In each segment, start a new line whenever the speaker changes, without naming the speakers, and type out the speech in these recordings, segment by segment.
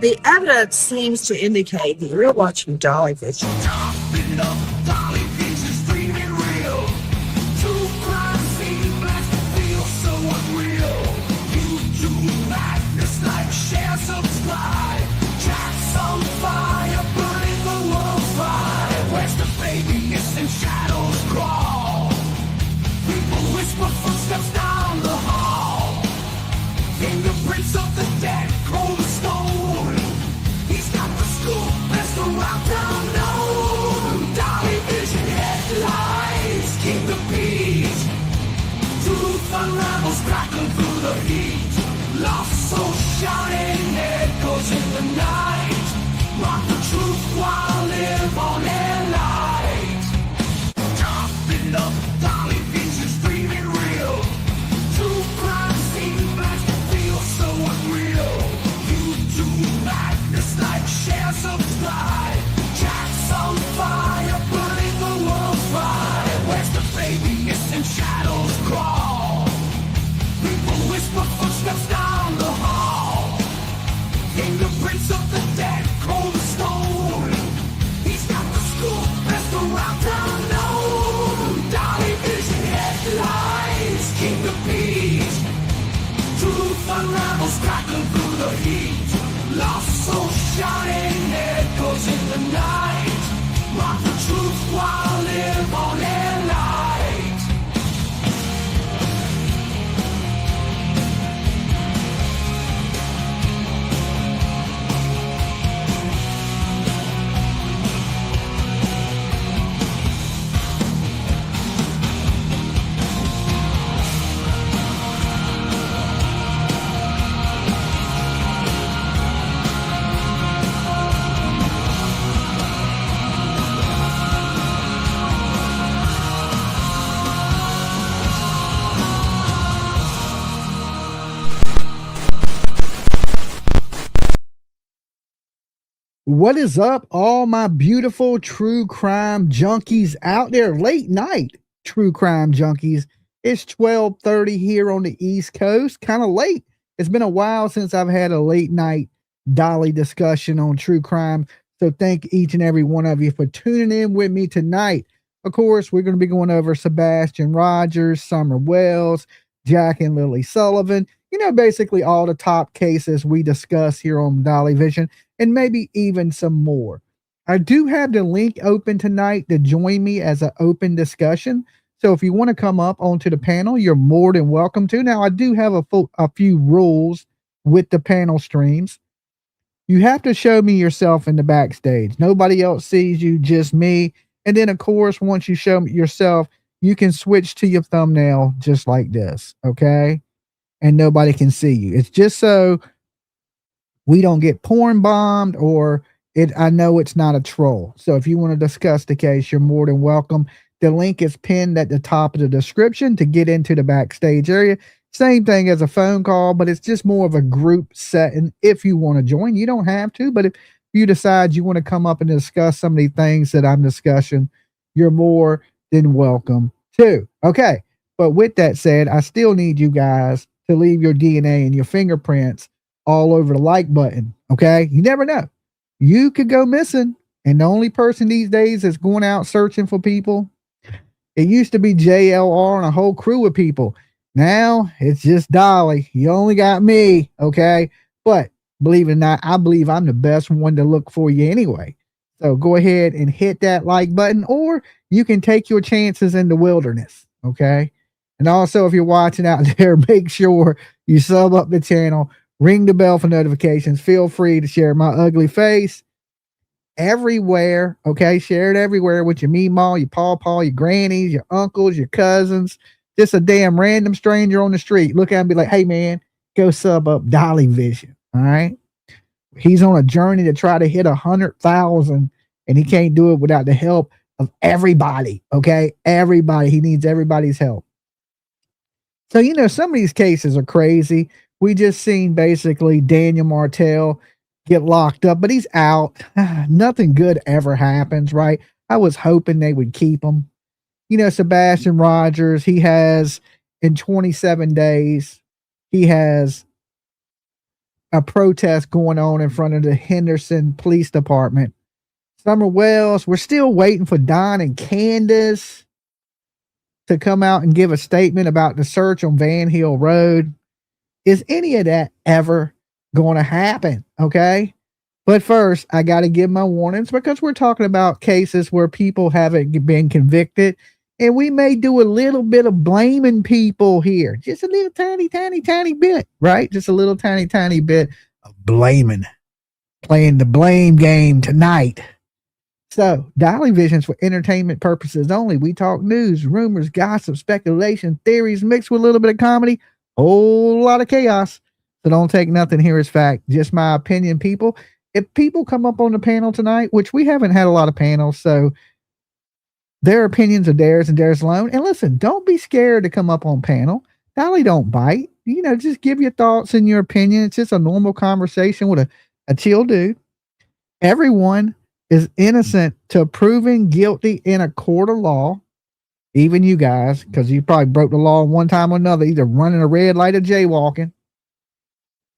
The evidence seems to indicate that you're watching Dolly Vision.
Topping up, Dolly Vision streaming real. True crime scene blast feel so unreal. YouTube madness like share, subscribe. Cats on fire, burning the world fire. Where's the baby missing shadows crawl? People whisper footsteps down the hall. Fingerprints of the dead, cold as stone. He's got the scoop, that's the rock down known. Dolly Vision headlines, King the Beat. Truth unravels, crackling through the heat. Lost soul shouting, echoes in the night. Rock the truth while live on air light. Topping up, Dolly Vision streaming real. True crime scene blast feel so unreal. YouTube madness like share, subscribe. Cats on fire, burning the world fire. Where's the baby missing shadows crawl? People whisper footsteps down the hall. Fingerprints of the dead, cold as stone. He's got the scoop, best around town known. Dolly Vision headlines, King the Beat. Truth unravels, crackling through the heat. Lost soul shouting, echoes in the night. Rock the truth while live on air light.
What is up, all my beautiful true crime junkies out there? Late night true crime junkies. It's 12:30 here on the East Coast. Kind of late. It's been a while since I've had a late night Dolly discussion on true crime. So thank each and every one of you for tuning in with me tonight. Of course, we're going to be going over Sebastian Rogers, Summer Wells, Jack and Lily Sullivan. You know, basically all the top cases we discuss here on Dolly Vision, and maybe even some more. I do have the link open tonight to join me as an open discussion. So if you want to come up onto the panel, you're more than welcome to. Now, I do have a few rules with the panel streams. You have to show me yourself in the backstage. Nobody else sees you, just me. And then, of course, once you show me yourself, you can switch to your thumbnail just like this, okay? And nobody can see you. It's just so we don't get porn bombed, or I know it's not a troll. So if you want to discuss the case, you're more than welcome. The link is pinned at the top of the description to get into the backstage area. Same thing as a phone call, but it's just more of a group setting. If you want to join, you don't have to, but if you decide you want to come up and discuss some of the things that I'm discussing, you're more than welcome to. Okay. But with that said, I still need you guys to leave your DNA and your fingerprints all over the like button. Okay. You never know. You could go missing. And the only person these days that's going out searching for people, it used to be JLR and a whole crew of people. Now it's just Dolly. You only got me. Okay. But believe it or not, I believe I'm the best one to look for you anyway. So go ahead and hit that like button, or you can take your chances in the wilderness. Okay. And also, if you're watching out there, make sure you sub up the channel, ring the bell for notifications. Feel free to share my ugly face everywhere. Okay. Share it everywhere with your meemaw, your pawpaw, your grannies, your uncles, your cousins, just a damn random stranger on the street. Look at him and be like, hey man, go sub up Dolly Vision. All right. He's on a journey to try to hit 100,000, and he can't do it without the help of everybody. Okay. Everybody. He needs everybody's help. So, you know, some of these cases are crazy. We just seen basically Daniel Martell get locked up, but he's out. Nothing good ever happens, right? I was hoping they would keep him. You know, Sebastian Rogers, he has in 27 days, he has a protest going on in front of the Henderson Police Department. Summer Wells, we're still waiting for Don and Candace to come out and give a statement about the search on Van Hill Road. Is any of that ever going to happen? Okay. But first, I got to give my warnings because we're talking about cases where people haven't been convicted. And we may do a little bit of blaming people here. Just a little tiny bit, right? Just a little tiny bit of blaming. Playing the blame game tonight. So, Dolly Vision's for entertainment purposes only. We talk news, rumors, gossip, speculation, theories mixed with a little bit of comedy. Whole lot of chaos. So don't take nothing here as fact. Just my opinion, people. If people come up on the panel tonight, which we haven't had a lot of panels, so their opinions are theirs and theirs alone. And listen, don't be scared to come up on panel. Dolly don't bite. You know, just give your thoughts and your opinion. It's just a normal conversation with a chill dude. Everyone is innocent to proven guilty in a court of law. Even you guys, because you probably broke the law one time or another, either running a red light or jaywalking.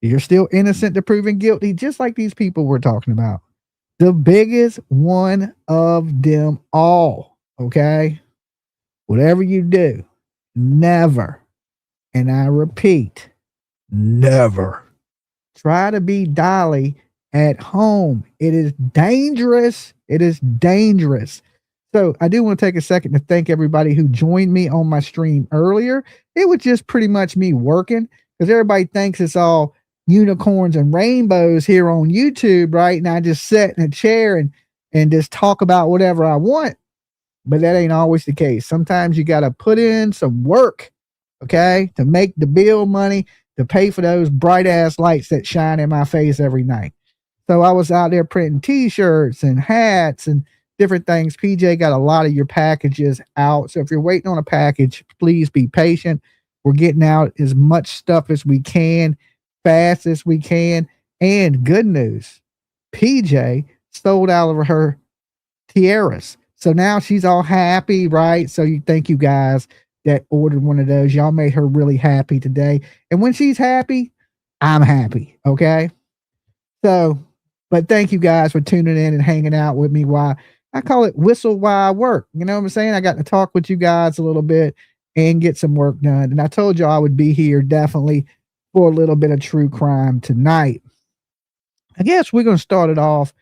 You're still innocent to proven guilty, just like these people we're talking about. The biggest one of them all, okay? Whatever you do, never, and I repeat, never try to be Dolly at home. It is dangerous. It is dangerous. So I do want to take a second to thank everybody who joined me on my stream earlier. It was just pretty much me working because everybody thinks it's all unicorns and rainbows here on YouTube, right? And I just sit in a chair and just talk about whatever I want. But that ain't always the case. Sometimes you got to put in some work, okay, to make the bill money, to pay for those bright ass lights that shine in my face every night. So I was out there printing t-shirts and hats and different things. PJ got a lot of your packages out. So if you're waiting on a package, please be patient. We're getting out as much stuff as we can, fast as we can. And good news, PJ sold out of her tiaras. So now she's all happy, right? So thank you guys that ordered one of those. Y'all made her really happy today. And when she's happy, I'm happy. Okay. So, but thank you guys for tuning in and hanging out with me while I call it whistle while I work. You know what I'm saying? I got to talk with you guys a little bit and get some work done. And I told you I would be here definitely for a little bit of true crime tonight. I guess we're going to start it off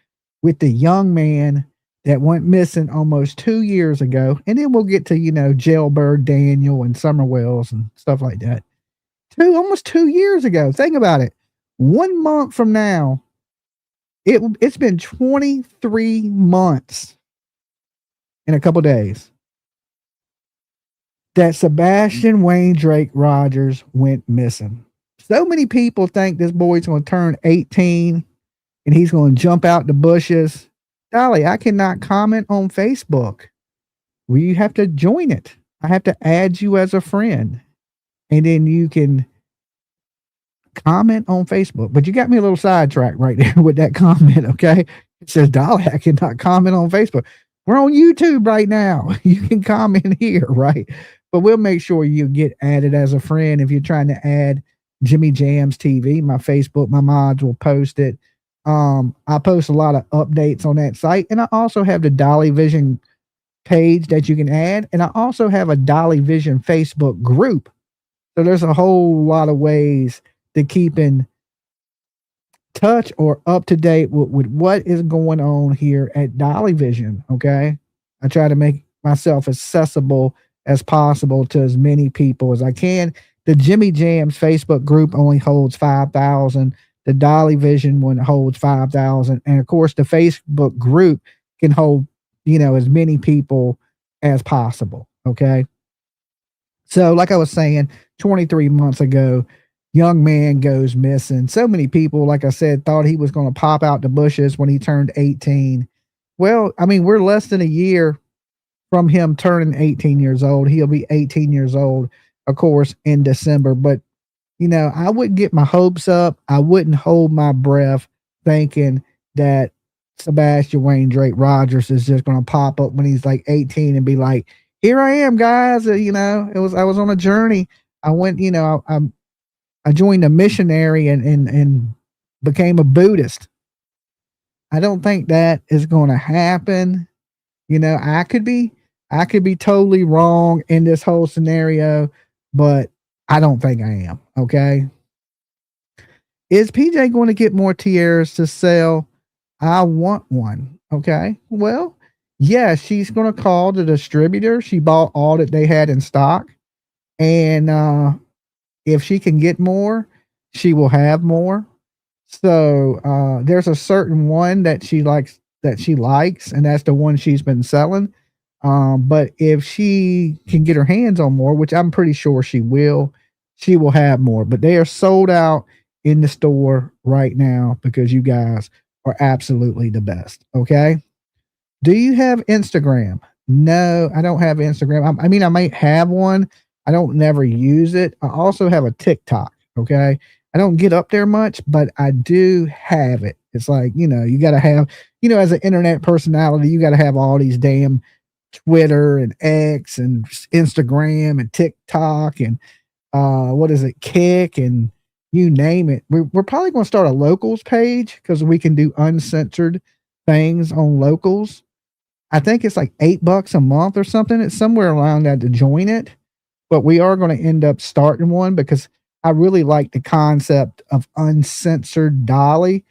with the young man that went missing almost 2 years ago. And then we'll get to, you know, Jailbird Daniel and Summer Wells and stuff like that. Almost 2 years ago. Think about it. 1 month from now, it's been 23 months in a couple days that Sebastian Wayne Drake Rogers went missing. So many people think this boy's going to turn 18 and he's going to jump out the bushes. Dolly, I cannot comment on Facebook. Well, you have to join it. I have to add you as a friend. And then you can comment on Facebook. But you got me a little sidetracked right there with that comment, okay? It says, Dolly, I cannot comment on Facebook. We're on YouTube right now. You can comment here, right? But we'll make sure you get added as a friend. If you're trying to add Jimmy Jams TV, my Facebook, my mods will post it. I post a lot of updates on that site. And I also have the Dolly Vision page that you can add. And I also have a Dolly Vision Facebook group. So there's a whole lot of ways to keep in touch or up to date with what is going on here at Dolly Vision. Okay. I try to make myself accessible as possible to as many people as I can. The Jimmy Jams Facebook group only holds 5,000. The Dolly Vision one holds 5,000. And of course, the Facebook group can hold, you know, as many people as possible. Okay. So like I was saying, 23 months ago, young man goes missing. So many people, like I said, thought he was going to pop out the bushes when he turned 18. Well, I mean, we're less than a year from him turning 18 years old. He'll be 18 years old, of course, in December. But, you know, I wouldn't get my hopes up. I wouldn't hold my breath thinking that Sebastian Wayne Drake Rogers is just going to pop up when he's like 18 and be like, here I am, guys. You know, I was on a journey. I went, you know, I joined a missionary and became a Buddhist. I don't think that is going to happen. You know, I could be totally wrong in this whole scenario, but I don't think I am. Okay. Is PJ going to get more tiaras to sell? I want one. Okay. Well, yeah, she's going to call the distributor. She bought all that they had in stock. And if she can get more, she will have more. So there's a certain one that she likes, and that's the one she's been selling. But if she can get her hands on more, which I'm pretty sure she will have more. But they are sold out in the store right now because you guys are absolutely the best. Okay. Do you have Instagram? No, I don't have Instagram. I mean, I might have one. I don't never use it. I also have a TikTok. Okay. I don't get up there much, but I do have it. It's like, you got to have, as an internet personality, you got to have all these damn Twitter and X and Instagram and TikTok and what is it, Kick and you name it. We're probably going to start a locals page because we can do uncensored things on locals. I think it's like $8 a month or something. It's somewhere around that to join it. But we are going to end up starting one because I really like the concept of uncensored Dolly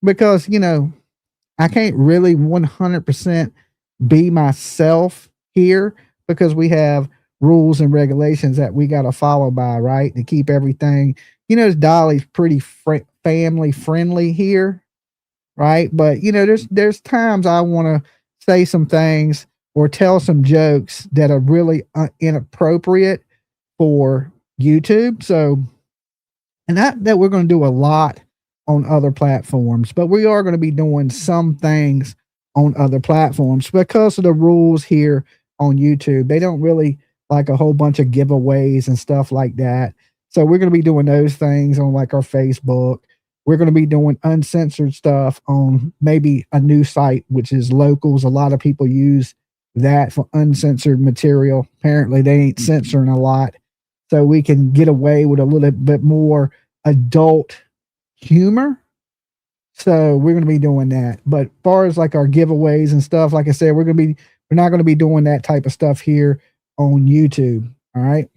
because, I can't really 100% be myself here because we have rules and regulations that we got to follow by, right? To keep everything, Dolly's pretty family friendly here, right? But, there's times I want to say some things or tell some jokes that are really inappropriate for YouTube. So, and that we're going to do a lot on other platforms, but we are going to be doing some things on other platforms because of the rules here on YouTube. They don't really like a whole bunch of giveaways and stuff like that. So we're going to be doing those things on like our Facebook. We're going to be doing uncensored stuff on maybe a new site, which is Locals. A lot of people use that for uncensored material. Apparently they ain't censoring a lot. So we can get away with a little bit more adult humor. So we're going to be doing that. But as far as like our giveaways and stuff, like I said, we're not going to be doing that type of stuff here on YouTube. All right.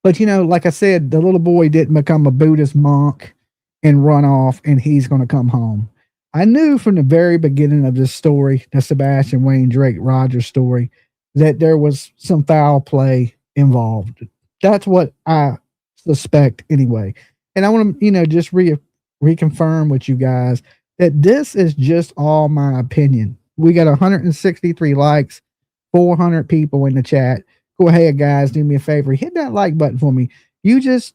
But like I said, the little boy didn't become a Buddhist monk and run off and he's going to come home. I knew from the very beginning of this story, the Sebastian Wayne Drake Rogers story, that there was some foul play involved. That's what I suspect anyway. And I want to, just reconfirm with you guys that this is just all my opinion. We got 163 likes, 400 people in the chat. Go ahead, guys, do me a favor. Hit that like button for me. You just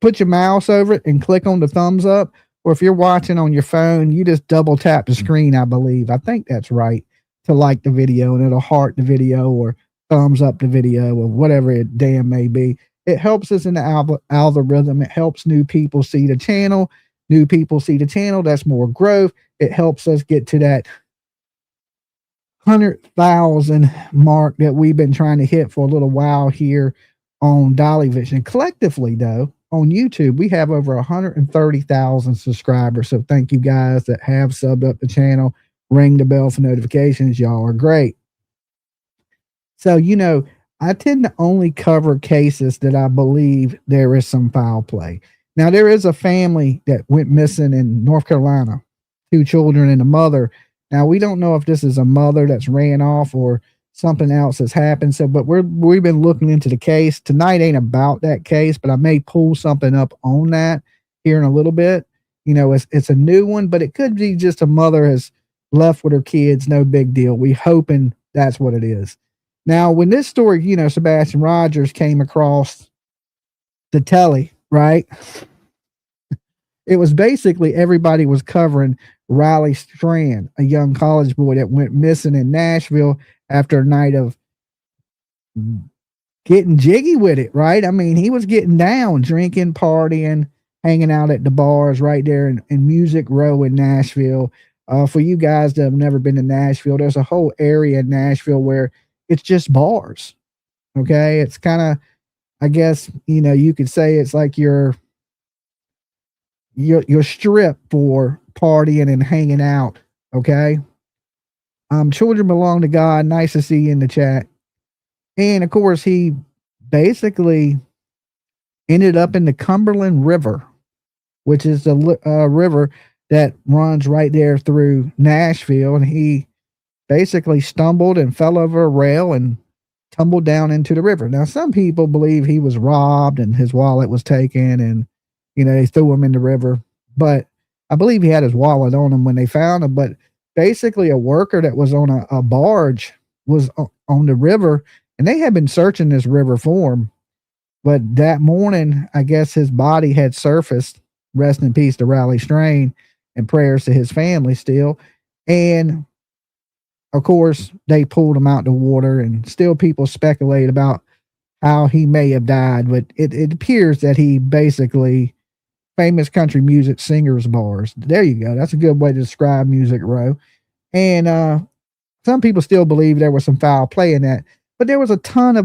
put your mouse over it and click on the thumbs up. Or if you're watching on your phone, you just double tap the screen, I believe. I think that's right, to like the video, and it'll heart the video or thumbs up the video or whatever it damn may be. It helps us in the algorithm. It helps new people see the channel. New people see the channel. That's more growth. It helps us get to that 100,000 mark that we've been trying to hit for a little while here on DOLLY Vision. Collectively, though, on YouTube, we have over 130,000 subscribers. So thank you guys that have subbed up the channel. Ring the bell for notifications. Y'all are great. So, I tend to only cover cases that I believe there is some foul play. Now, there is a family that went missing in North Carolina, 2 children and a mother. Now, we don't know if this is a mother that's ran off or something else has happened. So, but we've been looking into the case. Tonight ain't about that case, but I may pull something up on that here in a little bit. It's a new one, but it could be just a mother has left with her kids. No big deal. We hoping that's what it is. Now, when this story, Sebastian Rogers came across the telly, right? It was basically everybody was covering Riley Strand, a young college boy that went missing in Nashville after a night of getting jiggy with it, right? I mean, he was getting down, drinking, partying, hanging out at the bars right there in Music Row in Nashville. For you guys that have never been to Nashville, there's a whole area in Nashville where it's just bars. Okay. It's kind of, I guess, you could say it's like your your strip for partying and hanging out. Okay. Children belong to God. Nice to see you in the chat. And of course, he basically ended up in the Cumberland River, which is the river that runs right there through Nashville. And he basically stumbled and fell over a rail and tumbled down into the river. Now, some people believe he was robbed and his wallet was taken and, they threw him in the river. But I believe he had his wallet on him when they found him. But basically, a worker that was on a barge was on the river, and they had been searching this river for him. But that morning, I guess his body had surfaced. Rest in peace to Raleigh Strain, and prayers to his family still. And of course, they pulled him out the water, and still people speculate about how he may have died. But it appears that he basically, famous country music singers bars. There you go. That's a good way to describe Music Row. And some people still believe there was some foul play in that. But there was a ton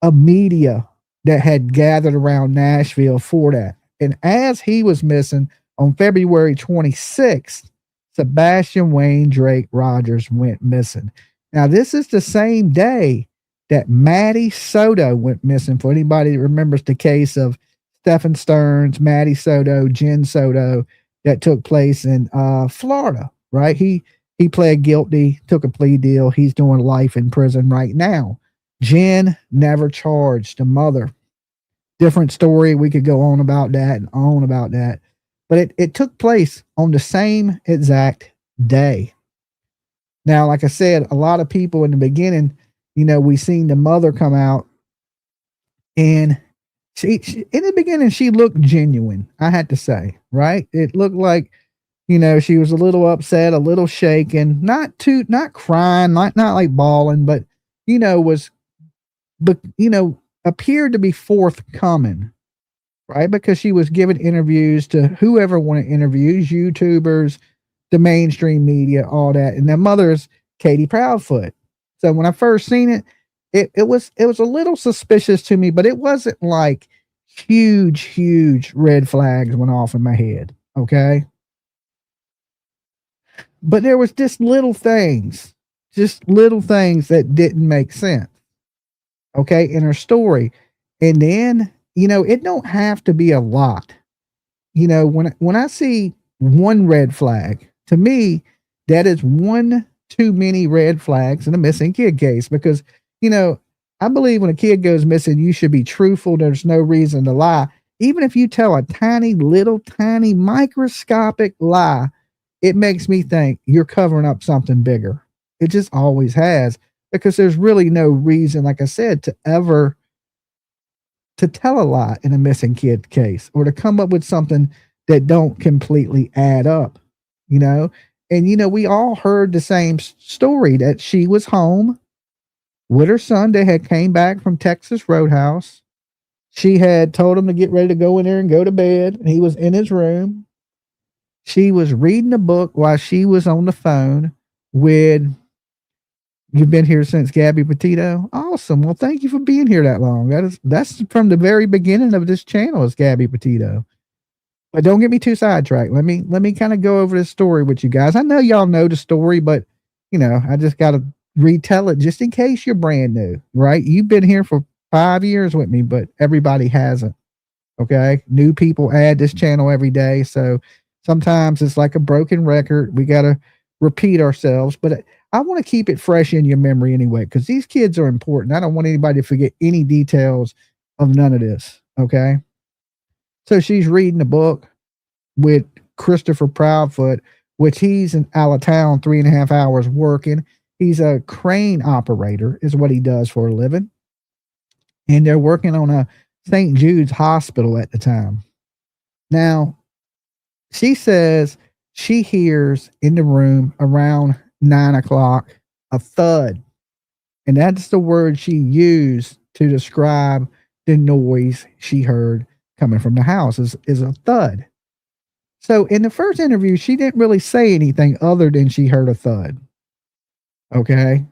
of media that had gathered around Nashville for that. And as he was missing on February 26th, Sebastian Wayne Drake Rogers went missing. Now, this is the same day that Maddie Soto went missing. For anybody that remembers the case of Stephen Stearns, Maddie Soto, Jen Soto, that took place in Florida, right? He pled guilty, took a plea deal. He's doing life in prison right now. Jen never charged, the mother. Different story. We could go on about that and on about that. But it took place on the same exact day. Now, like I said, a lot of people in the beginning, we seen the mother come out, and she in the beginning, she looked genuine, I had to say, right? It looked like, she was a little upset, a little shaken, not crying, not like bawling, but, appeared to be forthcoming, right? Because she was giving interviews to whoever wanted interviews, YouTubers, the mainstream media, all that. And their mother is Katie Proudfoot. So when I first seen it, it was a little suspicious to me, but it wasn't like huge red flags went off in my head. Okay. But there was just little things that didn't make sense. Okay. In her story. And then, it don't have to be a lot. When I see one red flag, to me, that is one too many red flags in a missing kid case. Because, I believe when a kid goes missing, you should be truthful. There's no reason to lie. Even if you tell a tiny microscopic lie, it makes me think you're covering up something bigger. It just always has, because there's really no reason, like I said, to tell a lie in a missing kid case, or to come up with something that don't completely add up, And, we all heard the same story, that she was home with her son. They had came back from Texas Roadhouse. She had told him to get ready to go in there and go to bed. And he was in his room. She was reading a book while she was on the phone with, you've been here since Gabby Petito. Awesome. Well, thank you for being here that long. That's from the very beginning of this channel, is Gabby Petito. But don't get me too sidetracked. Let me kind of go over this story with you guys. I know y'all know the story, but I just got to retell it just in case you're brand new, right? You've been here for 5 years with me, but everybody hasn't. Okay. New people add this channel every day. So sometimes it's like a broken record. We got to repeat ourselves, but I want to keep it fresh in your memory anyway, because these kids are important. I don't want anybody to forget any details of none of this. Okay. So she's reading a book with Christopher Proudfoot, which he's out of town 3.5 hours working. He's a crane operator is what he does for a living. And they're working on a St. Jude's hospital at the time. Now, she says she hears in the room around 9 o'clock a thud. And that's the word she used to describe the noise she heard coming from the house is a thud. So in the first interview, she didn't really say anything other than she heard a thud. Okay.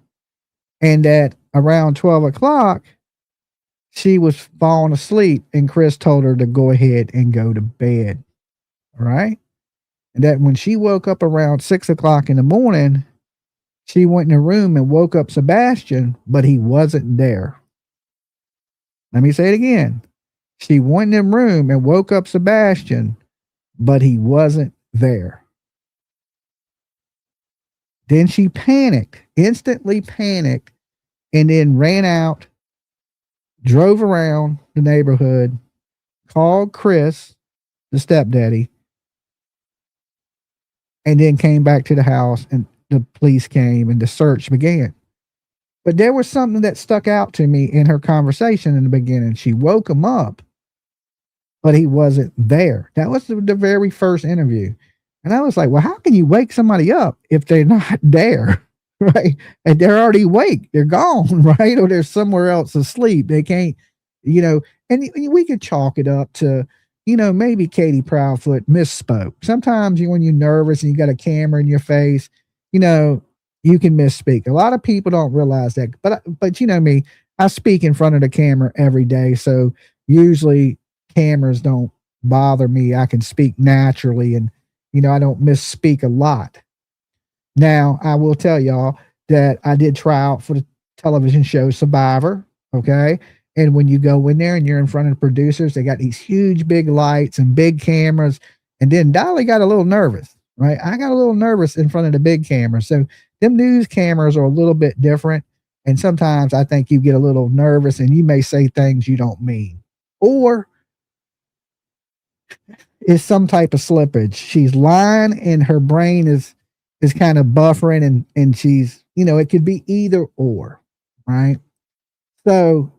And at around 12 o'clock, she was falling asleep, and Chris told her to go ahead and go to bed. All right. And that when she woke up around 6 o'clock in the morning, she went in the room and woke up Sebastian, but he wasn't there. Let me say it again. She went in the room and woke up Sebastian, but he wasn't there. Then she panicked, instantly panicked, and then ran out, drove around the neighborhood, called Chris, the stepdaddy, and then came back to the house, and the police came and the search began. But there was something that stuck out to me in her conversation in the beginning. She woke him up, but he wasn't there. That was the very first interview. And I was like, well, how can you wake somebody up if they're not there? Right. And they're already awake. They're gone. Right. Or they're somewhere else asleep. They can't, and we could chalk it up to, maybe Katie Proudfoot misspoke. Sometimes when you're nervous and you got a camera in your face, you can misspeak. A lot of people don't realize that. But you know me, I speak in front of the camera every day. So usually cameras don't bother me. I can speak naturally and, I don't misspeak a lot. Now, I will tell y'all that I did try out for the television show Survivor, okay? And when you go in there and you're in front of the producers, they got these huge big lights and big cameras. And then Dolly got a little nervous, right? I got a little nervous in front of the big camera. So them news cameras are a little bit different. And sometimes I think you get a little nervous and you may say things you don't mean. Or it's some type of slippage. She's lying and her brain is kind of buffering and she's, it could be either or, right? So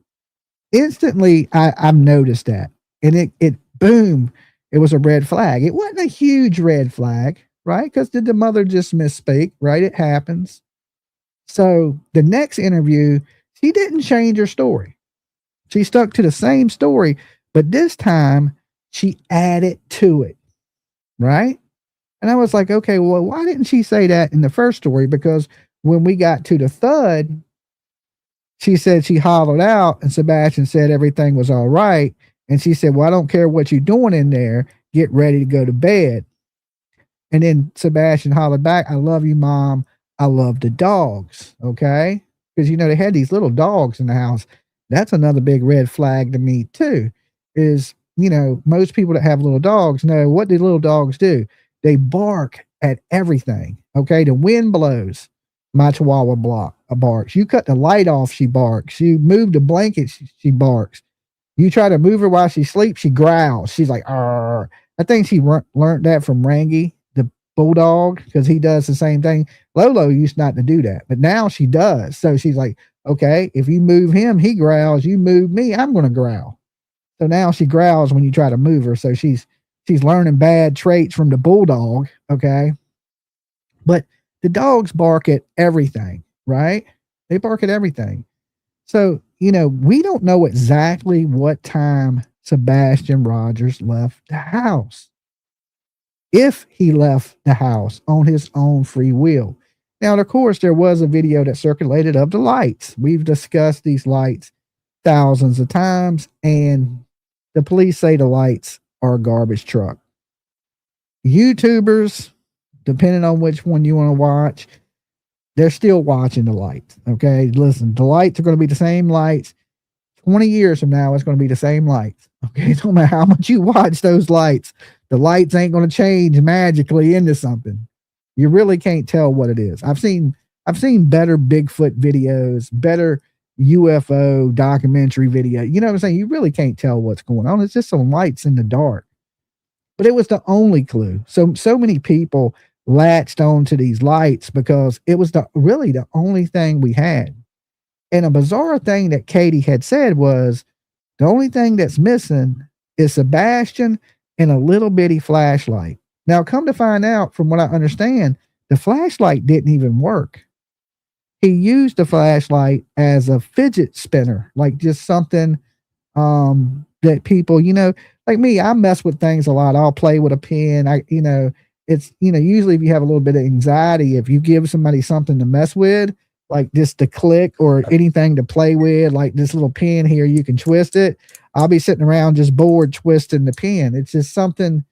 instantly I've noticed that. And it boom, it was a red flag. It wasn't a huge red flag, right? Because did the mother just misspeak, right? It happens. So the next interview, she didn't change her story. She stuck to the same story, but this time she added to it, right? And I was like, okay, well, why didn't she say that in the first story? Because when we got to the thud, she said she hollowed out and Sebastian said everything was all right. And she said, well, I don't care what you're doing in there. Get ready to go to bed. And then Sebastian hollered back, I love you, Mom. I love the dogs. Okay. Because, they had these little dogs in the house. That's another big red flag to me too, is, most people that have little dogs know what do little dogs do? They bark at everything. Okay. The wind blows. My Chihuahua barks. You cut the light off, she barks. You move the blanket, she barks. You try to move her while she sleeps, she growls. She's like, arr. I think she learned that from Rangy, the bulldog, because he does the same thing. Lolo used not to do that, but now she does. So she's like, okay, if you move him, he growls. You move me, I'm going to growl. So now she growls when you try to move her. So she's learning bad traits from the bulldog. Okay. But the dogs bark at everything, right? They bark at everything. So, we don't know exactly what time Sebastian Rogers left the house. If he left the house on his own free will. Now, of course, there was a video that circulated of the lights. We've discussed these lights thousands of times, and the police say the lights are a garbage truck. YouTubers, depending on which one you want to watch, they're still watching the lights. Okay. Listen, the lights are going to be the same lights. 20 years from now, it's going to be the same lights. Okay. No matter how much you watch those lights, the lights ain't going to change magically into something. You really can't tell what it is. I've seen better Bigfoot videos, better UFO documentary video. You know what I'm saying? You really can't tell what's going on. It's just some lights in the dark. But it was the only clue. So many people latched onto these lights because it was really the only thing we had. And a bizarre thing that Katie had said was the only thing that's missing is Sebastian and a little bitty flashlight. Now, come to find out, from what I understand, the flashlight didn't even work. He used the flashlight as a fidget spinner, like just something that people, like me, I mess with things a lot. I'll play with a pen. It's, usually if you have a little bit of anxiety, if you give somebody something to mess with, like just to click or anything to play with, like this little pen here, you can twist it. I'll be sitting around just bored twisting the pen. It's just something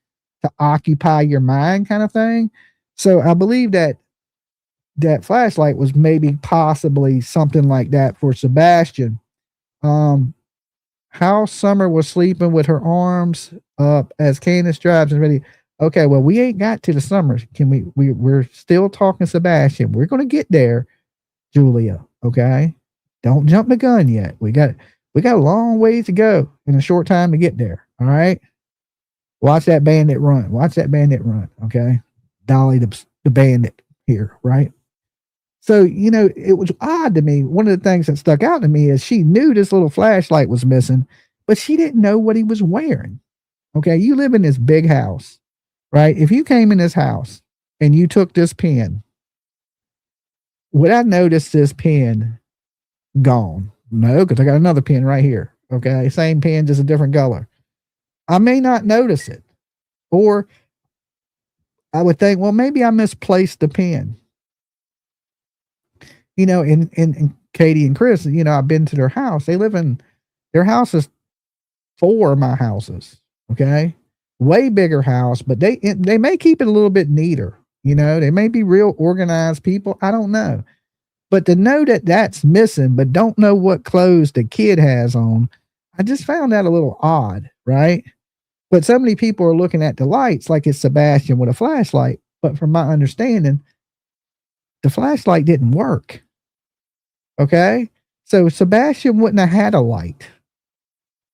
to occupy your mind kind of thing. So I believe that that flashlight was maybe possibly something like that for Sebastian. Um, how Summer was sleeping with her arms up as Candace drives and ready. Okay, well, we ain't got to the Summer. Can we're still talking Sebastian. We're gonna get there, Julia. Okay. Don't jump the gun yet. We got a long ways to go in a short time to get there. All right. Watch that bandit run. Watch that bandit run. Okay. Dolly the bandit here, right? So, you know, it was odd to me. One of the things that stuck out to me is she knew this little flashlight was missing, but she didn't know what he was wearing. Okay. You live in this big house, right? If you came in this house and you took this pen, would I notice this pen gone? No, because I got another pen right here. Okay. Same pen, just a different color. I may not notice it. Or I would think, well, maybe I misplaced the pen. You know, in Katie and Chris, you know, I've been to their house. They live in their house is 4 of my houses. Okay. Way bigger house, but they may keep it a little bit neater. You know, they may be real organized people. I don't know. But to know that that's missing, but don't know what clothes the kid has on, I just found that a little odd, right? But so many people are looking at the lights like it's Sebastian with a flashlight. But from my understanding, the flashlight didn't work. Okay. So Sebastian wouldn't have had a light.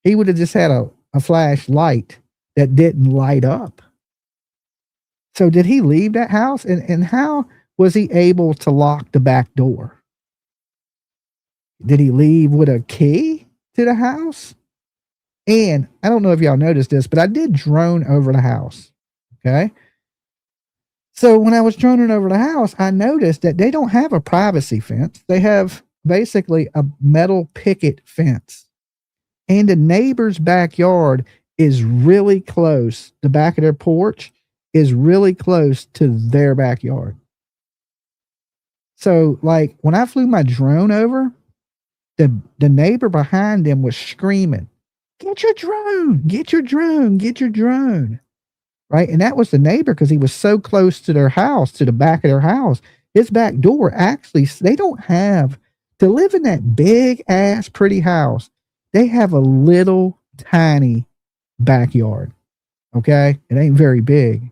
He would have just had a flashlight that didn't light up. So did he leave that house? And how was he able to lock the back door? Did he leave with a key to the house? And I don't know if y'all noticed this, but I did drone over the house. Okay. So when I was droning over the house, I noticed that they don't have a privacy fence. They have basically a metal picket fence. And the neighbor's backyard is really close. The back of their porch is really close to their backyard. So like when I flew my drone over, the neighbor behind them was screaming, "Get your drone, get your drone, get your drone." Right. And that was the neighbor because he was so close to their house, to the back of their house. His back door actually, they don't have to live in that big ass pretty house. They have a little tiny backyard. Okay. It ain't very big.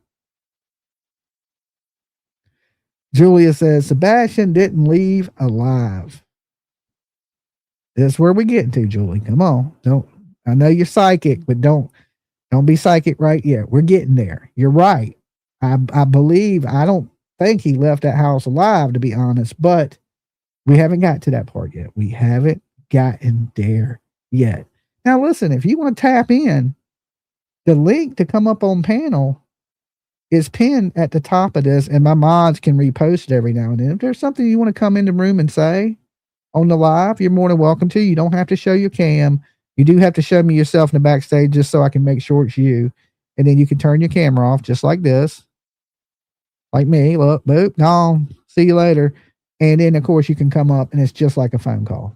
Julia says Sebastian didn't leave alive. That's where we get to, Julie. Come on. I know you're psychic, but don't be psychic right yet. We're getting there. You're right. I believe, I don't think he left that house alive, to be honest, but we haven't got to that part yet. We haven't gotten there yet. Now, listen, if you want to tap in, the link to come up on panel is pinned at the top of this, and my mods can repost it every now and then. If there's something you want to come in the room and say on the live, you're more than welcome to. You don't have to show your cam. You do have to show me yourself in the backstage just so I can make sure it's you. And then you can turn your camera off just like this. Like me. Look, boop, gone. See you later. And then, of course, you can come up and it's just like a phone call.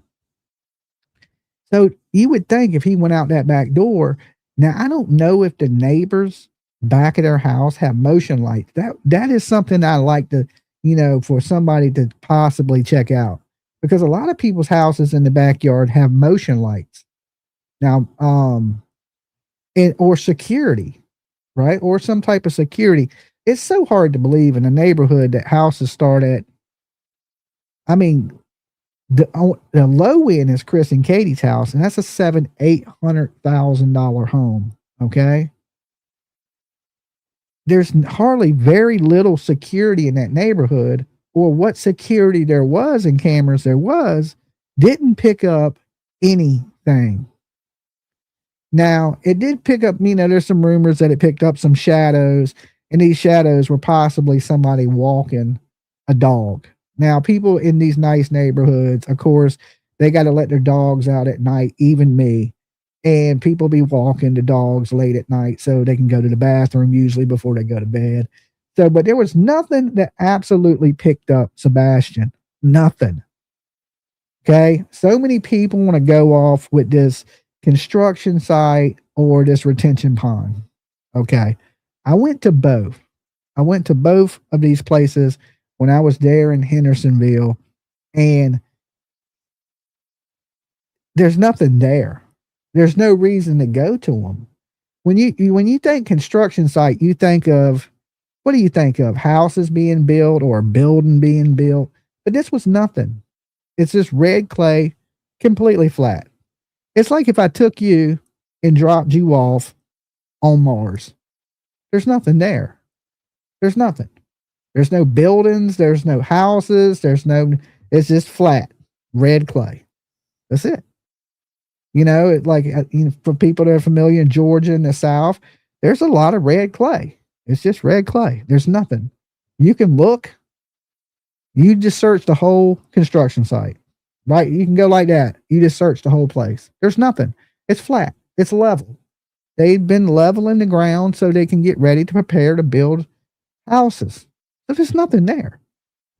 So you would think if he went out that back door. Now, I don't know if the neighbors back of their house have motion lights. That is something I like to, you know, for somebody to possibly check out. Because a lot of people's houses in the backyard have motion lights. Now, or security, right? Or some type of security. It's so hard to believe in a neighborhood that houses start at, I mean, the low end is Chris and Katie's house, and that's a $700,000-$800,000 home. Okay. There's hardly very little security in that neighborhood, or what security there was and cameras there was didn't pick up anything. Now, it did pick up, you know, there's some rumors that it picked up some shadows, and these shadows were possibly somebody walking a dog. Now, people in these nice neighborhoods, of course, they got to let their dogs out at night, even me. And people be walking the dogs late at night so they can go to the bathroom usually before they go to bed. So, but there was nothing that absolutely picked up Sebastian. Nothing. Okay. So many people want to go off with this construction site or this retention pond. Okay. I went to both. I went to both of these places when I was there in Hendersonville, and there's nothing there. There's no reason to go to them. When you think construction site, you think of, what do you think of? Houses being built or a building being built. But this was nothing. It's just red clay, completely flat. It's like if I took you and dropped you off on Mars. There's nothing there. There's nothing. There's no buildings. There's no houses. It's just flat, red clay. That's it. For people that are familiar in Georgia and the South, there's a lot of red clay. It's just red clay. There's nothing. You can look. You just search the whole construction site, right? You can go like that. You just search the whole place. There's nothing. It's flat. It's level. They've been leveling the ground so they can get ready to prepare to build houses. But there's nothing there.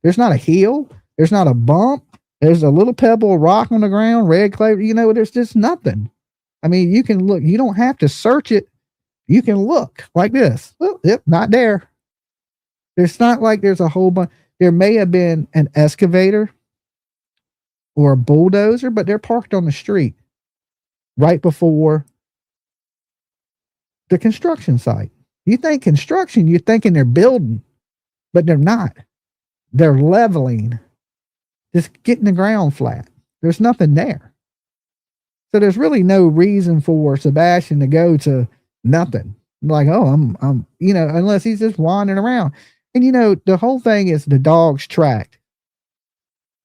There's not a hill. There's not a bump. There's a little pebble of rock on the ground, red clay. There's just nothing. I mean, you can look. You don't have to search it. You can look like this. Well, yep, not there. It's not like there's a whole bunch. There may have been an excavator or a bulldozer, but they're parked on the street right before the construction site. You think construction, you're thinking they're building, but they're not. They're leveling, just getting the ground flat. There's nothing there. So there's really no reason for Sebastian to go to nothing. Like, oh, I'm unless he's just wandering around. And the whole thing is the dogs tracked.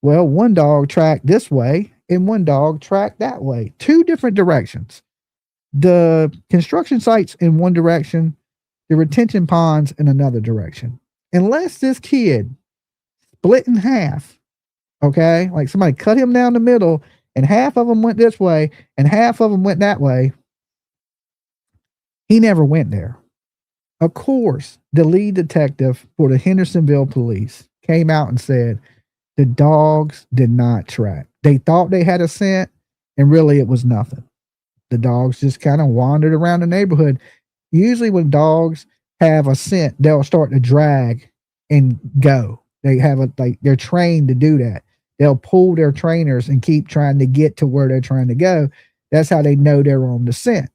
Well, one dog tracked this way and one dog tracked that way. Two different directions. The construction sites in one direction, the retention ponds in another direction. Unless this kid split in half, okay? Like somebody cut him down the middle and half of them went this way and half of them went that way. He never went there. Of course, the lead detective for the Hendersonville police came out and said the dogs did not track. They thought they had a scent, and really it was nothing. The dogs just kind of wandered around the neighborhood. Usually when dogs have a scent, they'll start to drag and go. They're trained to do that. They'll pull their trainers and keep trying to get to where they're trying to go. That's how they know they're on the scent.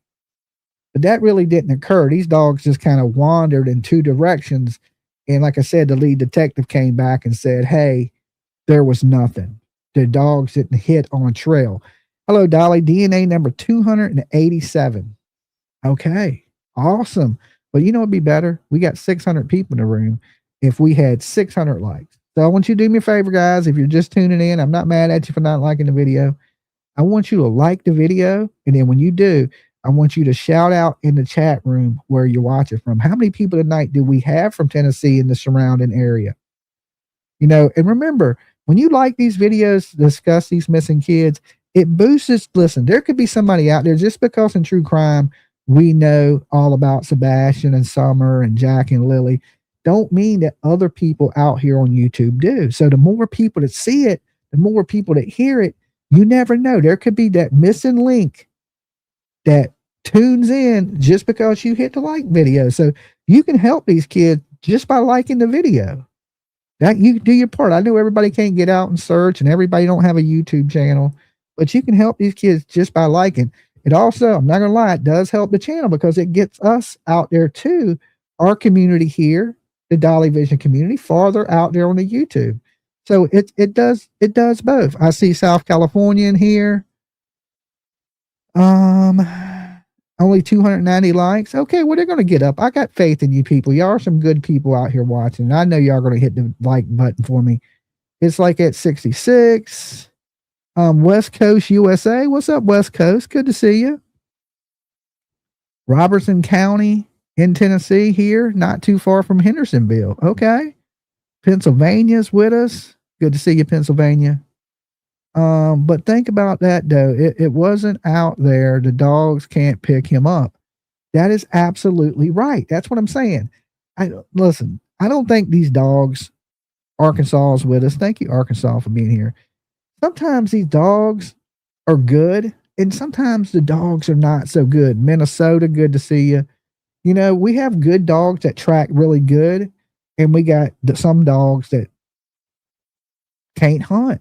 But that really didn't occur. These dogs just kind of wandered in two directions. And like I said, the lead detective came back and said, hey, there was nothing. The dogs didn't hit on trail. Hello, Dolly. DNA number 287. Okay. Awesome. But it'd be better. We got 600 people in the room if we had 600 likes. So I want you to do me a favor, guys. If you're just tuning in, I'm not mad at you for not liking the video. I want you to like the video. And then when you do, I want you to shout out in the chat room where you're watching from. How many people tonight do we have from Tennessee in the surrounding area? And remember, when you like these videos, discuss these missing kids, it boosts. Listen, there could be somebody out there, just because in true crime, we know all about Sebastian and Summer and Jack and Lily, don't mean that other people out here on YouTube do. So the more people that see it, the more people that hear it, you never know. There could be that missing link that tunes in just because you hit the like video. So you can help these kids just by liking the video. That you do your part. I know everybody can't get out and search, and everybody don't have a YouTube channel, but you can help these kids just by liking. It also, I'm not gonna lie, it does help the channel because it gets us out there too, our community here, the Dolly Vision community, farther out there on the YouTube. So it does both. I see South California in here. Only 290 likes. Okay, well, they're going to get up. I got faith in you people. Y'all are some good people out here watching. I know y'all are going to hit the like button for me. It's like at 66. West Coast, USA. What's up, West Coast? Good to see you. Robertson County in Tennessee here, not too far from Hendersonville. Okay. Pennsylvania's with us. Good to see you, Pennsylvania. But think about that though. It wasn't out there. The dogs can't pick him up. That is absolutely right. That's what I'm saying. Listen, I don't think these dogs, Arkansas is with us. Thank you, Arkansas, for being here. Sometimes these dogs are good and sometimes the dogs are not so good. Minnesota, good to see you. You know, we have good dogs that track really good, and we got some dogs that can't hunt.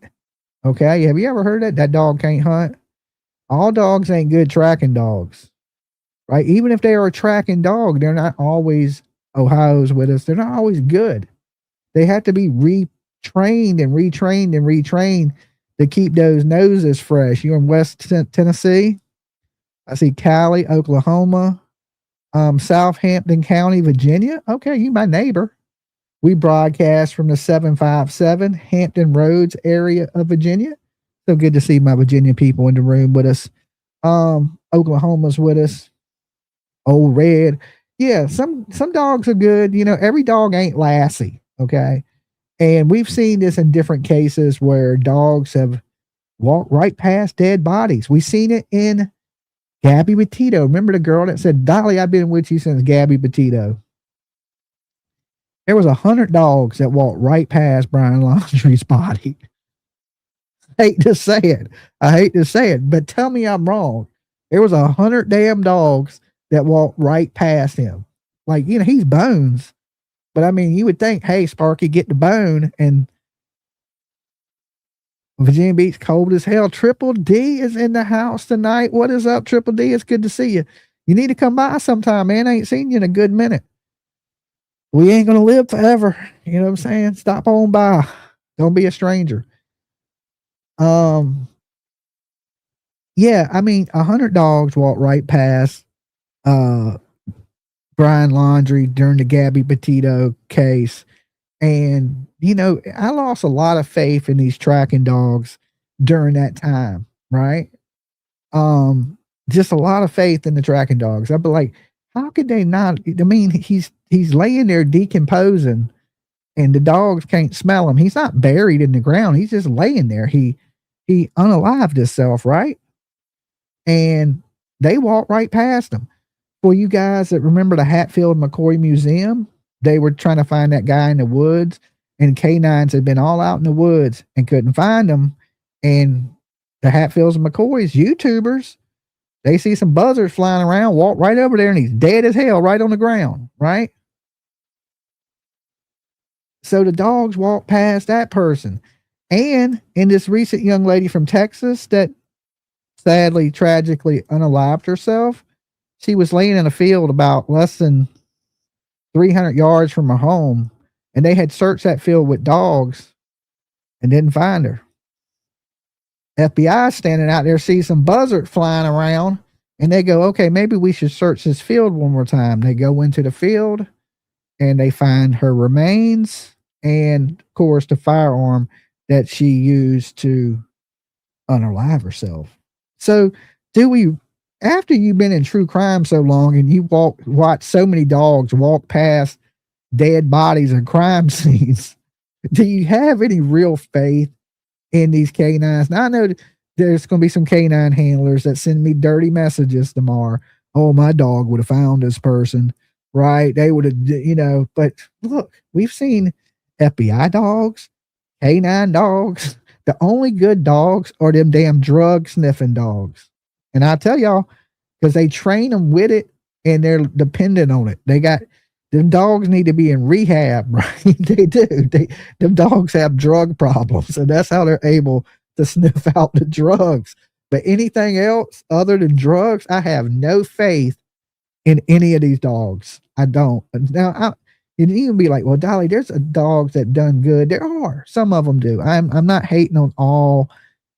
Okay. Have you ever heard that dog can't hunt? All dogs ain't good tracking dogs, right? Even if they are a tracking dog, they're not always Ohio's with us. They're not always good. They have to be retrained and retrained and retrained to keep those noses fresh. You're in West Tennessee. I see Cali, Oklahoma, Southampton County, Virginia. Okay, you my neighbor. We broadcast from the 757 Hampton Roads area of Virginia. So good to see my Virginia people in the room with us. Oklahoma's with us. Old Red. Yeah, some dogs are good. You know, every dog ain't Lassie. Okay. And we've seen this in different cases where dogs have walked right past dead bodies. We've seen it in Gabby Petito. Remember the girl that said, Dolly, I've been with you since Gabby Petito. There was 100 dogs that walked right past Brian Laundrie's body. I hate to say it, but tell me I'm wrong. There was 100 damn dogs that walked right past him. Like, you know, he's bones. But I mean, you would think, hey, Sparky, get the bone. And Virginia Beach, cold as hell. Triple D is in the house tonight. What is up, Triple D? It's good to see you. You need to come by sometime, man. I ain't seen you in a good minute. We ain't going to live forever. You know what I'm saying? Stop on by. Don't be a stranger. Yeah, I mean, 100 dogs walked right past Brian Laundrie during the Gabby Petito case. And, you know, I lost a lot of faith in these tracking dogs during that time, right? Just a lot of faith in the tracking dogs. I'd be like, how could they not? I mean, he's laying there decomposing and the dogs can't smell him. He's not buried in the ground. He's just laying there. He unalived himself, right? And they walked right past him. For you guys that remember the Hatfield McCoy Museum, they were trying to find that guy in the woods, and canines had been all out in the woods and couldn't find him. And the Hatfields and McCoys, YouTubers, they see some buzzards flying around, walk right over there, and he's dead as hell right on the ground, right? So the dogs walked past that person. And in this recent young lady from Texas that sadly, tragically unalived herself, she was laying in a field about less than 300 yards from her home, and they had searched that field with dogs and didn't find her. FBI standing out there, see some buzzard flying around, and they go, okay, maybe we should search this field one more time. They go into the field and they find her remains and, of course, the firearm that she used to unalive herself. So do we, after you've been in true crime so long and you watch so many dogs walk past dead bodies and crime scenes, do you have any real faith in these canines? Now I know there's going to be some canine handlers that send me dirty messages tomorrow. Oh, my dog would have found this person, right? They would have, you know, but look, we've seen FBI dogs, canine dogs. The only good dogs are them damn drug sniffing dogs. And I tell y'all, because they train them with it and they're dependent on it. Them dogs need to be in rehab, right? They do. Them dogs have drug problems, and that's how they're able to sniff out the drugs. But anything else other than drugs, I have no faith in any of these dogs. I don't. Now, you can be like, well, Dolly, there's dogs that done good. There are. Some of them do. I'm not hating on all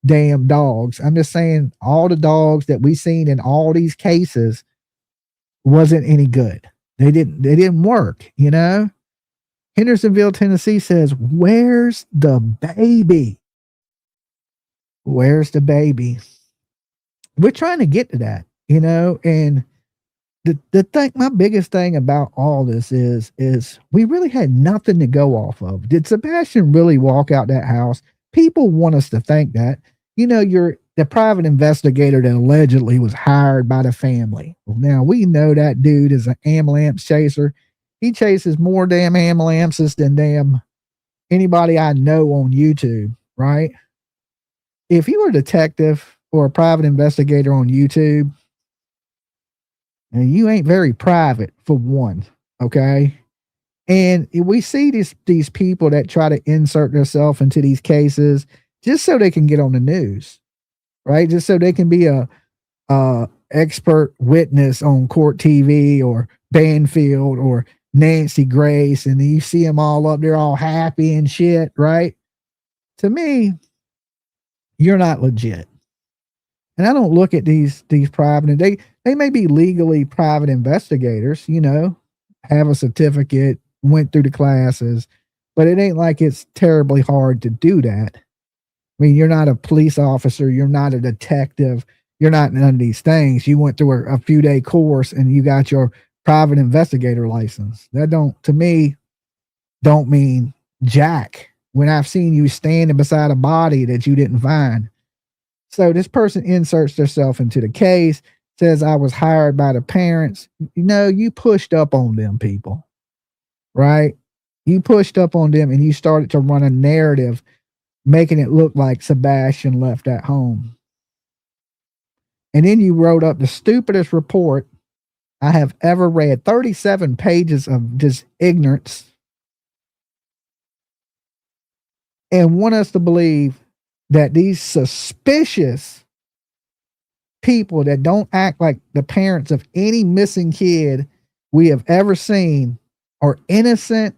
damn dogs. I'm just saying all the dogs that we seen in all these cases wasn't any good. They didn't work, you know? Hendersonville, Tennessee says, where's the baby? Where's the baby? We're trying to get to that, you know, and the thing, my biggest thing about all this is we really had nothing to go off of. Did Sebastian really walk out that house? People want us to think that. You know, you're the private investigator that allegedly was hired by the family. Well, now we know that dude is an ambulance chaser. He chases more damn ambulances than damn anybody I know on YouTube, right? If you were a detective or a private investigator on YouTube, And you ain't very private for one. Okay. And we see these people that try to insert themselves into these cases just so they can get on the news, right? Just so they can be a expert witness on court TV or Banfield or Nancy Grace, and you see them all up there all happy and shit, right? To me, you're not legit. And I don't look at these private, and they may be legally private investigators, you know, have a certificate, went through the classes, but it ain't like it's terribly hard to do that. I mean, you're not a police officer, you're not a detective, you're not none of these things. You went through a few day course and you got your private investigator license. That don't, to me, don't mean jack when I've seen you standing beside a body that you didn't find. So this person inserts themselves into the case, says I was hired by the parents. You know, you pushed up on them people, right? You pushed up on them and you started to run a narrative making it look like Sebastian left at home. And then you wrote up the stupidest report I have ever read, 37 pages of just ignorance, and want us to believe that these suspicious people that don't act like the parents of any missing kid we have ever seen are innocent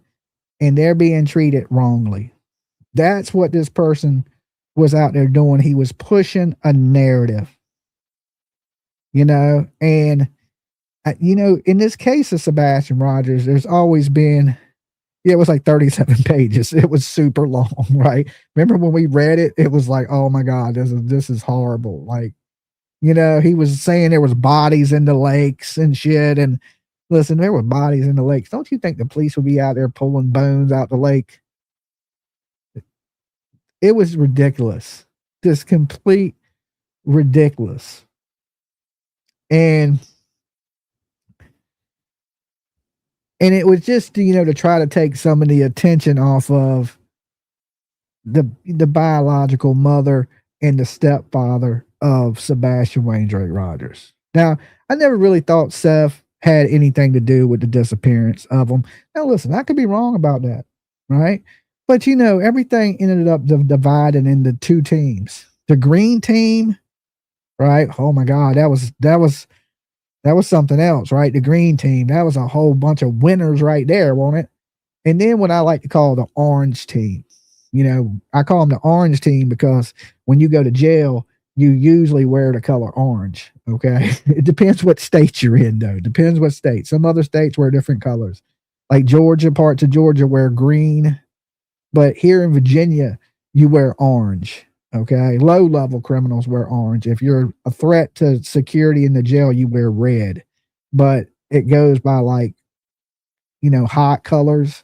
and they're being treated wrongly. That's what this person was out there doing. He was pushing a narrative, you know, and, you know, in this case of Sebastian Rogers, there's always been, yeah, it was like 37 pages. It was super long, right? Remember when we read it, it was like, oh my God, this is horrible. Like, you know, he was saying there was bodies in the lakes and shit. And listen, there were bodies in the lakes. Don't you think the police would be out there pulling bones out the lake? It was ridiculous. Just complete ridiculous. And it was just, you know, to try to take some of the attention off of the biological mother and the stepfather of Sebastian Wainwright Rogers. Now, I never really thought Seth had anything to do with the disappearance of him. Now, listen, I could be wrong about that, right? But, you know, everything ended up divided into two teams. The green team, right? Oh my God, that was something else, right? The green team, that was a whole bunch of winners right there, wasn't it? And then what I like to call the orange team. You know, I call them the orange team because when you go to jail, you usually wear the color orange, okay? It depends what state you're in, though. Depends what state. Some other states wear different colors. Like Georgia, parts of Georgia wear green. But here in Virginia, you wear orange, okay? Low-level criminals wear orange. If you're a threat to security in the jail, you wear red. But it goes by, like, you know, hot colors.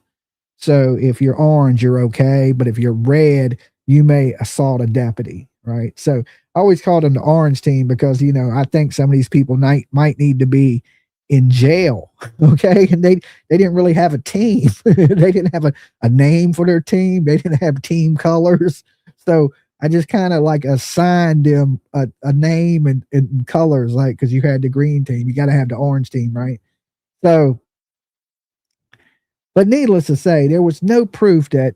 So if you're orange, you're okay. But if you're red, you may assault a deputy, right? So I always called them the orange team because, you know, I think some of these people might need to be in jail, okay? And they didn't really have a team. They didn't have a name for their team. They didn't have team colors. So I just kind of like assigned them a name and colors, like, because you had the green team, you got to have the orange team, right? So, but needless to say, there was no proof that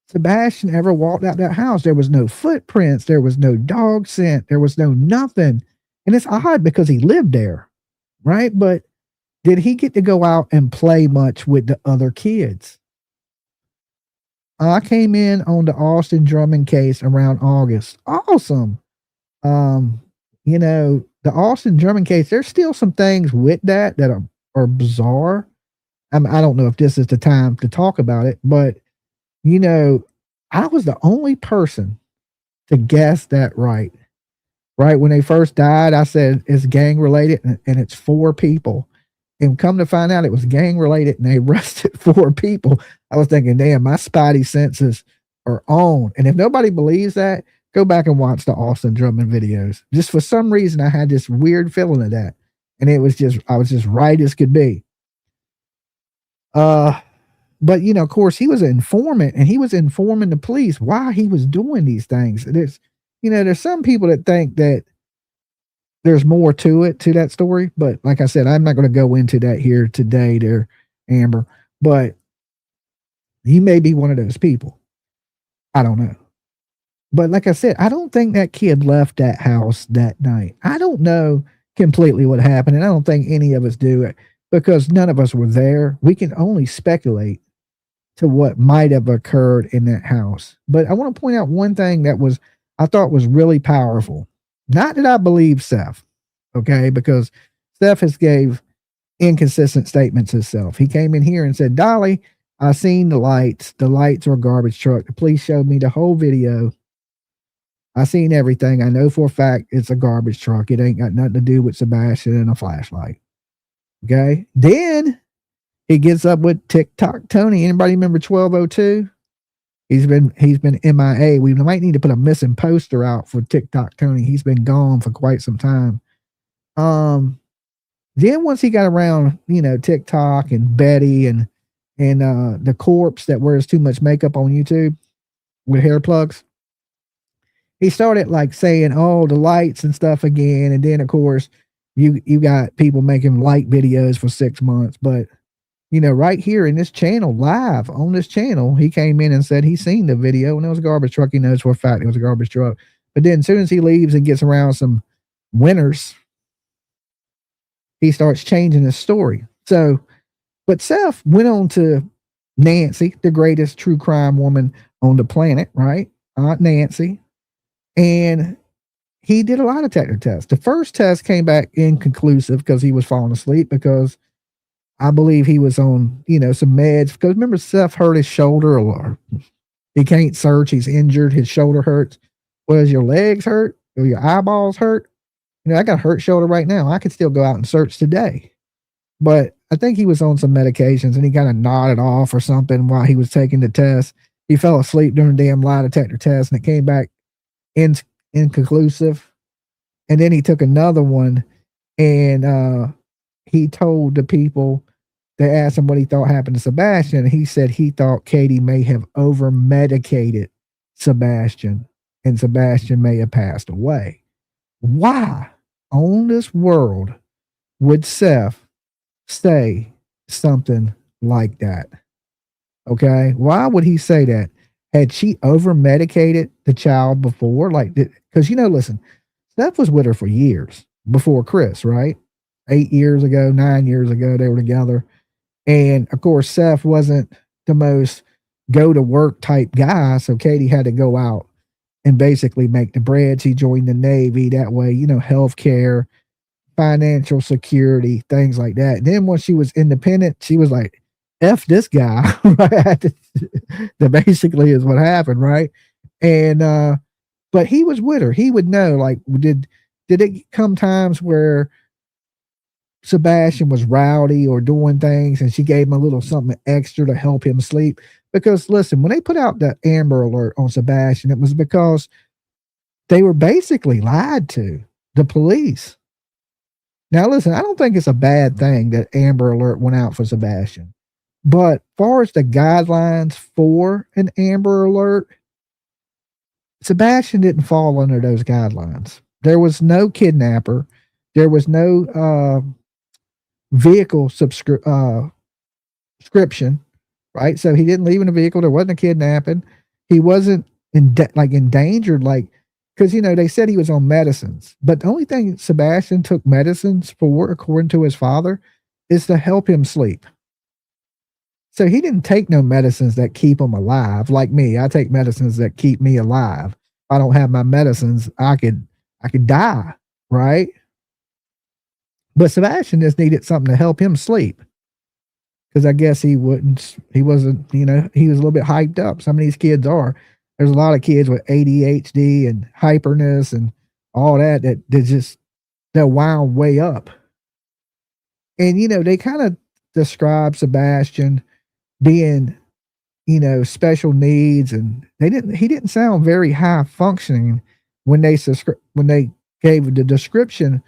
Sebastian ever walked out that house. There was no footprints. There was no dog scent. There was no nothing. And it's odd because he lived there, right? But did he get to go out and play much with the other kids? I came in on the Austin Drummond case around August. Awesome. You know, the Austin Drummond case, there's still some things with that are bizarre. I don't know if this is the time to talk about it, but, you know, I was the only person to guess that right. Right when they first died, I said it's gang related and it's 4 people. And come to find out it was gang related and they arrested 4 people. I was thinking, damn, my spidey senses are on. And if nobody believes that, go back and watch the Austin Drummond videos. Just for some reason, I had this weird feeling of that. And I was just right as could be. But, you know, of course, he was an informant and he was informing the police why he was doing these things. There's some people that think that there's more to it, to that story. But like I said, I'm not going to go into that here today there, Amber. But he may be one of those people. I don't know. But like I said, I don't think that kid left that house that night. I don't know completely what happened, and I don't think any of us do it because none of us were there. We can only speculate to what might have occurred in that house. But I want to point out one thing that was I thought was really powerful. Not that I believe Seth, okay, because Seth has gave inconsistent statements himself. He came in here and said, Dolly, I seen the lights. The lights are a garbage truck. The police showed me the whole video. I seen everything. I know for a fact it's a garbage truck. It ain't got nothing to do with Sebastian and a flashlight. Okay. Then he gets up with TikTok Tony. Anybody remember 1202? He's been MIA. We might need to put a missing poster out for TikTok Tony. He's been gone for quite some time. Then once he got around, TikTok and Betty and the corpse that wears too much makeup on YouTube with hair plugs, he started like saying, oh, the lights and stuff again. And then of course you got people making light videos for 6 months. But right here in this channel, live on this channel, he came in and said he seen the video and it was a garbage truck. He knows for a fact it was a garbage truck. But then as soon as he leaves and gets around some winners, he starts changing his story. So, but Seth went on to Nancy, the greatest true crime woman on the planet, right? Aunt Nancy. And he did a lot of technical tests. The first test came back inconclusive because he was falling asleep because I believe he was on, some meds. Because remember, Seth hurt his shoulder, or he can't search. He's injured. His shoulder hurts. Well, does your legs hurt? Or your eyeballs hurt? I got a hurt shoulder right now. I could still go out and search today. But I think he was on some medications and he kind of nodded off or something while he was taking the test. He fell asleep during the damn lie detector test and it came back inconclusive. And then he took another one and he told the people, they asked him what he thought happened to Sebastian. And he said he thought Katie may have over medicated Sebastian and Sebastian may have passed away. Why on this world would Seth say something like that? Okay. Why would he say that? Had she over medicated the child before? Like, because, listen, Seth was with her for years before Chris, right? 8 years ago, 9 years ago, they were together. And of course, Seth wasn't the most go to work type guy. So Katie had to go out and basically make the bread. She joined the Navy that way, healthcare, financial security, things like that. And then once she was independent, she was like, F this guy, right? That basically is what happened, right? And but he was with her. He would know, like, did it come times where Sebastian was rowdy or doing things and she gave him a little something extra to help him sleep? Because listen, when they put out the Amber Alert on Sebastian, it was because they were basically lied to, the police. Now listen, I don't think it's a bad thing that Amber Alert went out for Sebastian. But far as the guidelines for an Amber Alert, Sebastian didn't fall under those guidelines. There was no kidnapper. There was no vehicle subscription, right? So he didn't leave in a vehicle. There wasn't a kidnapping. He wasn't endangered, because they said he was on medicines. But the only thing Sebastian took medicines for, according to his father, is to help him sleep. So he didn't take no medicines that keep him alive. Like me, I take medicines that keep me alive. If I don't have my medicines, I could die, right? But Sebastian just needed something to help him sleep. Because I guess he wasn't, he was a little bit hyped up. Some of these kids are. There's a lot of kids with ADHD and hyperness and all that they're wound way up. And, they kind of describe Sebastian being, special needs, and he didn't sound very high functioning when they gave the description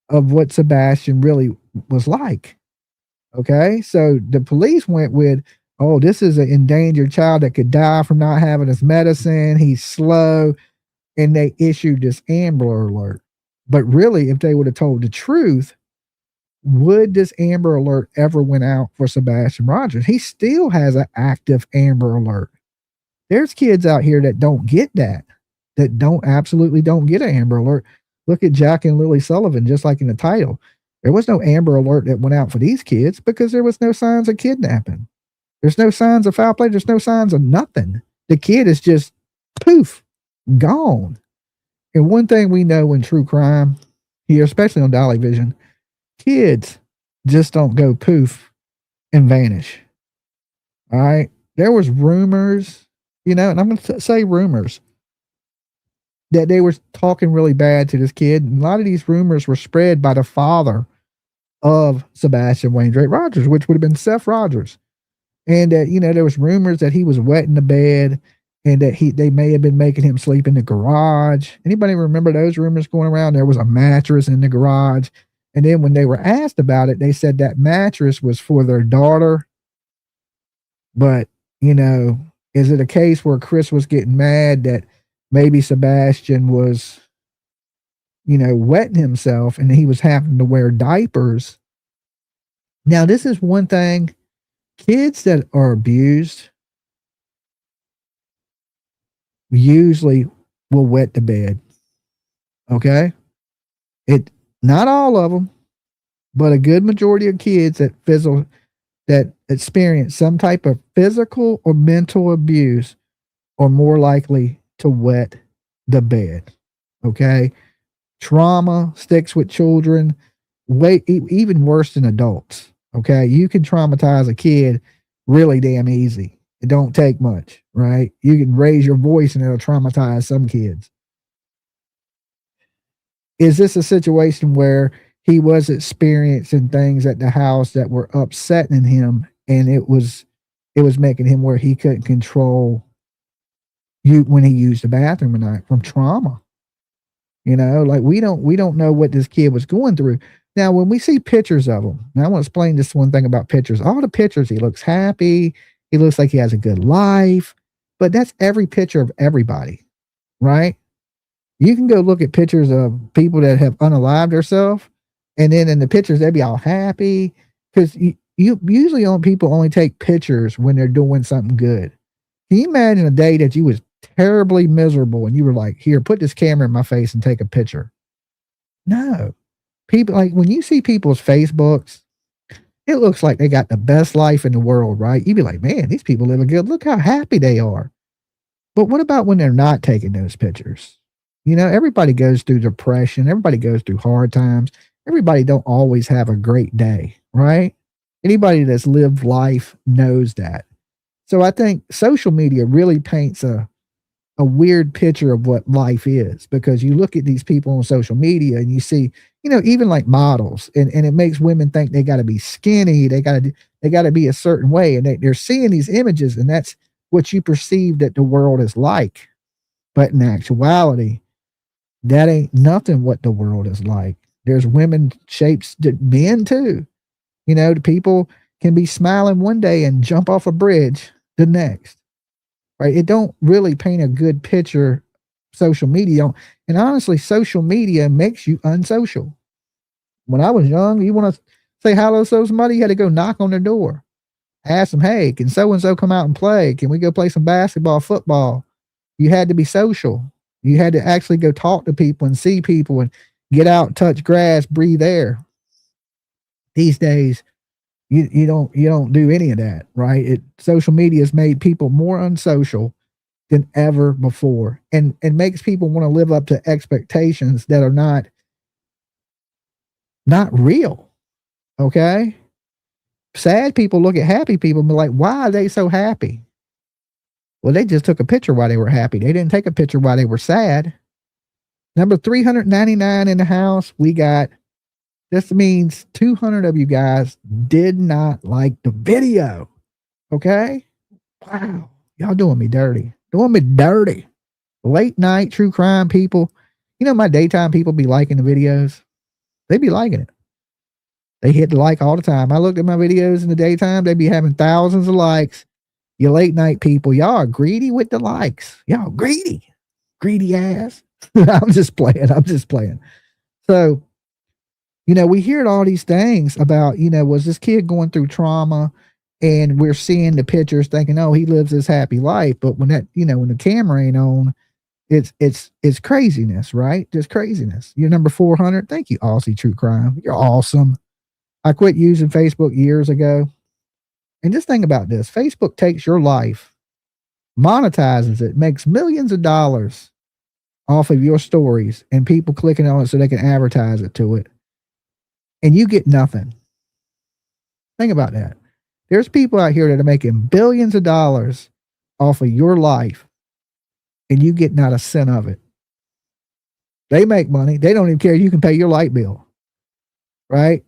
of what Sebastian really was like. Okay. So the police went with, oh, this is an endangered child that could die from not having his medicine. He's slow. And they issued this Amber Alert. But really, if they would have told the truth, would this Amber Alert ever went out for Sebastian Rogers? He still has an active Amber Alert. There's kids out here that don't get that don't absolutely don't get an Amber Alert. Look at Jack and Lily Sullivan, just like in the title. There was no Amber Alert that went out for these kids because there was no signs of kidnapping. There's no signs of foul play. There's no signs of nothing. The kid is just poof, gone. And one thing we know in true crime here, especially on Dolly Vision, kids just don't go poof and vanish. All right. There was rumors, and I'm going to say rumors, that they were talking really bad to this kid. And a lot of these rumors were spread by the father of Sebastian Wayne Drake Rogers, which would have been Seth Rogers. And that, there was rumors that he was wetting the bed and that they may have been making him sleep in the garage. Anybody remember those rumors going around? There was a mattress in the garage. And then when they were asked about it, they said that mattress was for their daughter. But, is it a case where Chris was getting mad that maybe Sebastian was, wetting himself and he was having to wear diapers? Now, this is one thing. Kids that are abused usually will wet the bed. Okay? Not all of them, but a good majority of kids that experience some type of physical or mental abuse are more likely to wet the bed. Okay? Trauma sticks with children even worse than adults. Okay? You can traumatize a kid really damn easy. It don't take much, right? You can raise your voice and it'll traumatize some kids. Is this a situation where he was experiencing things at the house that were upsetting him and it was making him where he couldn't control you when he used the bathroom at night from trauma? Like we don't know what this kid was going through. Now, when we see pictures of him, now I want to explain this one thing about pictures. All the pictures, he looks happy. He looks like he has a good life, but that's every picture of everybody, right? You can go look at pictures of people that have unalived themselves, and then in the pictures, they'd be all happy because you usually people only take pictures when they're doing something good. Can you imagine a day that you was terribly miserable and you were like, here, put this camera in my face and take a picture? No. People, like when you see people's Facebooks, it looks like they got the best life in the world, right? You'd be like, man, these people living good. Look how happy they are. But what about when they're not taking those pictures? Everybody goes through depression. Everybody goes through hard times. Everybody don't always have a great day, right? Anybody that's lived life knows that. So I think social media really paints a weird picture of what life is, because you look at these people on social media and you see, even like models, and it makes women think they got to be skinny. They got to be a certain way. And they're seeing these images, and that's what you perceive that the world is like. But in actuality, that ain't nothing what the world is like. There's women shapes, men too. The people can be smiling one day and jump off a bridge the next. Right? It don't really paint a good picture. Social media, and honestly, social media makes you unsocial. When I was young, you want to say hello to somebody, you had to go knock on their door, ask them, hey, can so and so come out and play? Can we go play some basketball, football? You had to be social. You had to actually go talk to people and see people and get out, touch grass, breathe air. These days, you don't do any of that, right? Social media has made people more unsocial than ever before, and makes people want to live up to expectations that are not real. Okay? Sad people look at happy people and be like, why are they so happy? Well, they just took a picture while they were happy. They didn't take a picture while they were sad. Number 399 in the house, we got, this means 200 of you guys did not like the video. Okay? Wow. Y'all doing me dirty. Doing me dirty. Late night true crime people. My daytime people be liking the videos. They be liking it. They hit the like all the time. I look at my videos in the daytime. They be having thousands of likes. You late night people, y'all are greedy with the likes. Y'all greedy. Greedy ass. I'm just playing. So, we hear all these things about, was this kid going through trauma? And we're seeing the pictures thinking, oh, he lives this happy life. But when that, when the camera ain't on, it's craziness, right? Just craziness. You're number 400. Thank you, Aussie True Crime. You're awesome. I quit using Facebook years ago. And just think about this. Facebook takes your life, monetizes it, makes millions of dollars off of your stories and people clicking on it so they can advertise it to it. And you get nothing. Think about that. There's people out here that are making billions of dollars off of your life and you get not a cent of it. They make money. They don't even care. You can pay your light bill, right?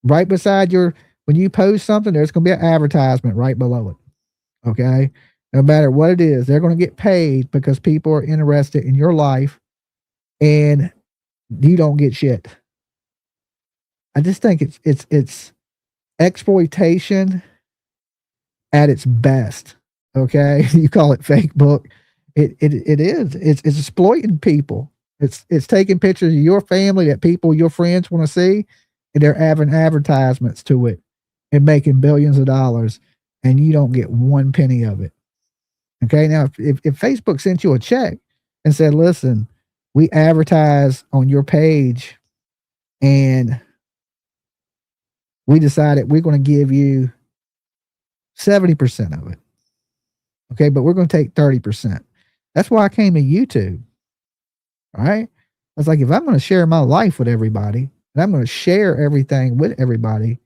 Right beside when you post something, there's going to be an advertisement right below it. Okay. No matter what it is, they're going to get paid because people are interested in your life and you don't get shit. I just think it's exploitation at its best. Okay. You call it fake book. It is. It's exploiting people. It's taking pictures of your family that your friends want to see, and they're having advertisements to it and making billions of dollars, and you don't get one penny of it. Okay. Now, if Facebook sent you a check and said, listen, we advertise on your page and we decided we're going to give you 70% of it. Okay. But we're going to take 30%. That's why I came to YouTube. All right. I was like, if I'm going to share my life with everybody and I'm going to share everything with everybody,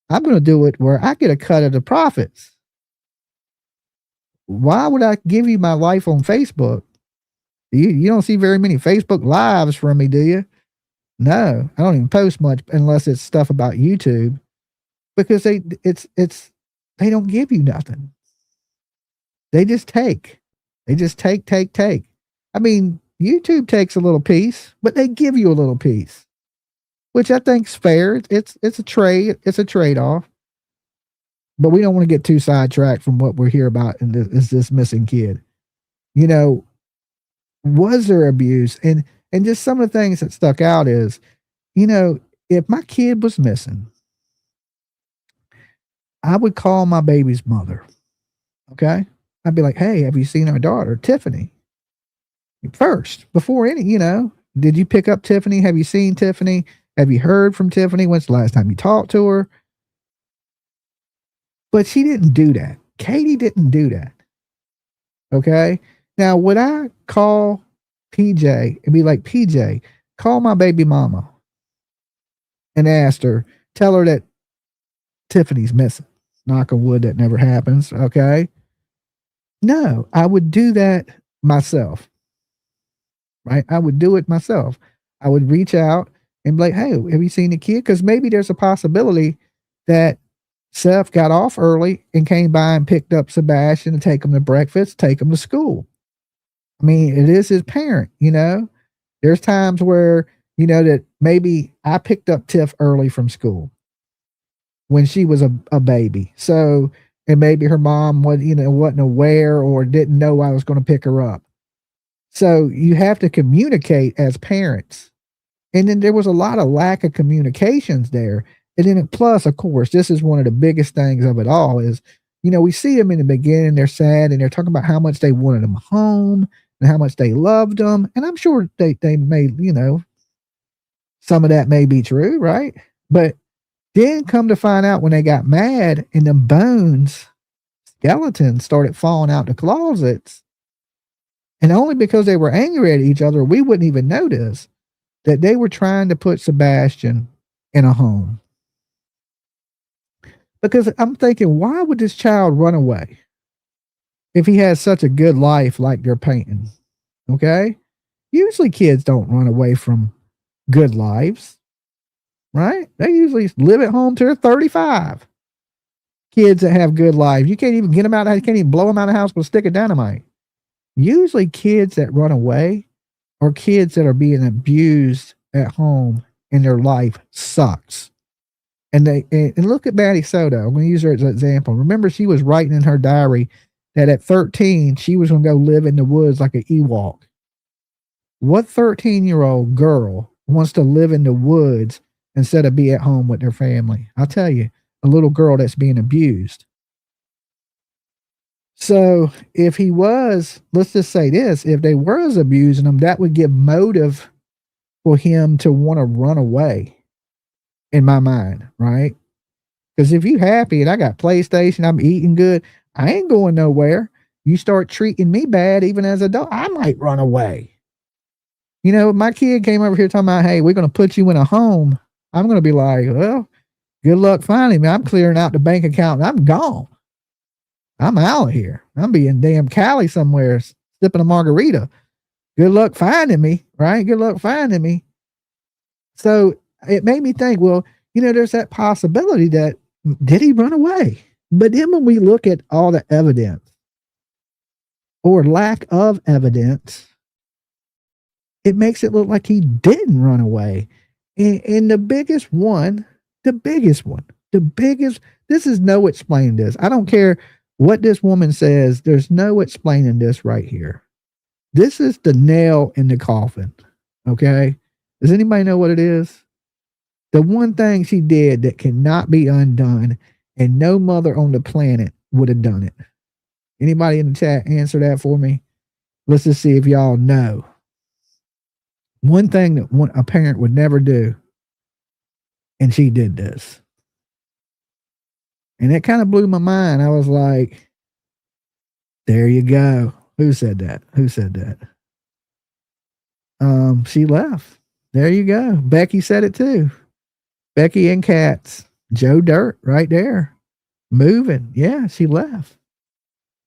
I'm going to do it where I get a cut of the profits. Why would I give you my life on Facebook? You don't see very many Facebook lives from me, do you? No, I don't even post much unless it's stuff about YouTube because they don't give you nothing. They just take. They just take. I mean, YouTube takes a little piece, but they give you a little piece, which I think's fair. It's a trade. It's a trade-off. But we don't want to get too sidetracked from what we're here about and this missing kid. Was there abuse? And just some of the things that stuck out is, if my kid was missing, I would call my baby's mother. Okay. I'd be like, hey, have you seen our daughter, Tiffany? First, before did you pick up Tiffany? Have you seen Tiffany? Have you heard from Tiffany? When's the last time you talked to her? But she didn't do that. Katie didn't do that. Okay. Now, would I call PJ and be like, PJ, call my baby mama and ask her, tell her that Tiffany's missing. Knock on wood, that never happens. Okay. No, I would do that myself. Right. I would do it myself. I would reach out and be like, hey, have you seen the kid? Because maybe there's a possibility that Seth got off early and came by and picked up Sebastian to take him to breakfast, take him to school. I mean, it is his parent, There's times where, that maybe I picked up Tiff early from school when she was a baby. So, and maybe her mom wasn't aware or didn't know I was going to pick her up. So you have to communicate as parents. And then there was a lot of lack of communications there. And then plus, of course, this is one of the biggest things of it all is, we see them in the beginning, they're sad and they're talking about how much they wanted them home and how much they loved them. And I'm sure they may, some of that may be true, right? But then come to find out when they got mad and the skeletons started falling out the closets. And only because they were angry at each other, we wouldn't even notice that they were trying to put Sebastian in a home. Because I'm thinking, why would this child run away if he has such a good life like they're painting? Okay. Usually kids don't run away from good lives, right? They usually live at home till they're 35. Kids that have good lives, you can't even get them out. You can't even blow them out of the house with a stick of dynamite. Usually kids that run away are kids that are being abused at home and their life sucks. And look at Maddie Soto. I'm going to use her as an example. Remember, she was writing in her diary that at 13, she was going to go live in the woods like an Ewok. What 13-year-old girl wants to live in the woods instead of be at home with their family. I'll tell you, a little girl that's being abused. So if he was, let's just say this, if they was abusing him, that would give motive for him to want to run away in my mind, right? Because if you happy and I got PlayStation, I'm eating good, I ain't going nowhere. You start treating me bad, even as a dog, I might run away. You know, my kid came over here talking about, hey, we're going to put you in a home. I'm going to be like, well, good luck finding me. I'm clearing out the bank account and I'm gone. I'm out of here. I'm being damn Cali somewhere, sipping a margarita. Good luck finding me, right? Good luck finding me. So it made me think, well, you know, there's that possibility that did he run away? But then when we look at all the evidence or lack of evidence, it makes it look like he didn't run away. And the biggest, this is no explaining this. I don't care what this woman says. There's no explaining this right here. This is the nail in the coffin. Okay. Does anybody know what it is? The one thing she did that cannot be undone, and no mother on the planet would have done it. Anybody in the chat answer that for me? Let's just see if y'all know. One thing that a parent would never do, and she did this. And it kind of blew my mind. I was like, there you go. Who said that? She left. There you go. Becky said it too. Becky and Cats. Joe Dirt right there. Moving. Yeah, she left.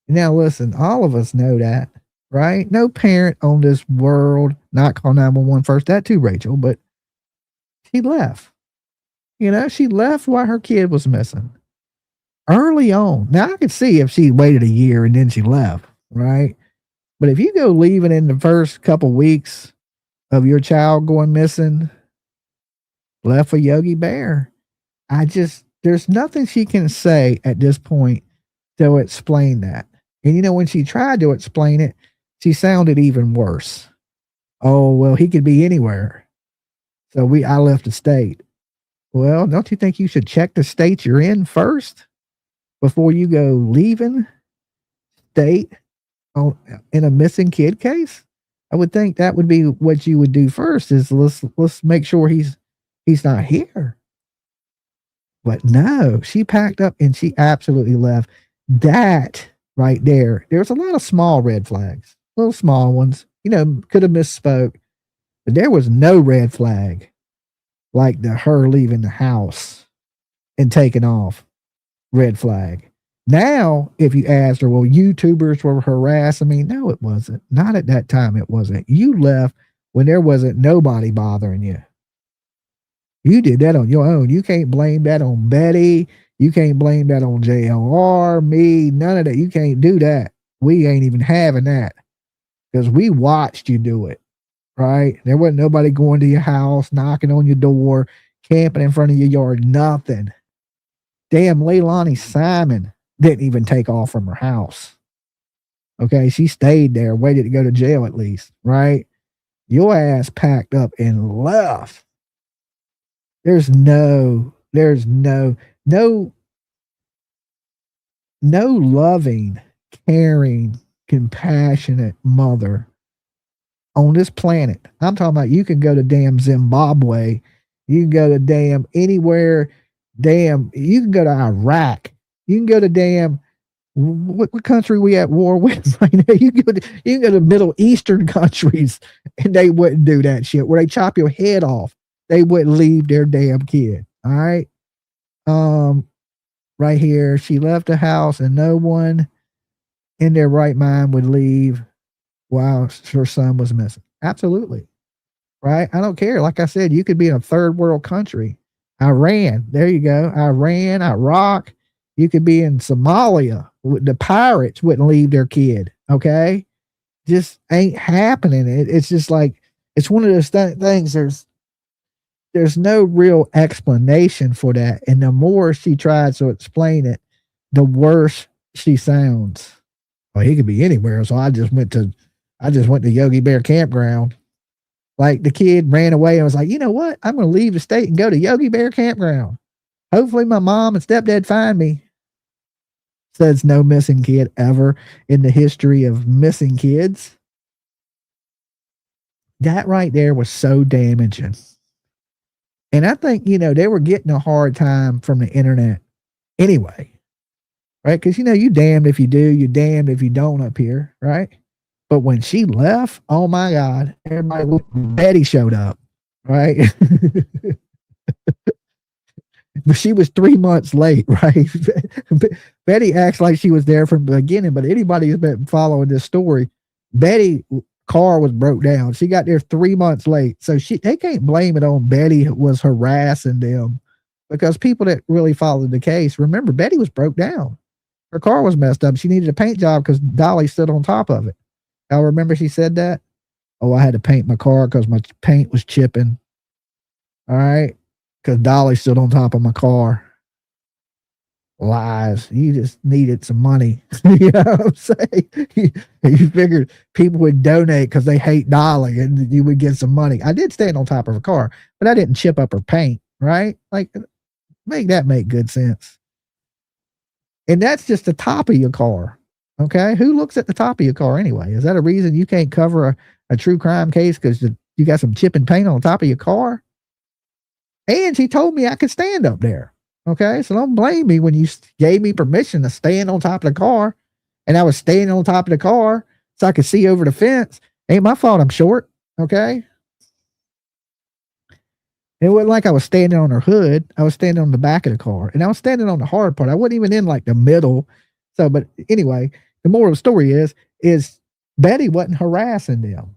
Now listen, all of us know that, right? No parent on this world, not call 911 first, that too, Rachel, but she left. You know, she left while her kid was missing. Early on. Now I could see if she waited a year and then she left, right? But if you go leaving in the first couple weeks of your child going missing, left for Yogi Bear, there's nothing she can say at this point to explain that. And you know, when she tried to explain it, she sounded even worse. Oh, well, he could be anywhere. So I left the state. Well, don't you think you should check the state you're in first before you go leaving state in a missing kid case? I would think that would be what you would do first, is let's make sure he's not here. But no, she packed up and she absolutely left. That right there, there's a lot of small red flags, little small ones, you know, could have misspoke, but there was no red flag like her leaving the house and taking off. Red flag. Now, if you asked her, well, YouTubers were harassing me. No, it wasn't. Not at that time. It wasn't. You left when there wasn't nobody bothering you. You did that on your own. You can't blame that on Betty. You can't blame that on JLR, me, none of that. You can't do that. We ain't even having that because we watched you do it, right? There wasn't nobody going to your house, knocking on your door, camping in front of your yard, nothing. Damn, Leilani Simon didn't even take off from her house. Okay, she stayed there, waited to go to jail at least, right? Your ass packed up and left. There's no loving, caring, compassionate mother on this planet. I'm talking about, you can go to damn Zimbabwe, you can go to damn anywhere, damn, you can go to Iraq, you can go to damn, what country we at war with right now? You can go to Middle Eastern countries and they wouldn't do that shit where they chop your head off. They wouldn't leave their damn kid. All right. Right here, she left the house and no one in their right mind would leave while her son was missing. Absolutely. Right. I don't care. Like I said, you could be in a third world country. Iran. There you go. Iran, Iraq. You could be in Somalia. The pirates wouldn't leave their kid. Okay. Just ain't happening. It's just like, it's one of those things. There's no real explanation for that. And the more she tries to explain it, the worse she sounds. Well, he could be anywhere. So I just went to Yogi Bear campground. Like the kid ran away and was like, you know what? I'm going to leave the state and go to Yogi Bear Campground. Hopefully my mom and stepdad find me. Says no missing kid ever in the history of missing kids. That right there was so damaging. And I think, they were getting a hard time from the internet anyway, right? Because, you damned if you do, you damned if you don't up here, right? But when she left, oh my God, everybody, Betty showed up, right? But she was 3 months late, right? Betty acts like she was there from the beginning, but anybody who's been following this story, Betty car was broke down. She got there 3 months late. So they can't blame it on Betty who was harassing them, because people that really followed the case, remember, Betty was broke down. Her car was messed up. She needed a paint job because Dolly stood on top of it. Y'all remember she said that? Oh, I had to paint my car because my paint was chipping. All right. Because Dolly stood on top of my car. Lies. You just needed some money. You know what I'm saying? You figured people would donate because they hate Dolly and you would get some money. I did stand on top of her car, but I didn't chip up her paint, right? Like, make good sense. And that's just the top of your car. Okay. Who looks at the top of your car anyway? Is that a reason you can't cover a true crime case because you got some chip and paint on top of your car? And she told me I could stand up there. Okay. So don't blame me when you gave me permission to stand on top of the car, and I was standing on top of the car so I could see over the fence. Ain't my fault I'm short. Okay. It wasn't like I was standing on her hood. I was standing on the back of the car, and I was standing on the hard part. I wasn't even in like the middle. So, but anyway, the moral of the story is Betty wasn't harassing them,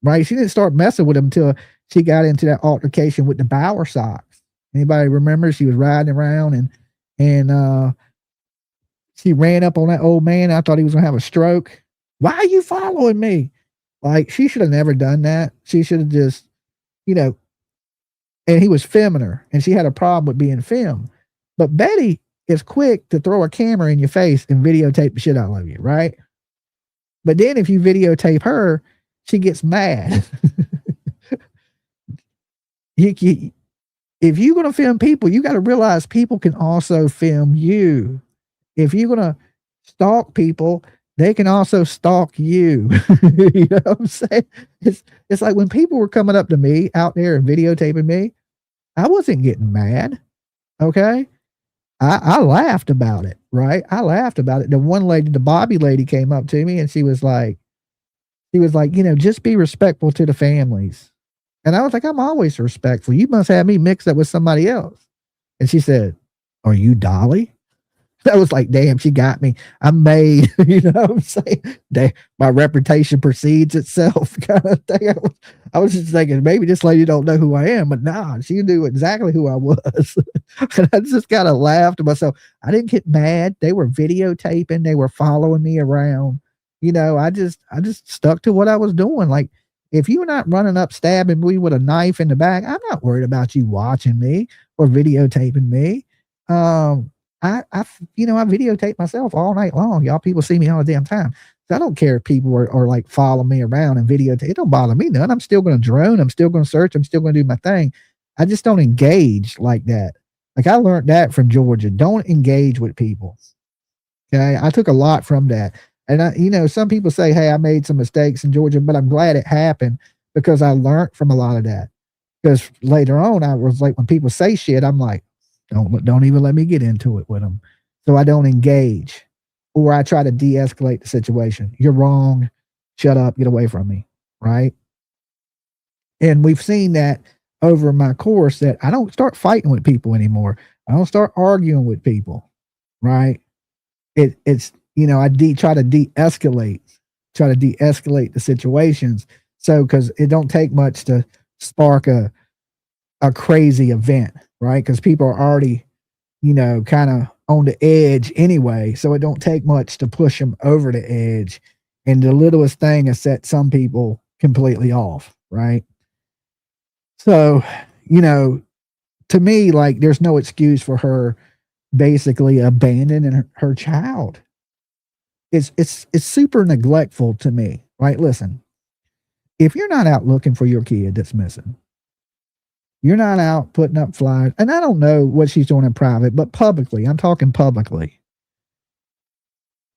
right? She didn't start messing with them until she got into that altercation with the Bauer socks. Anybody remember? She was riding around and she ran up on that old man. I thought he was going to have a stroke. Why are you following me? Like, she should have never done that. She should have just, and he was filming her, and she had a problem with being filmed. But Betty is quick to throw a camera in your face and videotape the shit out of you, right? But then if you videotape her, she gets mad. If you're going to film people, you got to realize people can also film you. If you're going to stalk people, they can also stalk you. You know what I'm saying? It's like when people were coming up to me out there and videotaping me, I wasn't getting mad. Okay. I laughed about it, right? I laughed about it. The one lady, the Bobby lady, came up to me and she was like, just be respectful to the families. And I was like, I'm always respectful. You must have me mixed up with somebody else. And she said, are you Dolly? I was like, damn, she got me. I'm made. You know what I'm saying? My reputation precedes itself, kind of thing. I was just thinking, maybe this lady don't know who I am, but nah, she knew exactly who I was. And I just kind of laughed to myself. I didn't get mad. They were videotaping. They were following me around. I just stuck to what I was doing. Like, if you're not running up stabbing me with a knife in the back, I'm not worried about you watching me or videotaping me. I videotape myself all night long. Y'all people see me all the damn time. So I don't care if people are like follow me around and videotape. It don't bother me none. I'm still going to drone. I'm still going to search. I'm still going to do my thing. I just don't engage like that. Like, I learned that from Georgia. Don't engage with people. Okay. I took a lot from that. And some people say, hey, I made some mistakes in Georgia, but I'm glad it happened because I learned from a lot of that. Because later on, I was like, when people say shit, I'm like, don't even let me get into it with them. So I don't engage, or I try to de-escalate the situation. You're wrong. Shut up. Get away from me. Right. And we've seen that over my course, that I don't start fighting with people anymore. I don't start arguing with people. Right. It's, I try to de-escalate the situations. So, cause it don't take much to spark a crazy event, right? Because people are already, kind of on the edge anyway. So it don't take much to push them over the edge. And the littlest thing has set some people completely off, right? So, to me, like, there's no excuse for her basically abandoning her child. It's super neglectful to me, right? Listen, if you're not out looking for your kid that's missing, you're not out putting up flyers, and I don't know what she's doing in private, but publicly, I'm talking publicly.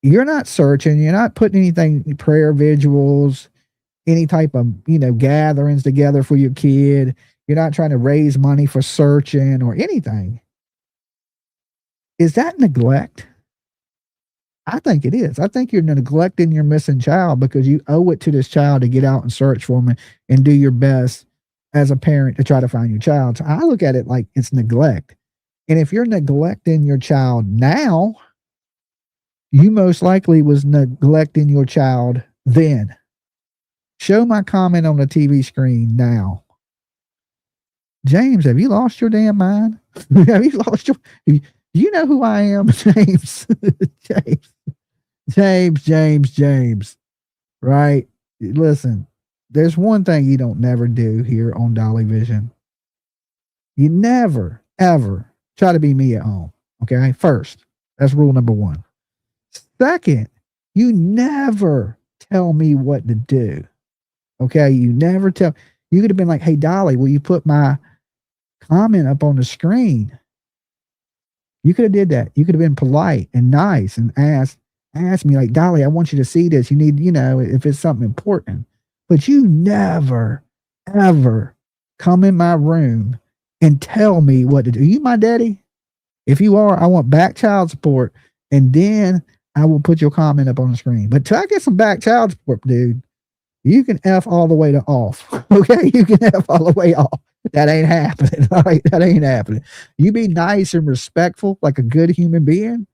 You're not searching, you're not putting anything, prayer vigils, any type of, gatherings together for your kid. You're not trying to raise money for searching or anything. Is that neglect? I think it is. I think you're neglecting your missing child because you owe it to this child to get out and search for them and do your best as a parent to try to find your child. So I look at it like it's neglect. And if you're neglecting your child now, you most likely was neglecting your child then. Show my comment on the TV screen now. James, have you lost your damn mind? Have you lost your... You know who I am, James. James. Right? Listen, there's one thing you don't never do here on Dolly Vision. You never, ever try to be me at home. Okay? First, that's rule number one. Second, you never tell me what to do. Okay? You never tell. You could have been like, hey, Dolly, will you put my comment up on the screen? You could have did that. You could have been polite and nice and asked me like, Dolly, I want you to see this. You need, if it's something important. But you never, ever come in my room and tell me what to do. Are you my daddy? If you are, I want back child support, and then I will put your comment up on the screen. But till I get some back child support, dude, you can F all the way to off. Okay? You can F all the way off. That ain't happening. All right. That ain't happening. You be nice and respectful like a good human being,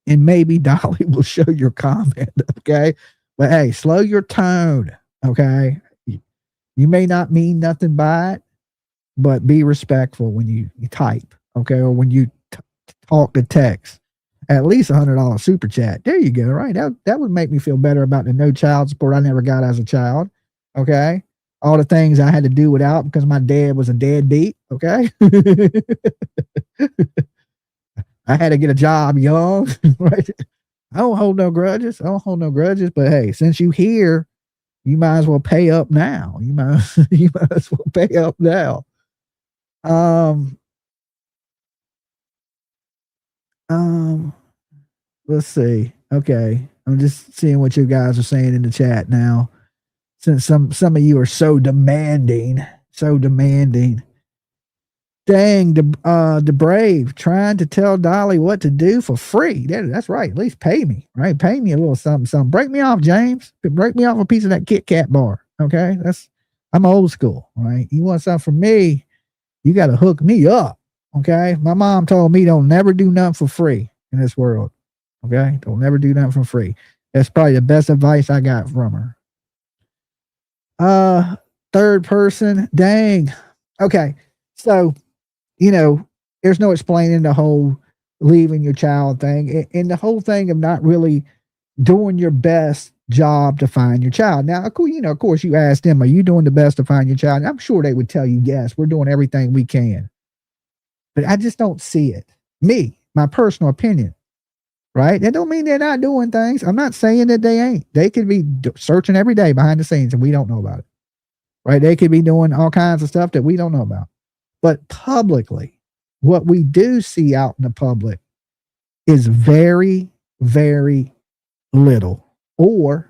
and maybe Dolly will show your comment. Okay. But hey, slow your tone. Okay. You may not mean nothing by it, but be respectful when you type. Okay. Or when you talk to text. At least $100 super chat. There you go. Right. That would make me feel better about the no child support I never got as a child. Okay. All the things I had to do without because my dad was a deadbeat. Okay. I had to get a job young. Right. I don't hold no grudges. But hey, since you here, you might as well pay up now. You might as well pay up now. Let's see. Okay. I'm just seeing what you guys are saying in the chat now. Since some of you are so demanding. Dang, the brave trying to tell Dolly what to do for free. That's right. At least pay me, right? Pay me a little something. Break me off, James. Break me off a piece of that Kit Kat bar. Okay. I'm old school, right? You want something from me, you got to hook me up. Okay. My mom told me don't never do nothing for free in this world. Okay. Don't never do nothing for free. That's probably the best advice I got from her. Third person. Dang. Okay. So, there's no explaining the whole leaving your child thing and the whole thing of not really doing your best job to find your child. Now, of course, you ask them, are you doing the best to find your child? And I'm sure they would tell you, yes, we're doing everything we can. But I just don't see it. My personal opinion, right? That don't mean they're not doing things. I'm not saying that they ain't. They could be searching every day behind the scenes and we don't know about it, right? They could be doing all kinds of stuff that we don't know about. But publicly, what we do see out in the public is very, very little or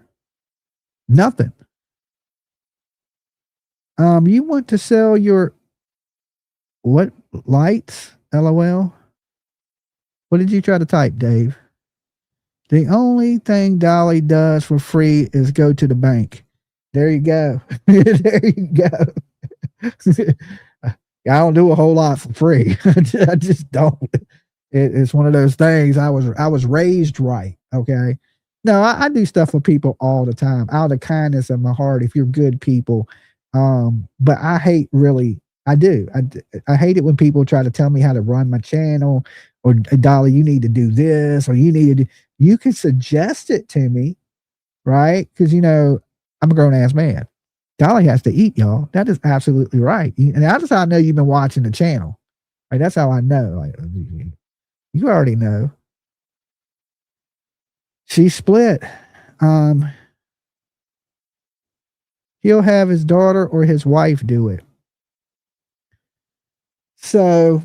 nothing. You want to sell your what lights? LOL. What did you try to type, Dave? The only thing Dolly does for free is go to the bank. There you go. There you go. I don't do a whole lot for free. I just don't. It's one of those things. I was raised right. Okay. No, I do stuff for people all the time out of the kindness of my heart. If you're good people, but I hate really. I do. I hate it when people try to tell me how to run my channel or Dolly, you need to do this or you need to do. You can suggest it to me, right? Because I'm a grown ass man. Dolly has to eat, y'all. That is absolutely right. And that's how I know you've been watching the channel. Right? That's how I know. Like, you already know. She split. he'll have his daughter or his wife do it. So,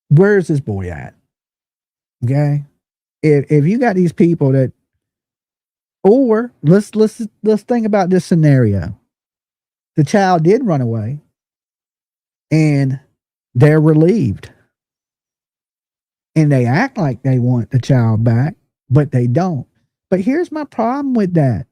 where's this boy at? Okay. If you got these people that, or let's think about this scenario. The child did run away and they're relieved. And they act like they want the child back, but they don't. But here's my problem with that.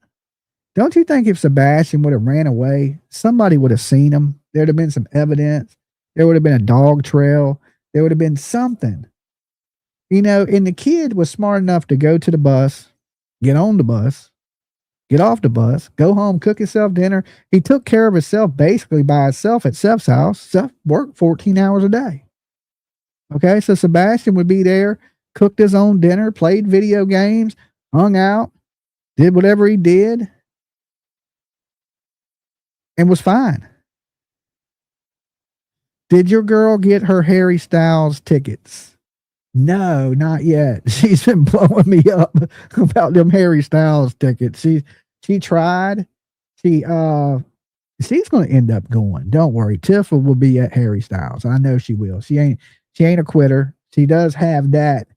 Don't you think if Sebastian would have ran away, somebody would have seen him? There'd have been some evidence. There would have been a dog trail. There would have been something. You know, and the kid was smart enough to go to the bus, get on the bus, get off the bus, go home, cook himself dinner. He took care of himself basically by himself at Seth's house. Seth worked 14 hours a day. Okay, so Sebastian would be there, cooked his own dinner, played video games, hung out, did whatever he did, and was fine. Did your girl get her Harry Styles tickets? No, not yet. She's been blowing me up about them Harry Styles tickets. She tried. She's going to end up going. Don't worry. Tiff will be at Harry Styles. I know she will. She ain't a quitter. She does have that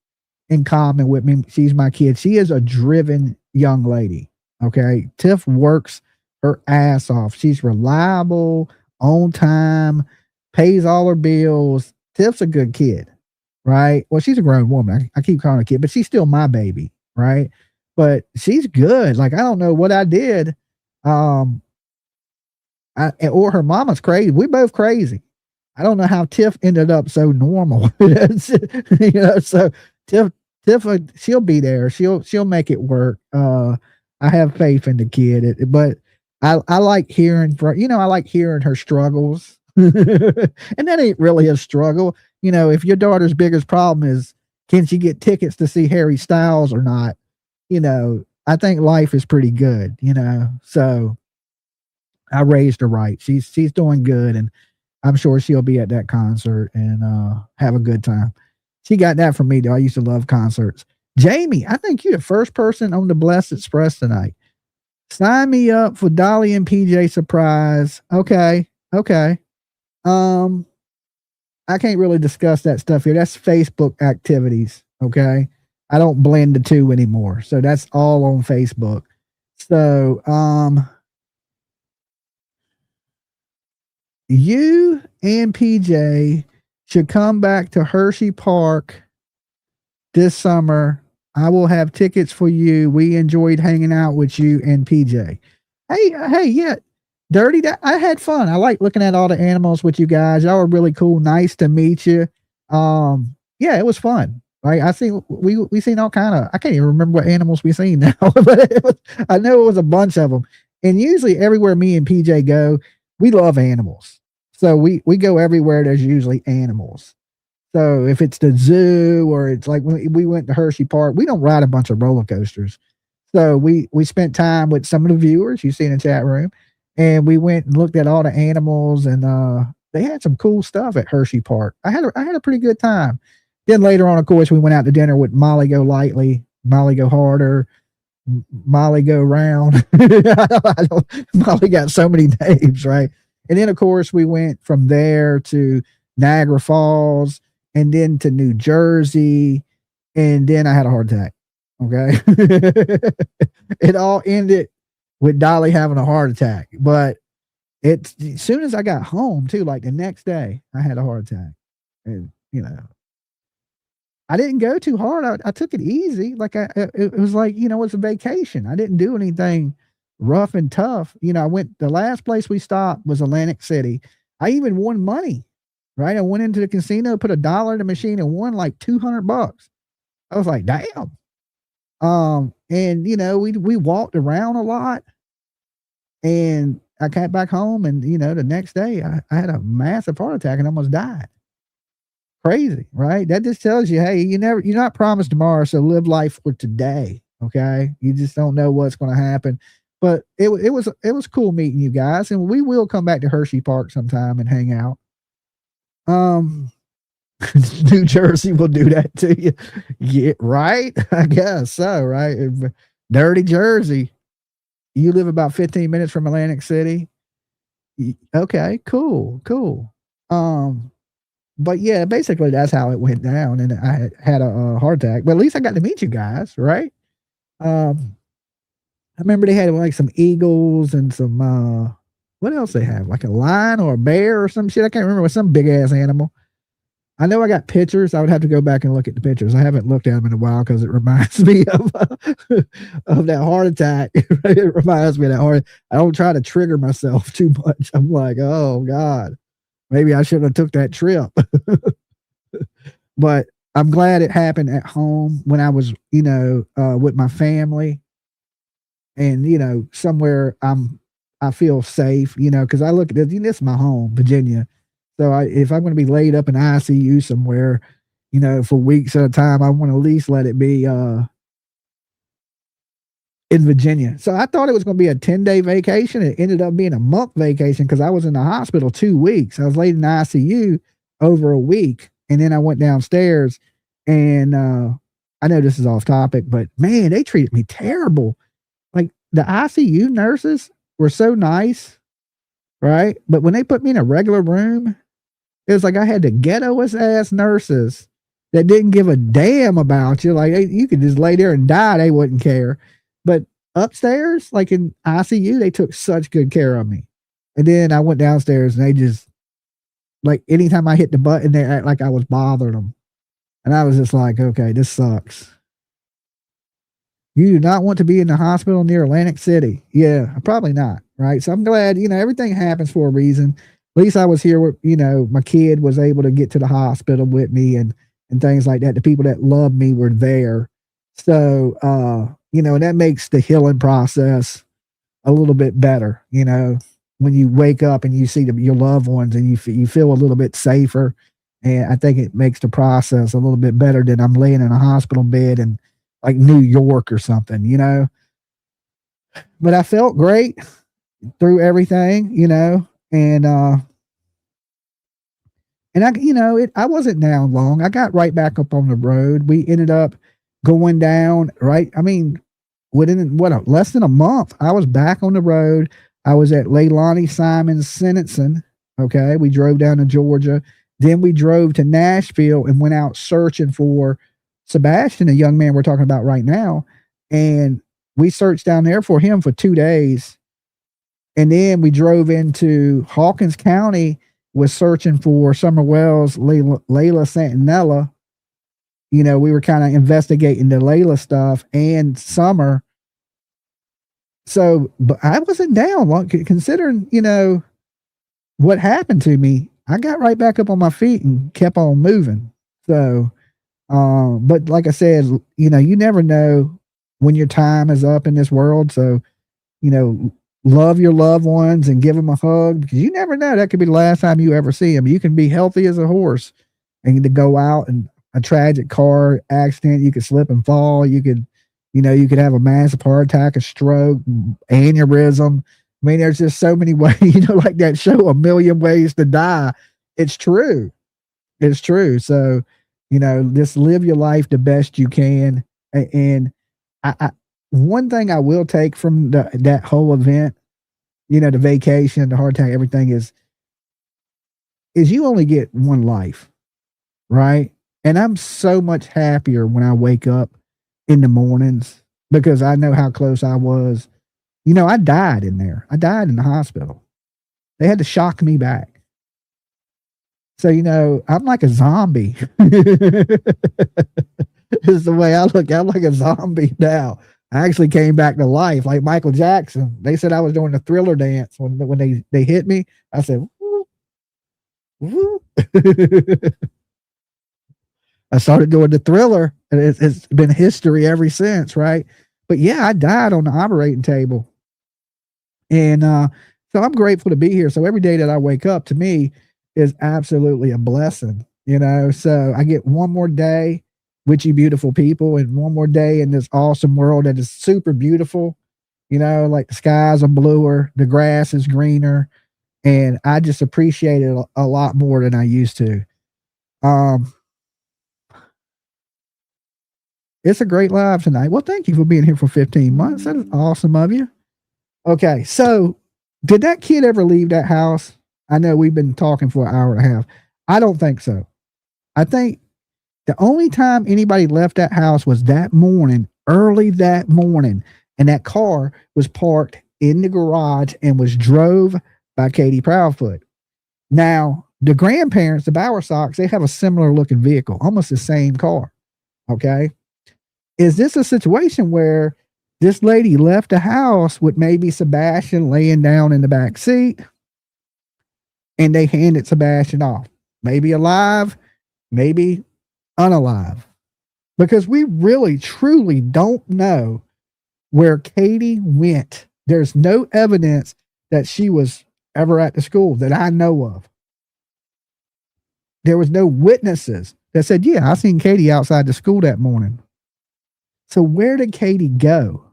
in common with me. She's my kid. She is a driven young lady. Okay. Tiff works her ass off. She's reliable, on time, pays all her bills. Tiff's a good kid, right? Well, she's a grown woman. I keep calling her a kid, but she's still my baby, right? But she's good. Like, I don't know what I did. Or her mama's crazy. We both crazy. I don't know how Tiff ended up so normal. You know, so Tiff, she'll be there. She'll make it work. I have faith in the kid, but I like hearing I like hearing her struggles. And that ain't really a struggle. You know, if your daughter's biggest problem is, can she get tickets to see Harry Styles or not? You know, I think life is pretty good, you know, so I raised her right. She's doing good, and I'm sure she'll be at that concert and have a good time. She got that from me, though. I used to love concerts. Jamie, I think you're the first person on the Blessed Express tonight. Sign me up for Dolly and PJ surprise. Okay. I can't really discuss that stuff here. That's Facebook activities. Okay. I don't blend the two anymore. So that's all on Facebook. So, you and PJ should come back to Hershey Park this summer. I will have tickets for you. We enjoyed hanging out with you and PJ. Hey, yeah. Dirty, I had fun. I like looking at all the animals with you guys. Y'all were really cool. Nice to meet you. Yeah, it was fun. Right? I think we seen all kind of, I can't even remember what animals we seen now, but I know it was a bunch of them. And usually everywhere me and PJ go, we love animals. So we go everywhere there's usually animals. So if it's the zoo or it's like when we went to Hershey Park, we don't ride a bunch of roller coasters. So we spent time with some of the viewers you see in the chat room, and we went and looked at all the animals, and they had some cool stuff at Hershey Park. I had a pretty good time. Then later on, of course, we went out to dinner with Molly Go Lightly, Molly Go Harder, Molly Go Round. Molly got so many names, right? And then, of course, we went from there to Niagara Falls and then to New Jersey. And then I had a heart attack. Okay. It all ended with Dolly having a heart attack. But as soon as I got home, too, like the next day, I had a heart attack. And, you know, I didn't go too hard. I took it easy. Like it was like, you know, it's a vacation. I didn't do anything rough and tough. You know, the last place we stopped was Atlantic City. I even won money, right? I went into the casino, put $1 in the machine and won like $200. I was like, damn. And you know, we walked around a lot, and I came back home, and you know, the next day I had a massive heart attack and almost died. Crazy, right? That just tells you, hey, you're not promised tomorrow, so live life for today. Okay, you just don't know what's going to happen. But it was cool meeting you guys, and we will come back to Hershey Park sometime and hang out. New Jersey will do that to you. Yeah, right? I guess so, right? Dirty Jersey. You live about 15 minutes from Atlantic City. Okay, cool. Um, but yeah, basically that's how it went down, and I had a heart attack. But at least I got to meet you guys, right? Um, I remember they had like some eagles and some what else they have? Like a lion or a bear or some shit. I can't remember. It was some big ass animal. I know I got pictures. I would have to go back and look at the pictures. I haven't looked at them in a while because it reminds me of that heart attack. It reminds me of that heart. I don't try to trigger myself too much. I'm like, oh God, maybe I should have took that trip. But I'm glad it happened at home when I was, with my family, and somewhere I feel safe, because I look at this. This is my home, Virginia. So if I'm going to be laid up in ICU somewhere, for weeks at a time, I want to at least let it be in Virginia. So I thought it was going to be a 10-day vacation. It ended up being a month vacation because I was in the hospital 2 weeks. I was laid in the ICU over a week, and then I went downstairs, and I know this is off topic, but man, they treated me terrible. Like the ICU nurses were so nice, right? But when they put me in a regular room, it was like I had the ghettoest ass nurses that didn't give a damn about you. Like you could just lay there and die, they wouldn't care. But upstairs, like in ICU, they took such good care of me. And then I went downstairs and they just, like, anytime I hit the button, they act like I was bothering them. And I was just like, okay, this sucks. You do not want to be in the hospital near Atlantic City. Yeah, probably not. Right. So I'm glad, everything happens for a reason. At least I was here with, my kid was able to get to the hospital with me and things like that. The people that loved me were there. So, and that makes the healing process a little bit better, when you wake up and you see your loved ones and you feel a little bit safer. And I think it makes the process a little bit better than I'm laying in a hospital bed in like New York or something, But I felt great through everything, and I wasn't down long. I got right back up on the road. We ended up going down, right? I mean, within less than a month, I was back on the road. I was at Leilani Simon's sentencing. Okay. We drove down to Georgia. Then we drove to Nashville and went out searching for Sebastian, the young man we're talking about right now. And we searched down there for him for 2 days. And then we drove into Hawkins County, was searching for Summer Wells, Layla Santinella. We were kind of investigating the Layla stuff and Summer. So, but I wasn't down long, considering, what happened to me. I got right back up on my feet and kept on moving. So, but like I said, you never know when your time is up in this world. So, love your loved ones and give them a hug, because you never know. That could be the last time you ever see them. You can be healthy as a horse and to go out and a tragic car accident. You could slip and fall. You could have a massive heart attack, a stroke, aneurysm. I mean, there's just so many ways, like that show, A Million Ways to Die. It's true. It's true. So, just live your life the best you can. And I one thing I will take from that whole event, the vacation, the heart attack, everything is you only get one life, right? And I'm so much happier when I wake up in the mornings because I know how close I was. I died in there. I died in the hospital. They had to shock me back. So, I'm like a zombie. Is the way I look. I'm like a zombie now. I actually came back to life like Michael Jackson. They said I was doing the Thriller dance when they hit me. I said, woo, woo. I started doing the Thriller, and it's been history ever since, right? But yeah, I died on the operating table. And so I'm grateful to be here. So every day that I wake up, to me, is absolutely a blessing, So I get one more day with you beautiful people, and one more day in this awesome world that is super beautiful. Like the skies are bluer, the grass is greener, and I just appreciate it a lot more than I used to. It's a great live tonight. Well, thank you for being here for 15 months. That is awesome of you. Okay, so did that kid ever leave that house? I know we've been talking for an hour and a half. I don't think so. I think the only time anybody left that house was that morning, early that morning, and that car was parked in the garage and was drove by Katie Proudfoot. Now, the grandparents, the Bowersocks, they have a similar looking vehicle, almost the same car. Okay. Is this a situation where this lady left the house with maybe Sebastian laying down in the back seat and they handed Sebastian off? Maybe alive, maybe unalive. Because we really, truly don't know where Katie went. There's no evidence that she was ever at the school that I know of. There was no witnesses that said, yeah, I seen Katie outside the school that morning. So where did Katie go?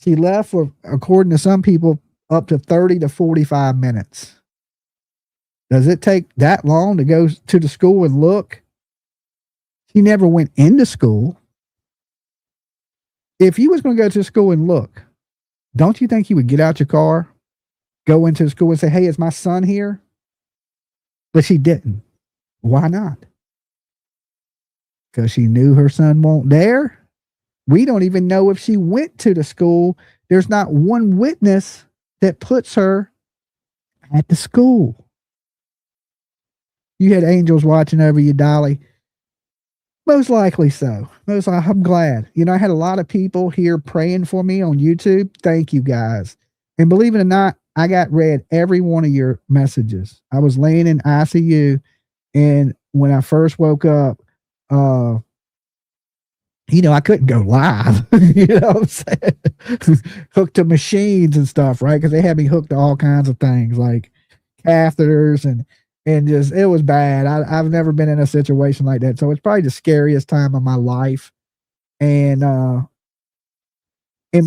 She left for, according to some people, up to 30 to 45 minutes. Does it take that long to go to the school and look? She never went into school. If you was going to go to school and look, don't you think you would get out your car, go into school and say, hey, is my son here? But she didn't. Why not? Because she knew her son won't there. We don't even know if she went to the school. There's not one witness that puts her at the school. You had angels watching over you, Dolly. Most likely so. I'm glad. You know, I had a lot of people here praying for me on YouTube. Thank you, guys. And believe it or not, I got read every one of your messages. I was laying in ICU, and when I first woke up, you know, I couldn't go live. You know what I'm saying? Hooked to machines and stuff, right? Because they had me hooked to all kinds of things like catheters and just, it was bad. I've never been in a situation like that. So it's probably the scariest time of my life. And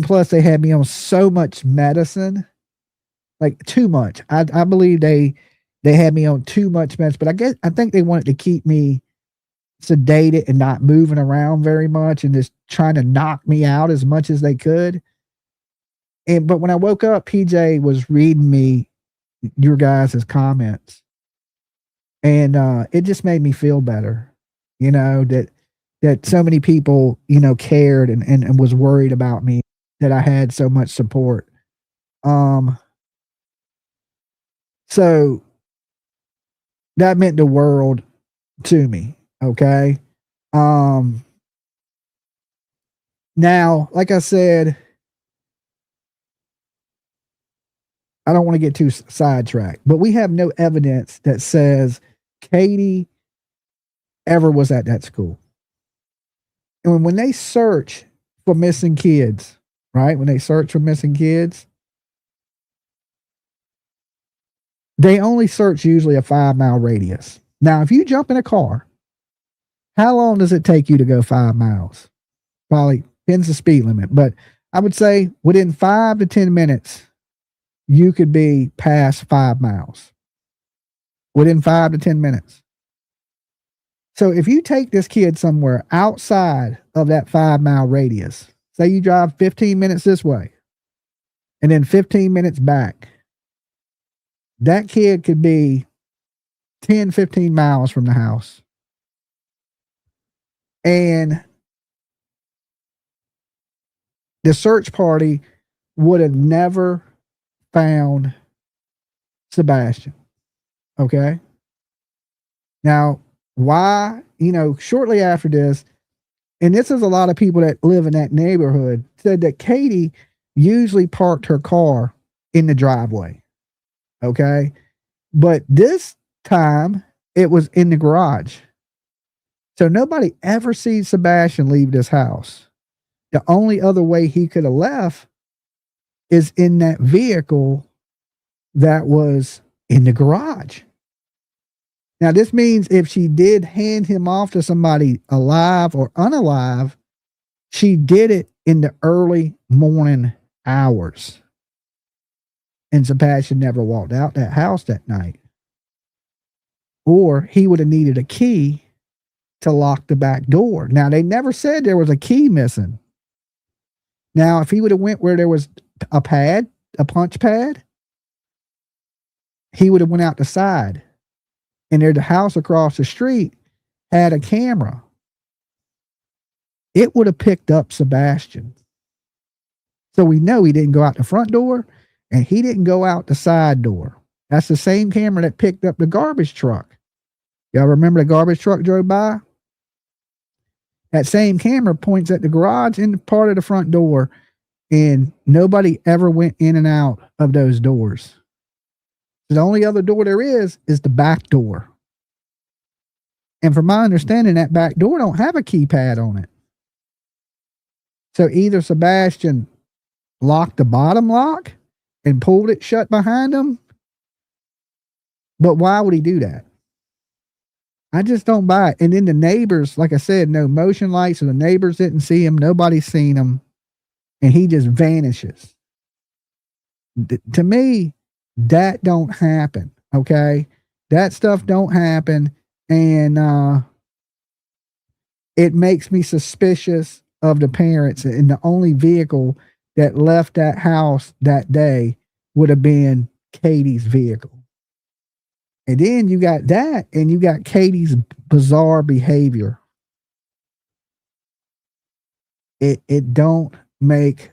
plus they had me on so much medicine, like too much. I believe they had me on too much medicine, but I think they wanted to keep me sedated and not moving around very much and just trying to knock me out as much as they could. But when I woke up, PJ was reading me your guys' comments. And it just made me feel better, you know, that so many people, you know, cared and was worried about me, that I had so much support. So that meant the world to me. Okay. Now, like I said, I don't want to get too sidetracked, but we have no evidence that says Katie ever was at that school. And when they search for missing kids, right? When they search for missing kids, they only search usually a 5-mile radius. Now, if you jump in a car, how long does it take you to go 5 miles? Probably depends the speed limit, but I would say within 5 to 10 minutes, you could be past 5 miles. Within 5 to 10 minutes. So if you take this kid somewhere outside of that 5-mile radius, say you drive 15 minutes this way and then 15 minutes back, that kid could be 10, 15 miles from the house. And the search party would have never found Sebastian. Okay. Now, why, you know, shortly after this, and this is a lot of people that live in that neighborhood, said that Katie usually parked her car in the driveway. Okay. But this time it was in the garage. So nobody ever sees Sebastian leave this house. The only other way he could have left is in that vehicle that was in the garage. Now, this means if she did hand him off to somebody alive or unalive, she did it in the early morning hours. And Sebastian never walked out that house that night. Or he would have needed a key to lock the back door. Now, they never said there was a key missing. Now, if he would have went where there was a pad, a punch pad, he would have went out the side. And there's the house across the street had a camera. It would have picked up Sebastian. So we know he didn't go out the front door and he didn't go out the side door. That's the same camera that picked up the garbage truck. Y'all remember the garbage truck drove by? That same camera points at the garage and part of the front door, and nobody ever went in and out of those doors. The only other door there is the back door. And from my understanding, that back door don't have a keypad on it. So either Sebastian locked the bottom lock and pulled it shut behind him. But why would he do that? I just don't buy it. And then the neighbors, like I said, no motion lights, so the neighbors didn't see him. Nobody's seen him. And he just vanishes. To me, that don't happen. Okay. That stuff don't happen. And it makes me suspicious of the parents. And the only vehicle that left that house that day would have been Katie's vehicle. And then you got that, and you got Katie's bizarre behavior. It don't make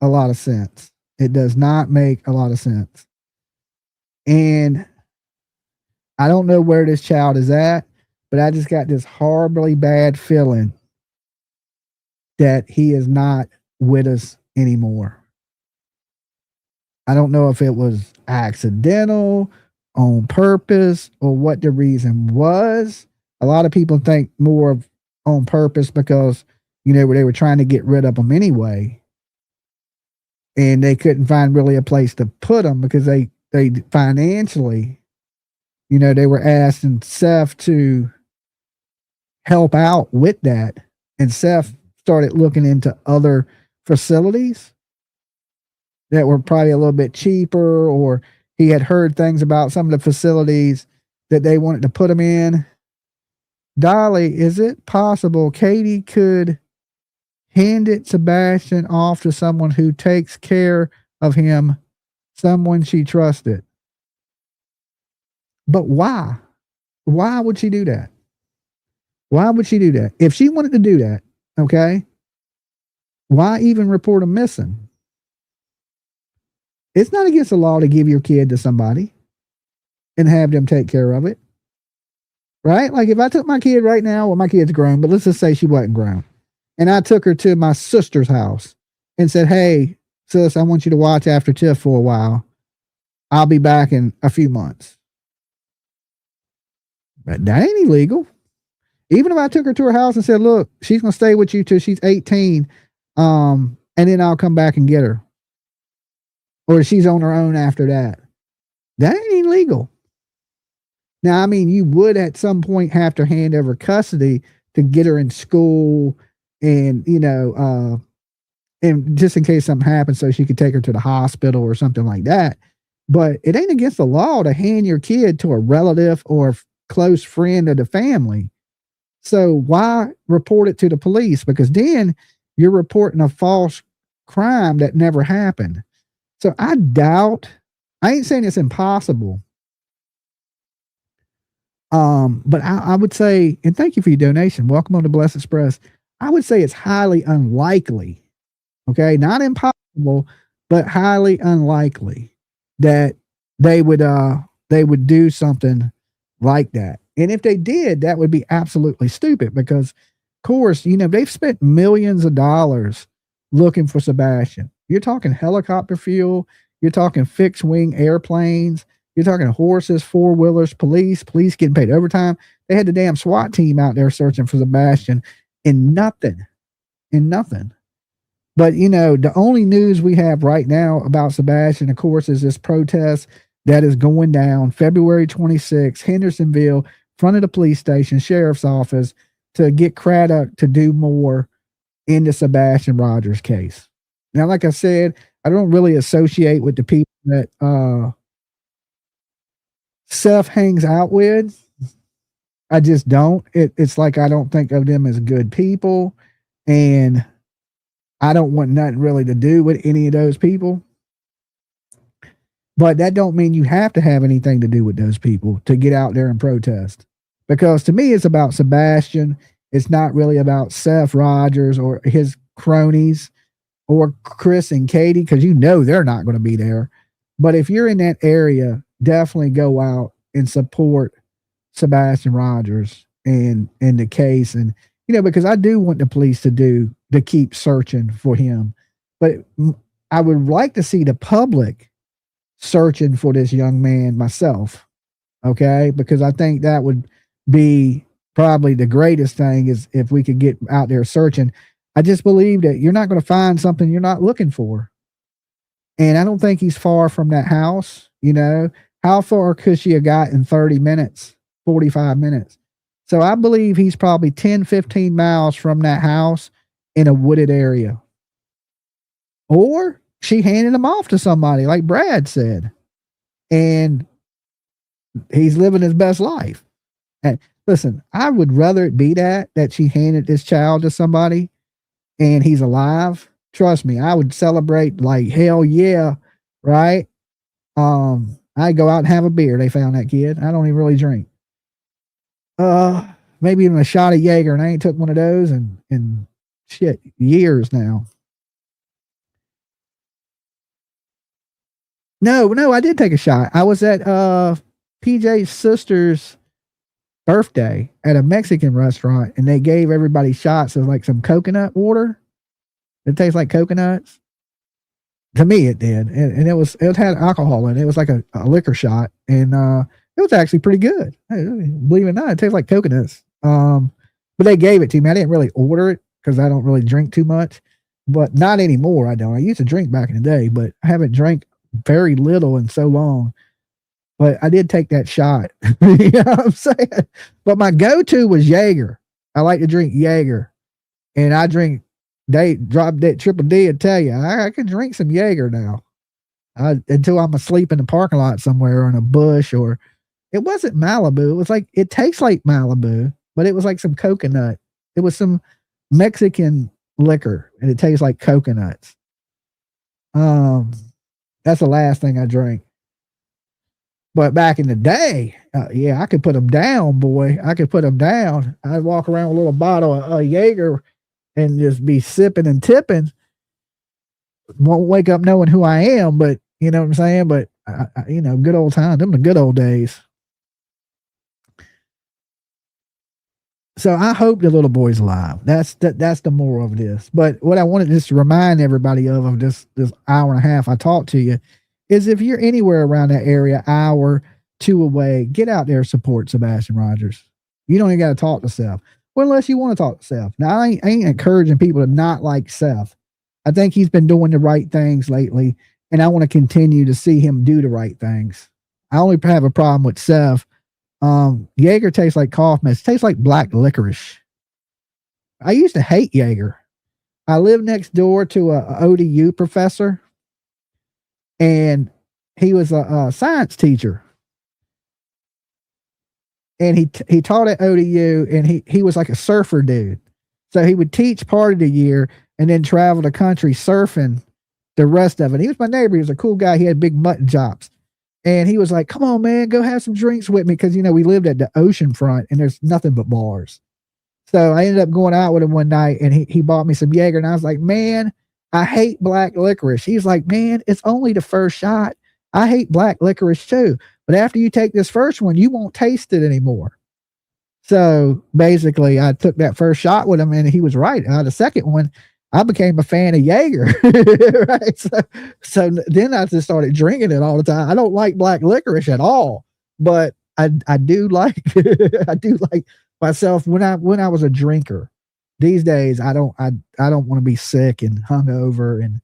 a lot of sense. It does not make a lot of sense. And I don't know where this child is at, but I just got this horribly bad feeling that he is not with us anymore. I don't know if it was accidental, on purpose, or what the reason was. A lot of people think more of on purpose because, they were trying to get rid of him anyway. And they couldn't find really a place to put him because they financially, they were asking Seth to help out with that. And Seth started looking into other facilities that were probably a little bit cheaper, or he had heard things about some of the facilities that they wanted to put him in. Dolly, is it possible Katie could hand it Sebastian off to someone who takes care of him, someone she trusted? But why? Why would she do that? Why would she do that? If she wanted to do that, okay, why even report him missing? It's not against the law to give your kid to somebody and have them take care of it. Right? Like if I took my kid right now, well, my kid's grown, but let's just say she wasn't grown. And I took her to my sister's house and said, hey, sis, I want you to watch After Tiff for a while. I'll be back in a few months. But that ain't illegal. Even if I took her to her house and said, look, she's going to stay with you till she's 18. And then I'll come back and get her. Or she's on her own after that. That ain't illegal. Now, I mean, you would at some point have to hand over custody to get her in school and, and just in case something happens so she could take her to the hospital or something like that. But it ain't against the law to hand your kid to a relative or a close friend of the family. So why report it to the police? Because then you're reporting a false crime that never happened. So I ain't saying it's impossible. But I would say, and thank you for your donation. Welcome on the Blessed Express. I would say it's highly unlikely. Okay. Not impossible, but highly unlikely that they would do something like that. And if they did, that would be absolutely stupid because, of course, they've spent millions of dollars looking for Sebastian. You're talking helicopter fuel. You're talking fixed wing airplanes. You're talking horses, four-wheelers, police getting paid overtime. They had the damn SWAT team out there searching for Sebastian and nothing. But, the only news we have right now about Sebastian, of course, is this protest that is going down February 26th, Hendersonville, front of the police station, sheriff's office, to get Craddock to do more in the Sebastian Rogers case. Now, like I said, I don't really associate with the people that Seth hangs out with. I just don't. It's like I don't think of them as good people. And I don't want nothing really to do with any of those people. But that don't mean you have to have anything to do with those people to get out there and protest. Because to me, it's about Sebastian. It's not really about Seth Rogers or his cronies or Chris and Katie, because you know they're not going to be there. But if you're in that area, definitely go out and support Sebastian Rogers and the case. And, you know, because I do want the police to keep searching for him. But I would like to see the public searching for this young man myself. Okay. Because I think that would be probably the greatest thing is if we could get out there searching. I just believe that you're not going to find something you're not looking for. And I don't think he's far from that house. You know, how far could she have got in 30 minutes, 45 minutes? So I believe he's probably 10, 15 miles from that house in a wooded area. Or she handed him off to somebody, like Brad said. And he's living his best life. And listen, I would rather it be that she handed this child to somebody and he's alive. Trust me, I would celebrate like hell yeah, right? I'd go out and have a beer. They found that kid. I don't even really drink. Maybe even a shot of Jaeger, and I ain't took one of those in shit years now. No, I did take a shot. I was at PJ's sister's birthday at a Mexican restaurant, and they gave everybody shots of like some coconut water. It tastes like coconuts. To me, it did, and it had alcohol in it. It was like a liquor shot, and it was actually pretty good. Believe it or not, it tastes like coconuts. But they gave it to me. I didn't really order it because I don't really drink too much, but not anymore. I don't. I used to drink back in the day, but I haven't drank very little in so long. But I did take that shot. You know what I'm saying? But my go-to was Jaeger. I like to drink Jaeger, and I drink. They dropped that Triple D. I tell you, I can drink some Jaeger now. Until I'm asleep in the parking lot somewhere or in a bush, or it wasn't Malibu. It was like, it tastes like Malibu, but it was like some coconut. It was some Mexican liquor, and it tastes like coconuts. That's the last thing I drank. But back in the day, yeah, I could put them down, boy. I could put them down. I'd walk around with a little bottle of Jaeger and just be sipping and tipping. Won't wake up knowing who I am, but you know what I'm saying? But, you know, good old times. Them the good old days. So I hope the little boy's alive. That's the moral of this. But what I wanted just to remind everybody of this hour and a half I talked to you is if you're anywhere around that area, hour, 2 away, get out there, support Sebastian Rogers. You don't even got to talk to Seth. Well, unless you want to talk to Seth. Now, I ain't encouraging people to not like Seth. I think he's been doing the right things lately, and I want to continue to see him do the right things. I only have a problem with Seth. Jaeger tastes like cough mist. It tastes like black licorice. I used to hate Jaeger. I lived next door to a ODU professor, and he was a science teacher. And he taught at ODU, and he was like a surfer dude. So he would teach part of the year and then travel the country surfing the rest of it. He was my neighbor. He was a cool guy. He had big mutton chops. And he was like, come on, man, go have some drinks with me. Because, you know, we lived at the ocean front and there's nothing but bars. So I ended up going out with him one night, and he bought me some Jaeger. And I was like, man, I hate black licorice. He's like, man, it's only the first shot. I hate black licorice too. But after you take this first one, you won't taste it anymore. So basically, I took that first shot with him, and he was right. The second one, I became a fan of Jaeger. Right? So then I just started drinking it all the time. I don't like black licorice at all, but I do like I do like myself when I was a drinker. These days, I don't want to be sick and hungover and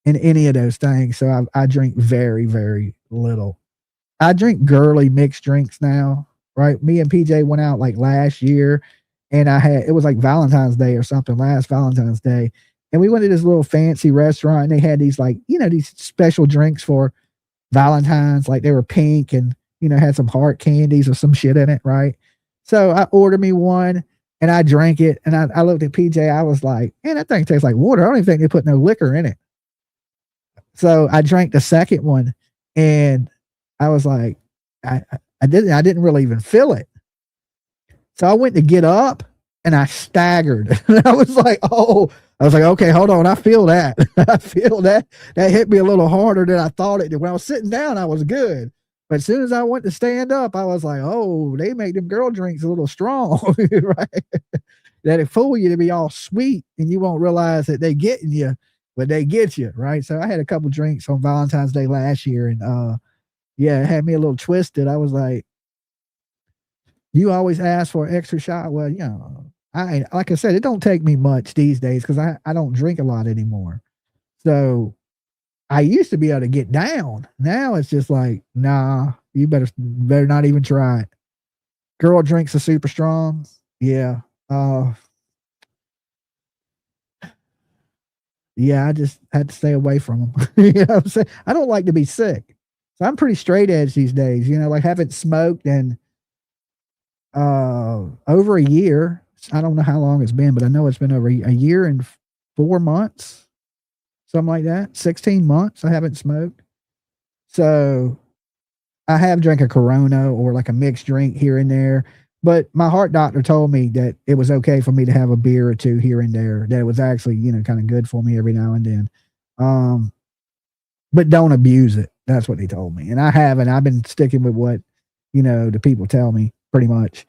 any of those things. So I drink very, very little. I drink girly mixed drinks now, right? Me and PJ went out like last year, and it was like Valentine's Day or something, last Valentine's Day. And we went to this little fancy restaurant, and they had these like, you know, these special drinks for Valentine's, like they were pink and, you know, had some heart candies or some shit in it, right? So I ordered me one, And I drank it, and I looked at PJ. I was like, man, that thing tastes like water. I don't even think they put no liquor in it. So I drank the second one, and I was like, I didn't really even feel it. So I went to get up, and I staggered. I was like, okay, hold on. I feel that. I feel that. That hit me a little harder than I thought it did. When I was sitting down, I was good. But as soon as I went to stand up, I was like, oh, they make them girl drinks a little strong, right? That it fool you to be all sweet, and you won't realize that they getting you, but they get you, right? So I had a couple drinks on Valentine's Day last year, and yeah, it had me a little twisted. I was like, you always ask for an extra shot. Well, like I said, it don't take me much these days because I don't drink a lot anymore. So I used to be able to get down. Now it's just like, nah, you better not even try it. Girl drinks are super strong. Yeah. Yeah, I just had to stay away from them. You know what I'm saying? I don't like to be sick. So I'm pretty straight edge these days, like haven't smoked in over a year. I don't know how long it's been, but I know it's been over a year and 4 months. Something like that. 16 months I haven't smoked. So I have drank a Corona or like a mixed drink here and there, but my heart doctor told me that it was okay for me to have a beer or two here and there, that it was actually, kind of good for me every now and then. But don't abuse it. That's what he told me. And I haven't. I've been sticking with what, the people tell me pretty much.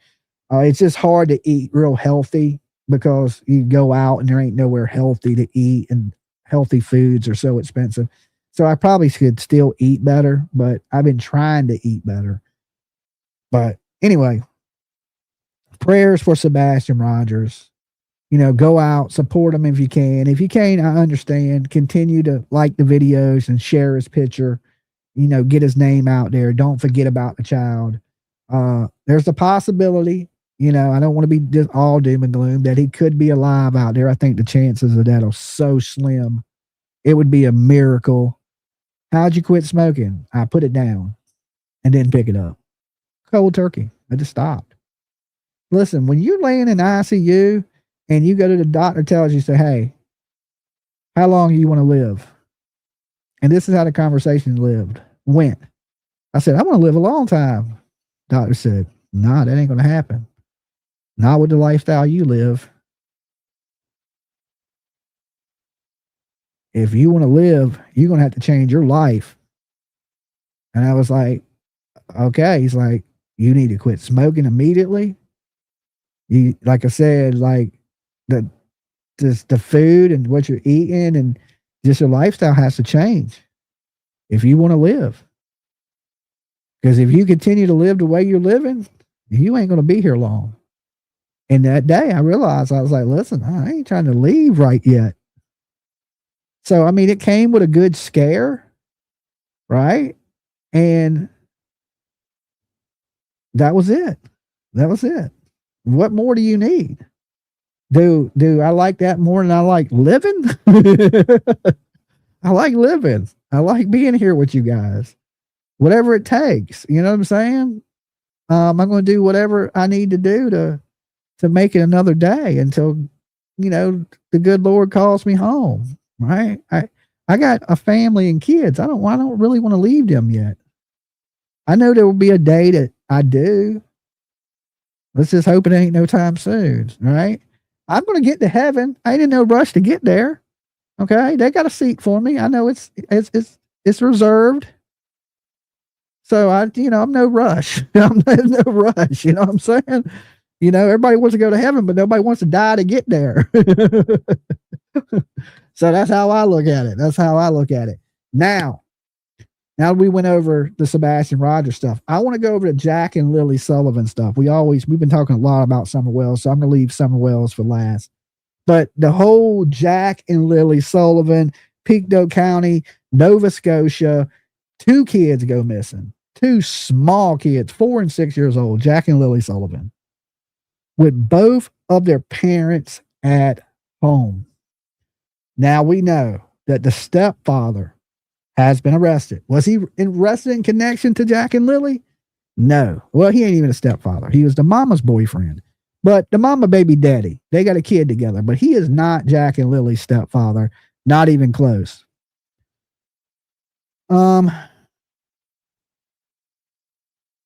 It's just hard to eat real healthy because you go out and there ain't nowhere healthy to eat, and healthy foods are so expensive. So I probably should still eat better, but I've been trying to eat better. But anyway, prayers for Sebastian Rogers. Go out, support him if you can. If you can't, I understand. Continue to like the videos and share his picture. Get his name out there. Don't forget about the child. There's a possibility, I don't want to be just all doom and gloom, that he could be alive out there. I think the chances of that are so slim. It would be a miracle. How'd you quit smoking? I put it down and didn't pick it up. Cold turkey. I just stopped. Listen, when you're laying in ICU and you go to the doctor, tells you, say, hey, how long do you want to live? And this is how the conversation went. I said, I want to live a long time. Doctor said, nah, that ain't going to happen. Not with the lifestyle you live. If you want to live, you're going to have to change your life. And I was like, okay. He's like, you need to quit smoking immediately. You, like I said, like the food and what you're eating and just your lifestyle has to change if you want to live. Because if you continue to live the way you're living, you ain't going to be here long. And that day I realized, I was like, listen, I ain't trying to leave right yet. So, I mean, it came with a good scare, right? And that was it. That was it. What more do you need? Do I like that more than I like living? I like living. I like being here with you guys. Whatever it takes. You know what I'm saying? I'm going to do whatever I need to do to make it another day until, the good Lord calls me home. Right? I got a family and kids. I don't really want to leave them yet. I know there will be a day that I do. Let's just hope it ain't no time soon. Right? I'm going to get to heaven. I ain't in no rush to get there. Okay. They got a seat for me. I know it's reserved. So I'm no rush. I'm no rush. You know what I'm saying? Everybody wants to go to heaven, but nobody wants to die to get there. So that's how I look at it. Now we went over the Sebastian Rogers stuff. I want to go over the Jack and Lily Sullivan stuff. We've been talking a lot about Summer Wells, so I'm going to leave Summer Wells for last. But the whole Jack and Lily Sullivan, Pictou County, Nova Scotia, 2 kids go missing. 2 small kids, 4 and 6 years old, Jack and Lily Sullivan, with both of their parents at home. Now we know that the stepfather has been arrested. Was he arrested in connection to Jack and Lily? No. Well, he ain't even a stepfather. He was the mama's boyfriend. But the mama baby daddy, they got a kid together, but he is not Jack and Lily's stepfather, not even close.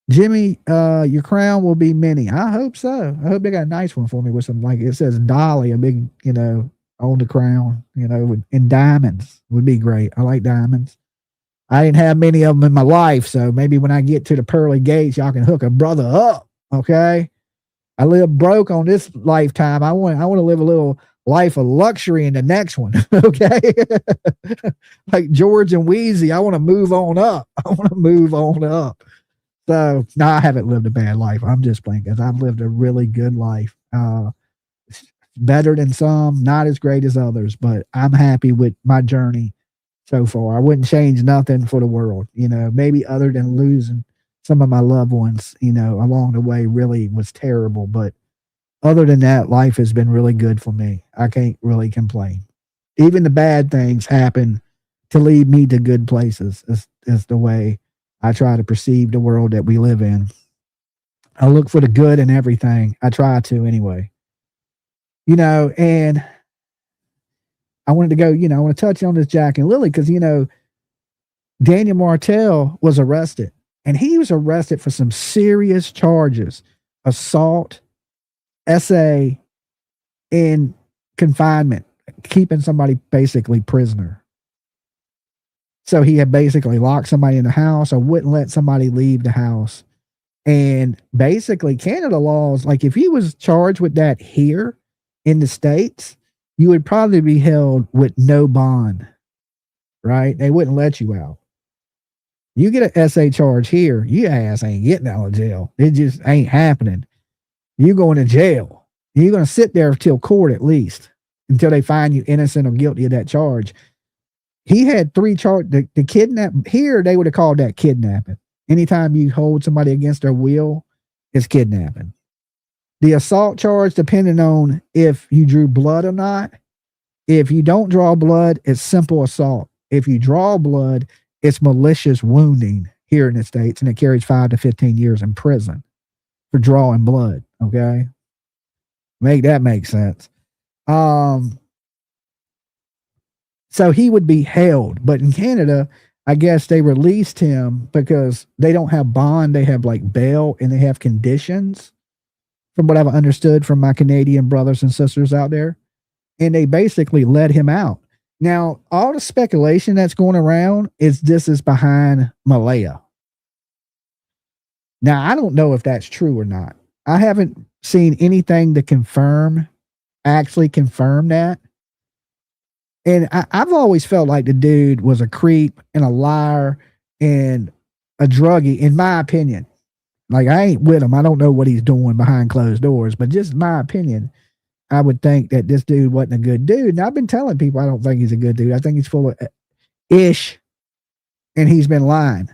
Jimmy, your crown will be many. I hope so. I hope they got a nice one for me with some, like it says Dolly, a big, on the crown, in diamonds would be great. I like diamonds. I didn't have many of them in my life, so maybe when I get to the pearly gates, y'all can hook a brother up. Okay. I live broke on this lifetime. I want to live a little life of luxury in the next one. Okay. Like George and Wheezy, I want to move on up. So no, I haven't lived a bad life. I'm just playing because I've lived a really good life. Better than some, not as great as others, but I'm happy with my journey so far. I wouldn't change nothing for the world, maybe other than losing some of my loved ones, along the way really was terrible. But other than that, life has been really good for me. I can't really complain. Even the bad things happen to lead me to good places is the way I try to perceive the world that we live in. I look for the good in everything. I try to anyway. And I wanted to go, I want to touch on this Jack and Lily because, Daniel Martell was arrested. And he was arrested for some serious charges: assault, SA, and confinement, keeping somebody basically prisoner. So he had basically locked somebody in the house or wouldn't let somebody leave the house. And basically Canada laws, like if he was charged with that here in the States, you would probably be held with no bond, right? They wouldn't let you out. You get an SA charge here, your ass ain't getting out of jail. It just ain't happening. You're going to jail. You're going to sit there till court at least, until they find you innocent or guilty of that charge. He had 3 charges. The kidnap here, they would have called that kidnapping. Anytime you hold somebody against their will, it's kidnapping. The assault charge, depending on if you drew blood or not. If you don't draw blood, it's simple assault. If you draw blood, it's malicious wounding here in the States, and it carries 5 to 15 years in prison for drawing blood. Okay. Make that make sense. So he would be held, but in Canada, I guess they released him because they don't have bond. They have like bail and they have conditions, from what I've understood from my Canadian brothers and sisters out there. And they basically let him out. Now, all the speculation that's going around is this is behind Malaya. Now, I don't know if that's true or not. I haven't seen anything to actually confirm that. And I've always felt like the dude was a creep and a liar and a druggie, in my opinion. Like, I ain't with him. I don't know what he's doing behind closed doors, but just my opinion, I would think that this dude wasn't a good dude. And I've been telling people I don't think he's a good dude. I think he's full of ish, and he's been lying.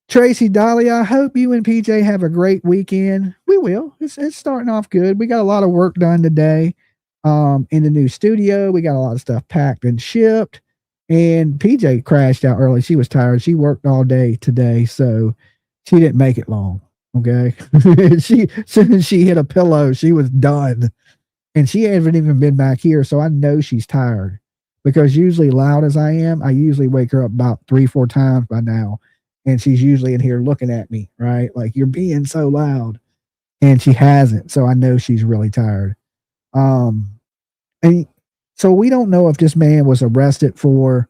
Tracy, Dolly, I hope you and PJ have a great weekend. We will. It's starting off good. We got a lot of work done today in the new studio. We got a lot of stuff packed and shipped. And PJ crashed out early. She was tired. She worked all day today, so she didn't make it long. Okay. As soon as she hit a pillow, she was done. And she hasn't even been back here, so I know she's tired. Because usually, loud as I am, I usually wake her up about 3-4 times by now. And she's usually in here looking at me, right? Like, you're being so loud. And she hasn't, so I know she's really tired. And so we don't know if this man was arrested for,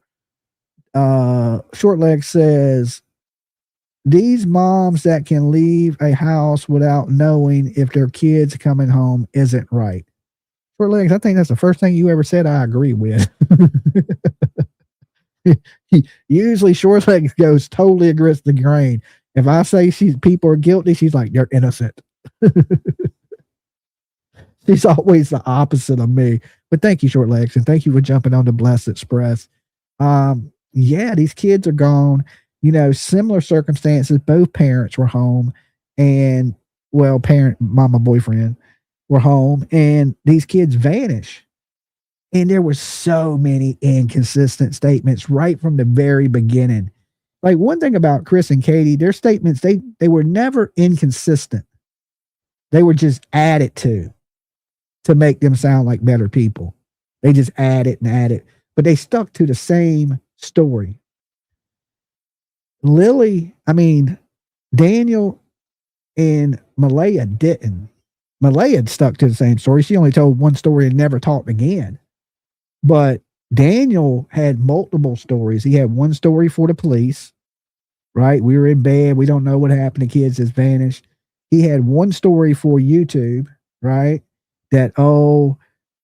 Shortleg says, these moms that can leave a house without knowing if their kids coming home isn't right. Short legs, I think that's the first thing you ever said I agree with. Usually short legs goes totally against the grain. If I say people are guilty, she's like, they're innocent. She's always the opposite of me. But thank you, short legs, and thank you for jumping on the Blessed Express. Yeah, these kids are gone. Similar circumstances. Both parents were home, and mama, boyfriend were home, and these kids vanish. And there were so many inconsistent statements right from the very beginning. Like, one thing about Chris and Katie, their statements, they were never inconsistent. They were just added to make them sound like better people. They just add it and add it, but they stuck to the same story. Daniel and Malaya didn't. Malaya stuck to the same story. She only told one story and never talked again. But Daniel had multiple stories. He had one story for the police, right? We were in bed. We don't know what happened. The kids just vanished. He had one story for YouTube, right? That, oh,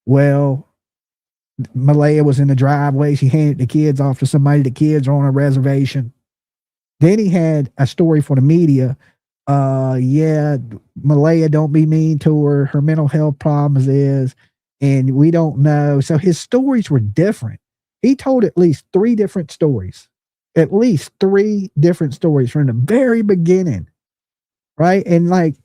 well, Malaya was in the driveway. She handed the kids off to somebody. The kids are on a reservation. Then he had a story for the media. Yeah, Malaya, don't be mean to her. Her mental health problems is, and we don't know. So his stories were different. He told at least three different stories from the very beginning, right? And like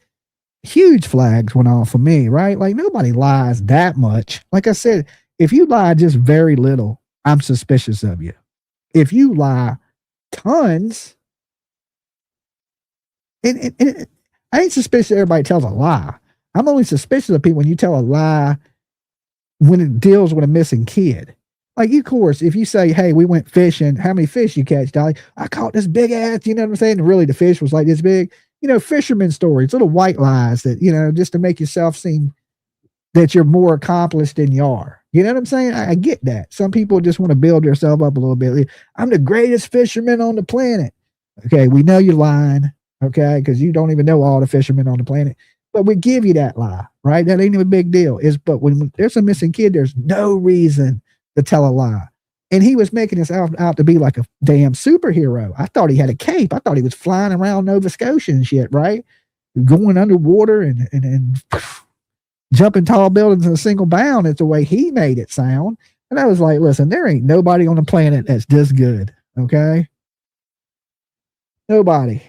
huge flags went off for me, right? Like nobody lies that much. Like I said, if you lie just very little, I'm suspicious of you. If you lie tons, and I ain't suspicious everybody tells a lie. I'm only suspicious of people when you tell a lie when it deals with a missing kid. Like, of course, if you say, hey, we went fishing, how many fish you catch, Dolly? I caught this big ass, you know what I'm saying? And really the fish was like this big. You know, fisherman stories, little white lies that, you know, just to make yourself seem that you're more accomplished than you are. You know what I'm saying? I get that. Some people just want to build themselves up a little bit. I'm the greatest fisherman on the planet. Okay, we know you're lying. Okay, because you don't even know all the fishermen on the planet, but we give you that lie, right? That ain't even a big deal. But when there's a missing kid, there's no reason to tell a lie. And he was making himself out to be like a damn superhero. I thought he had a cape. I thought he was flying around Nova Scotia and shit, right? Going underwater and jumping tall buildings in a single bound. It's the way he made it sound. And I was like, listen, there ain't nobody on the planet that's this good. Okay, nobody.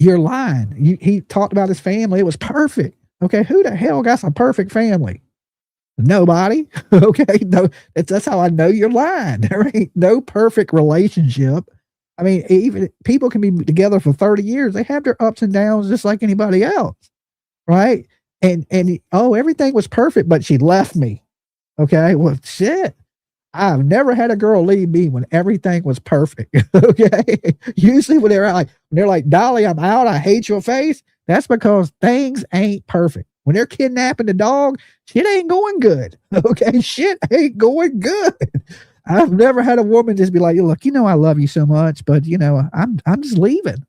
You're lying. He talked about his family. It was perfect. Okay, who the hell got a perfect family? Nobody. Okay, no, that's how I know you're lying. There ain't no perfect relationship. I mean, even people can be together for 30 years. They have their ups and downs just like anybody else, right? And everything was perfect, but she left me. Okay, well, shit. I've never had a girl leave me when everything was perfect. Okay. Usually when they're like, Dolly, I'm out. I hate your face. That's because things ain't perfect. When they're kidnapping the dog, shit ain't going good. Okay. Shit ain't going good. I've never had a woman just be like, look, you know, I love you so much, but you know, I'm just leaving.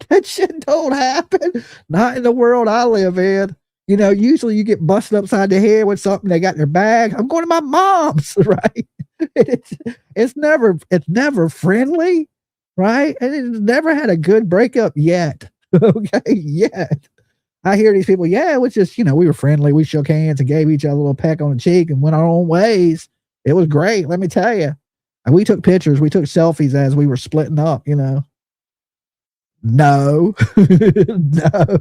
That shit don't happen. Not in the world I live in. You know, usually you get busted upside the head with something. They got their bag. I'm going to my mom's, right? It's never friendly, right? And it's never had a good breakup yet. Okay, yet. I hear these people, yeah, it was just, you know, we were friendly. We shook hands and gave each other a little peck on the cheek and went our own ways. It was great, let me tell you. And we took pictures. We took selfies as we were splitting up, you know. No, no.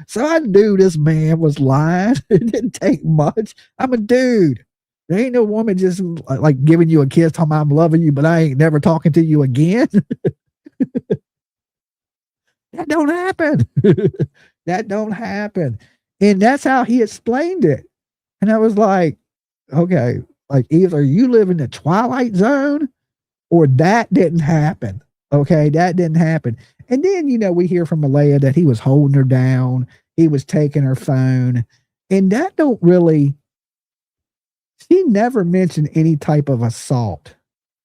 So I knew this man was lying. It didn't take much. I'm a dude. There ain't no woman just like giving you a kiss, talking about I'm loving you, but I ain't never talking to you again. That don't happen. That don't happen. And that's how he explained it. And I was like, okay, like either you live in the Twilight Zone or that didn't happen. Okay, that didn't happen. And then, you know, we hear from Malaya that he was holding her down. He was taking her phone. And that don't really, she never mentioned any type of assault.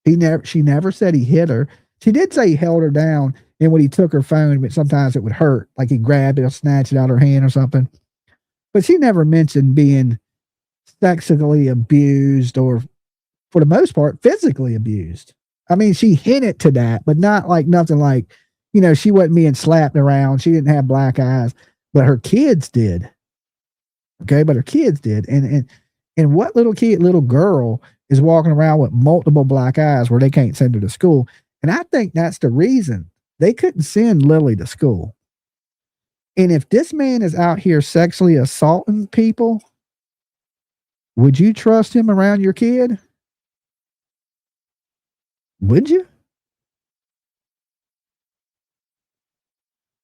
She never said he hit her. She did say he held her down. And when he took her phone, but sometimes it would hurt. Like he grabbed it or snatched it out of her hand or something. But she never mentioned being sexually abused or, for the most part, physically abused. I mean, she hinted to that, but not like nothing like, you know, she wasn't being slapped around. She didn't have black eyes, but her kids did. Okay, but her kids did. And what little girl is walking around with multiple black eyes where they can't send her to school? And I think that's the reason they couldn't send Lily to school. And if this man is out here sexually assaulting people, would you trust him around your kid? Would you?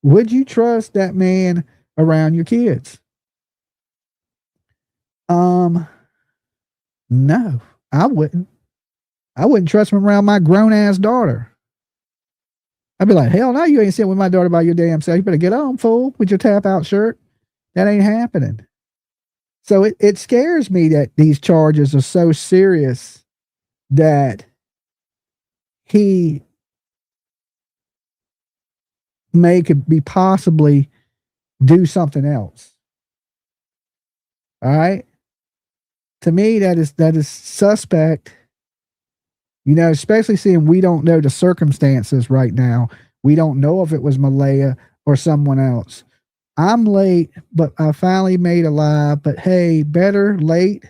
Would you trust that man around your kids? No, I wouldn't. I wouldn't trust him around my grown ass daughter. I'd be like, hell no, you ain't sitting with my daughter by your damn self. You better get on, fool, with your tap out shirt. That ain't happening. So it scares me that these charges are so serious that he could be possibly do something else. All right. To me, that is suspect. You know, especially seeing we don't know the circumstances right now. We don't know if it was Malaya or someone else. I'm late, but I finally made a live. But hey, better late.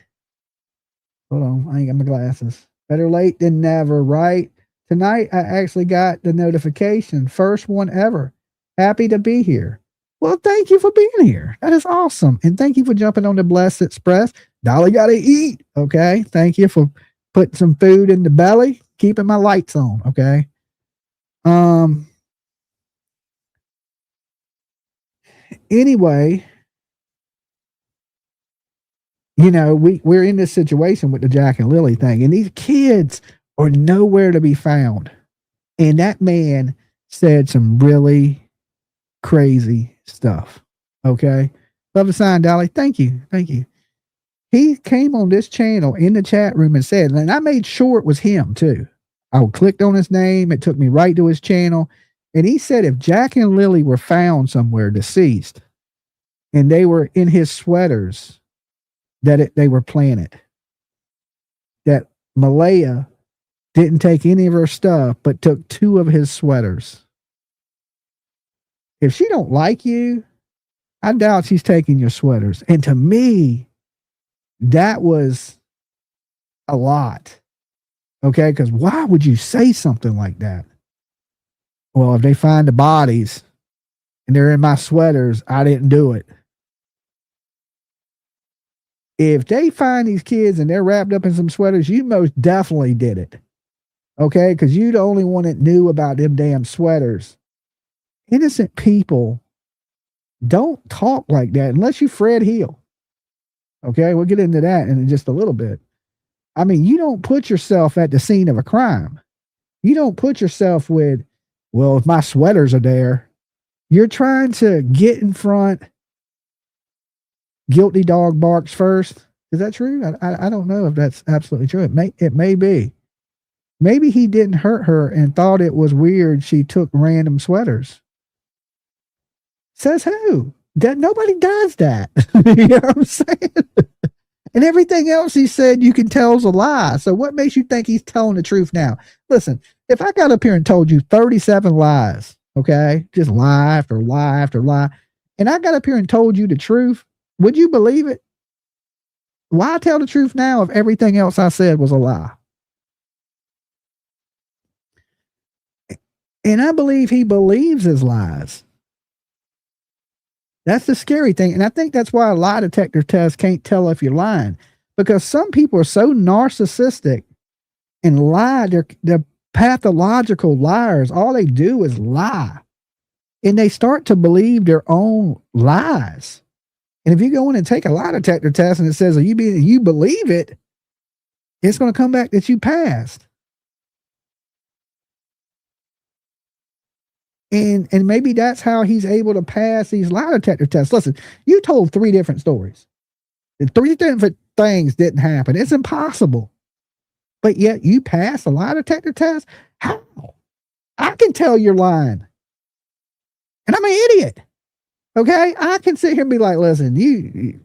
Hold on, I ain't got my glasses. Better late than never, right? Tonight, I actually got the notification. First one ever. Happy to be here. Well, thank you for being here. That is awesome. And thank you for jumping on the Blessed Express. Dolly got to eat. Okay. Thank you for putting some food in the belly, keeping my lights on. Okay. Anyway, you know, we're in this situation with the Jack and Lily thing, and these kids are nowhere to be found. And that man said some really crazy stuff. Okay. Love the sign, Dolly. Thank you. Thank you. He came on this channel in the chat room and said, and I made sure it was him too. I clicked on his name. It took me right to his channel. And he said if Jack and Lily were found somewhere deceased and they were in his sweaters, that they were planted. That Malaya didn't take any of her stuff, but took 2 of his sweaters. If she don't like you, I doubt she's taking your sweaters. And to me, that was a lot. Okay, because why would you say something like that? Well, if they find the bodies and they're in my sweaters, I didn't do it. If they find these kids and they're wrapped up in some sweaters, you most definitely did it. Okay, because you the only one that knew about them damn sweaters. Innocent people don't talk like that unless you Fred Hill. Okay, we'll get into that in just a little bit. I mean, you don't put yourself at the scene of a crime. You don't put yourself with, well, if my sweaters are there, you're trying to get in front. Guilty dog barks first. Is that true? I don't know if that's absolutely true. It may be. Maybe he didn't hurt her and thought it was weird she took random sweaters. Says who? That nobody does that. You know what I'm saying? And everything else he said you can tell is a lie. So what makes you think he's telling the truth now? Listen, if I got up here and told you 37 lies, okay, just lie after lie after lie, and I got up here and told you the truth, would you believe it? Why tell the truth now if everything else I said was a lie? And I believe he believes his lies. That's the scary thing. And I think that's why a lie detector test can't tell if you're lying, because some people are so narcissistic and lie. They're pathological liars. All they do is lie. And they start to believe their own lies. And if you go in and take a lie detector test and it says, you believe it, it's going to come back that you passed. And maybe that's how he's able to pass these lie detector tests. Listen, you told 3 different stories. And 3 different things didn't happen. It's impossible. But yet you pass a lie detector test? How? I can tell you're lying. And I'm an idiot. Okay? I can sit here and be like, listen,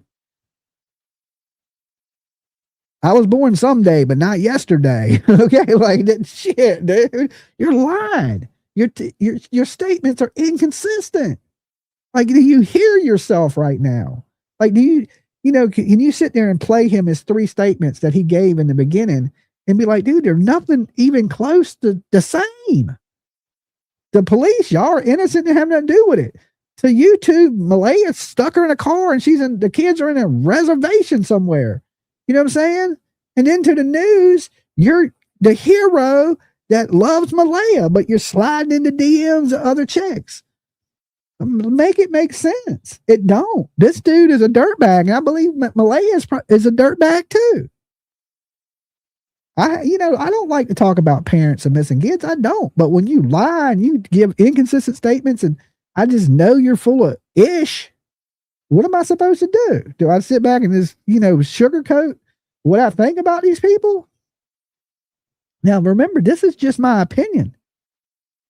I was born someday, but not yesterday. Okay? Like that shit, dude. You're lying. Your statements are inconsistent. Like, do you hear yourself right now? Like, can you sit there and play him his 3 statements that he gave in the beginning and be like, dude, there's nothing even close to the same. The police, y'all are innocent and have nothing to do with it. To you two, Malaya stuck her in a car and the kids are in a reservation somewhere. You know what I'm saying? And then to the news, you're the hero that loves Malaya, but you're sliding into DMs of other chicks. Make it make sense. It don't. This dude is a dirtbag, and I believe Malaya is a dirtbag too. I don't like to talk about parents and missing kids. I don't. But when you lie and you give inconsistent statements, and I just know you're full of ish, what am I supposed to do? Do I sit back and just, sugarcoat what I think about these people? Now, remember, this is just my opinion.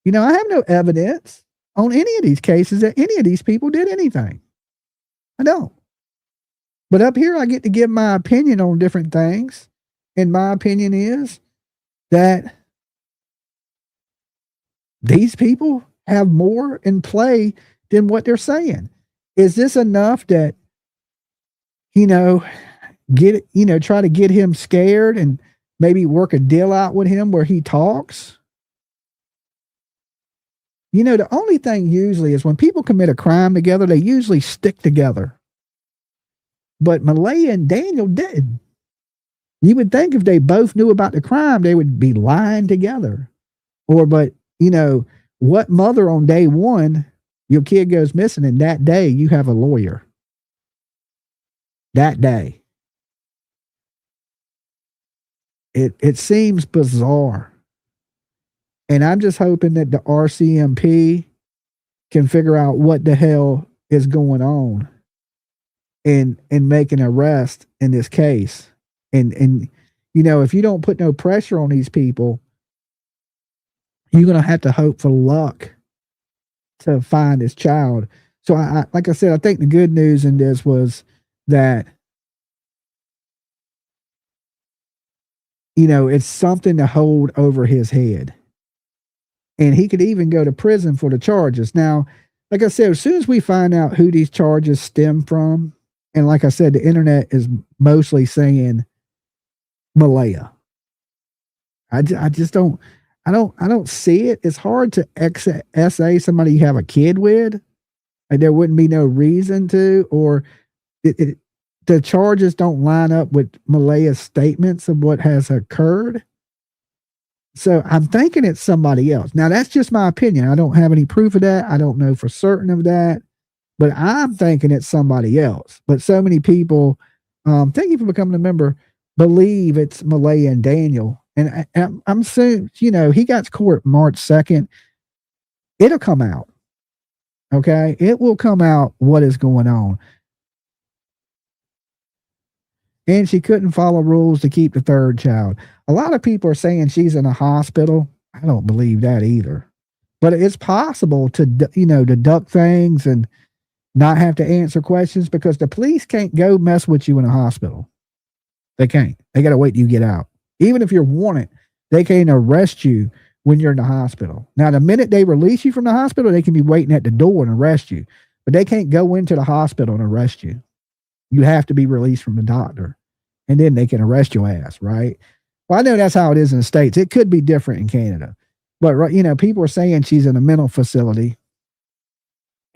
I have no evidence on any of these cases that any of these people did anything. I don't. But up here, I get to give my opinion on different things. And my opinion is that these people have more in play than what they're saying. Is this enough that, try to get him scared and maybe work a deal out with him where he talks? The only thing usually is when people commit a crime together, they usually stick together. But Malaya and Daniel didn't. You would think if they both knew about the crime, they would be lying together. But what mother on day one, your kid goes missing, and that day you have a lawyer. That day. It seems bizarre. And I'm just hoping that the RCMP can figure out what the hell is going on and make an arrest in this case. And if you don't put no pressure on these people, you're going to have to hope for luck to find this child. So like I said, I think the good news in this was that, it's something to hold over his head. And he could even go to prison for the charges. Now, like I said, as soon as we find out who these charges stem from, and like I said, the internet is mostly saying Malaya. I just don't see it. It's hard to SA somebody you have a kid with. Like there wouldn't be no reason to, or the charges don't line up with Malaya's statements of what has occurred. So I'm thinking it's somebody else. Now that's just my opinion. I don't have any proof of that. I don't know for certain of that, but I'm thinking it's somebody else. But so many people, thank you for becoming a member, believe it's Malaya and Daniel. And I'm saying, he got to court March 2nd. It'll come out. Okay. It will come out what is going on. And she couldn't follow rules to keep the third child. A lot of people are saying she's in a hospital. I don't believe that either. But it's possible to, deduct things and not have to answer questions, because the police can't go mess with you in a hospital. They can't. They got to wait till you get out. Even if you're wanted, they can't arrest you when you're in the hospital. Now, the minute they release you from the hospital, they can be waiting at the door and arrest you. But they can't go into the hospital and arrest you. You have to be released from the doctor, and then they can arrest your ass, right? Well, I know that's how it is in the States. It could be different in Canada. But, people are saying she's in a mental facility.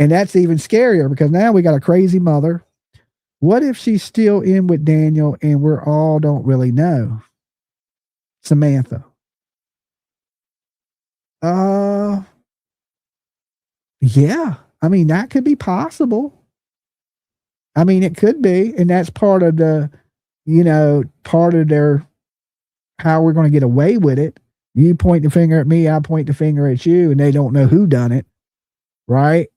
And that's even scarier, because now we got a crazy mother. What if she's still in with Daniel and we're all don't really know? Samantha. Yeah. That could be possible. It could be. And that's part of the, part of their, how we're going to get away with it. You point the finger at me, I point the finger at you, and they don't know who done it. Right?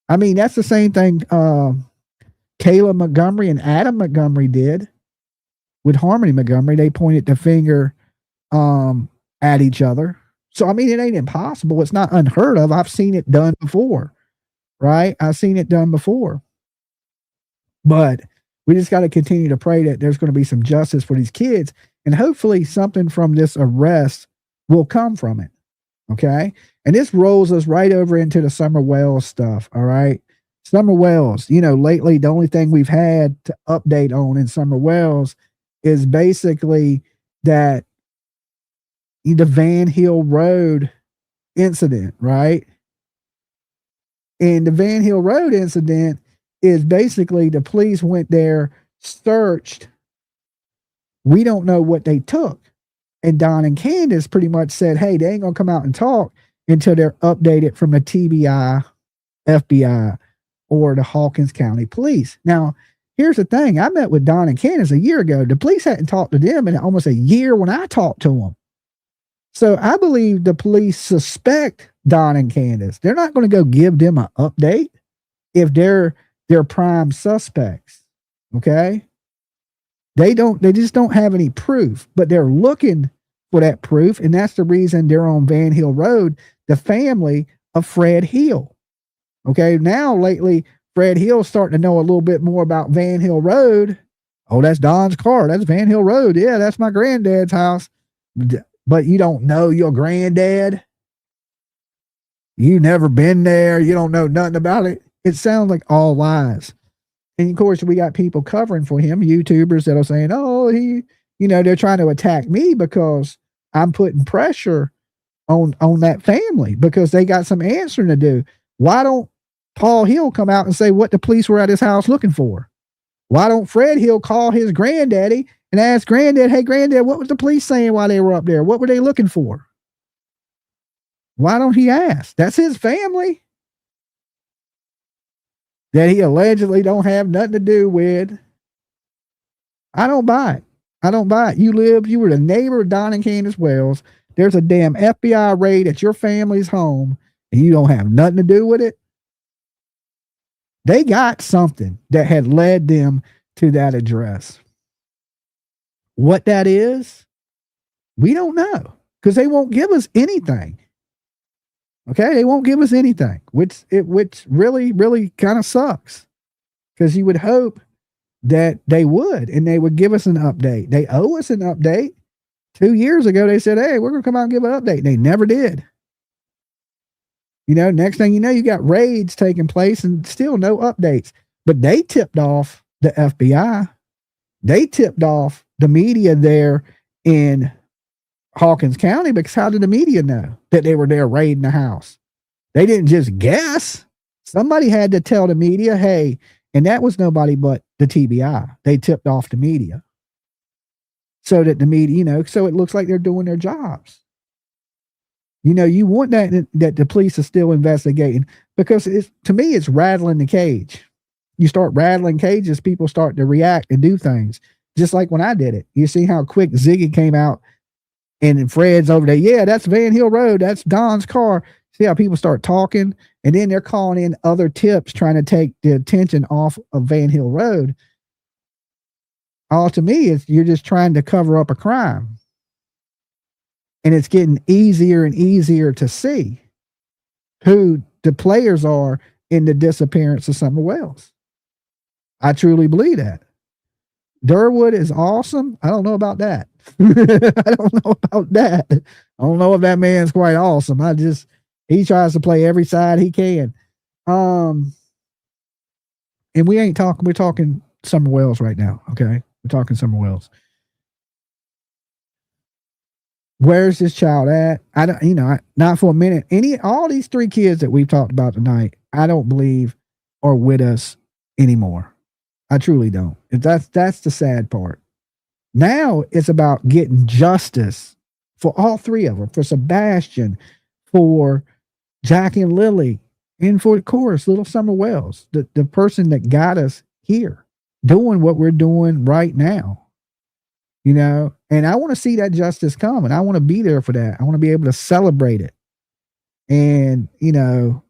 That's the same thing Kayla Montgomery and Adam Montgomery did with Harmony Montgomery. They pointed the finger at each other. So, it ain't impossible. It's not unheard of. I've seen it done before. Right? I've seen it done before. But we just got to continue to pray that there's going to be some justice for these kids. And hopefully something from this arrest will come from it. Okay. And this rolls us right over into the Summer Wells stuff. All right. Summer Wells, lately the only thing we've had to update on in Summer Wells is basically that the Van Hill Road incident, right? And the Van Hill Road incident is basically the police went there, searched. We don't know what they took. And Don and Candace pretty much said, hey, they ain't going to come out and talk until they're updated from the TBI FBI or the Hawkins County Police. Now, here's the thing. I met with Don and Candace a year ago. The police hadn't talked to them in almost a year when I talked to them. So I believe the police suspect Don and Candace. They're not going to go give them an update if they're prime suspects. Okay. They just don't have any proof, but they're looking for that proof. And that's the reason they're on Van Hill Road, the family of Fred Hill. Okay. Now lately, Fred Hill's starting to know a little bit more about Van Hill Road. Oh, that's Don's car. That's Van Hill Road. Yeah, that's my granddad's house. But you don't know your granddad. You never been there. You don't know nothing about it. It sounds like all lies. And of course, we got people covering for him, YouTubers that are saying, oh, they're trying to attack me because I'm putting pressure on that family because they got some answering to do. Why don't Paul Hill come out and say what the police were at his house looking for? Why don't Fred Hill call his granddaddy and ask Granddad, hey, Granddad, what was the police saying while they were up there? What were they looking for? Why don't he ask? That's his family that he allegedly don't have nothing to do with. I don't buy it. I don't buy it. You were the neighbor of Don and Candace Wells. There's a damn FBI raid at your family's home and you don't have nothing to do with it. They got something that had led them to that address. What that is, we don't know because they won't give us anything. Okay, they won't give us anything, which really, really kind of sucks because you would hope that they would and they would give us an update. They owe us an update. 2 years ago, they said, hey, we're going to come out and give an update. They never did. Next thing you know, you got raids taking place and still no updates. But they tipped off the FBI. They tipped off the media there in Hawkins County because how did the media know that they were there raiding the house? They didn't just guess. Somebody had to tell the media, hey, and that was nobody but the TBI. They tipped off the media so that the media, so it looks like they're doing their jobs. You want that the police are still investigating because to me, it's rattling the cage. You start rattling cages, people start to react and do things. Just like when I did it. You see how quick Ziggy came out and Fred's over there. Yeah, that's Van Hill Road. That's Don's car. See how people start talking and then they're calling in other tips trying to take the attention off of Van Hill Road. All to me, you're just trying to cover up a crime. And it's getting easier and easier to see who the players are in the disappearance of Summer Wells. I truly believe that. Durwood is awesome. I don't know about that. I don't know about that. I don't know if that man's quite awesome. He tries to play every side he can. And we're talking Summer Wells right now. Okay. We're talking Summer Wells. Where's this child at? I don't, not for a minute. All these 3 kids that we've talked about tonight, I don't believe are with us anymore. I truly don't. That's the sad part. Now it's about getting justice for all 3 of them, for Sebastian, for Jackie and Lily, and for, of course, little Summer Wells, the person that got us here, doing what we're doing right now. And I want to see that justice come, and I want to be there for that. I want to be able to celebrate it. And, you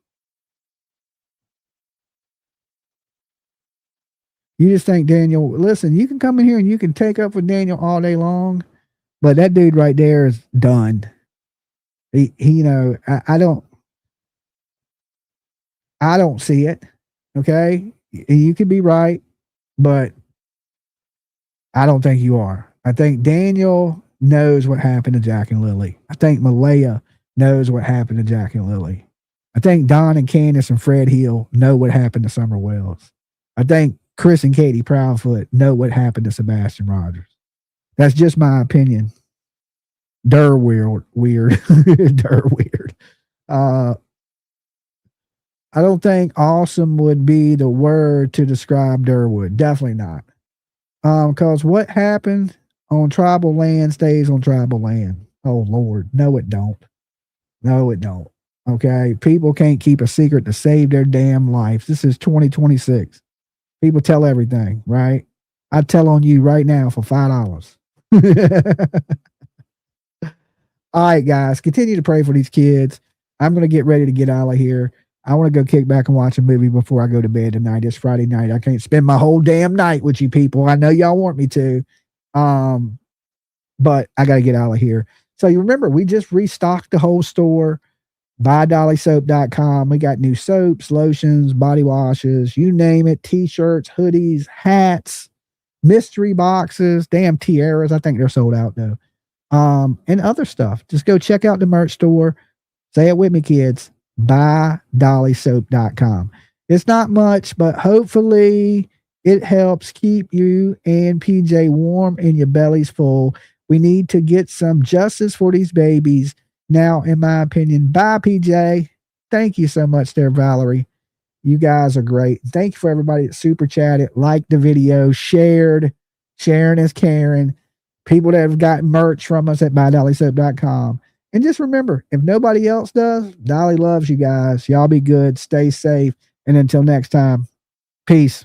just think, Daniel, listen, you can come in here and you can take up with Daniel all day long, but that dude right there is done. I don't see it. Okay. You could be right, but I don't think you are. I think Daniel knows what happened to Jack and Lily. I think Malaya knows what happened to Jack and Lily. I think Don and Candace and Fred Hill know what happened to Summer Wells. I think Chris and Katie Proudfoot know what happened to Sebastian Rogers. That's just my opinion. Weird. Weird. I don't think awesome would be the word to describe Durwood. Definitely not. Because what happened on tribal land stays on tribal land. Oh Lord. No, it don't. No, it don't. Okay. People can't keep a secret to save their damn lives. This is 2026. People tell everything, right? I tell on you right now for $5. All right, guys, continue to pray for these kids. I'm going to get ready to get out of here. I want to go kick back and watch a movie before I go to bed tonight. It's Friday night. I can't spend my whole damn night with you people. I know y'all want me to. But I got to get out of here. So you remember, we just restocked the whole store. BuyDollySoap.com. We got new soaps, lotions, body washes, you name it, t-shirts, hoodies, hats, mystery boxes, damn tiaras. I think they're sold out though. And other stuff. Just go check out the merch store. Say it with me, kids. BuyDollySoap.com. It's not much, but hopefully it helps keep you and PJ warm and your bellies full. We need to get some justice for these babies. Now, in my opinion, bye, PJ. Thank you so much there, Valerie. You guys are great. Thank you for everybody that super chatted, liked the video, shared. Sharing is caring. People that have gotten merch from us at BuyDollySoap.com. And just remember, if nobody else does, Dolly loves you guys. Y'all be good. Stay safe. And until next time, peace.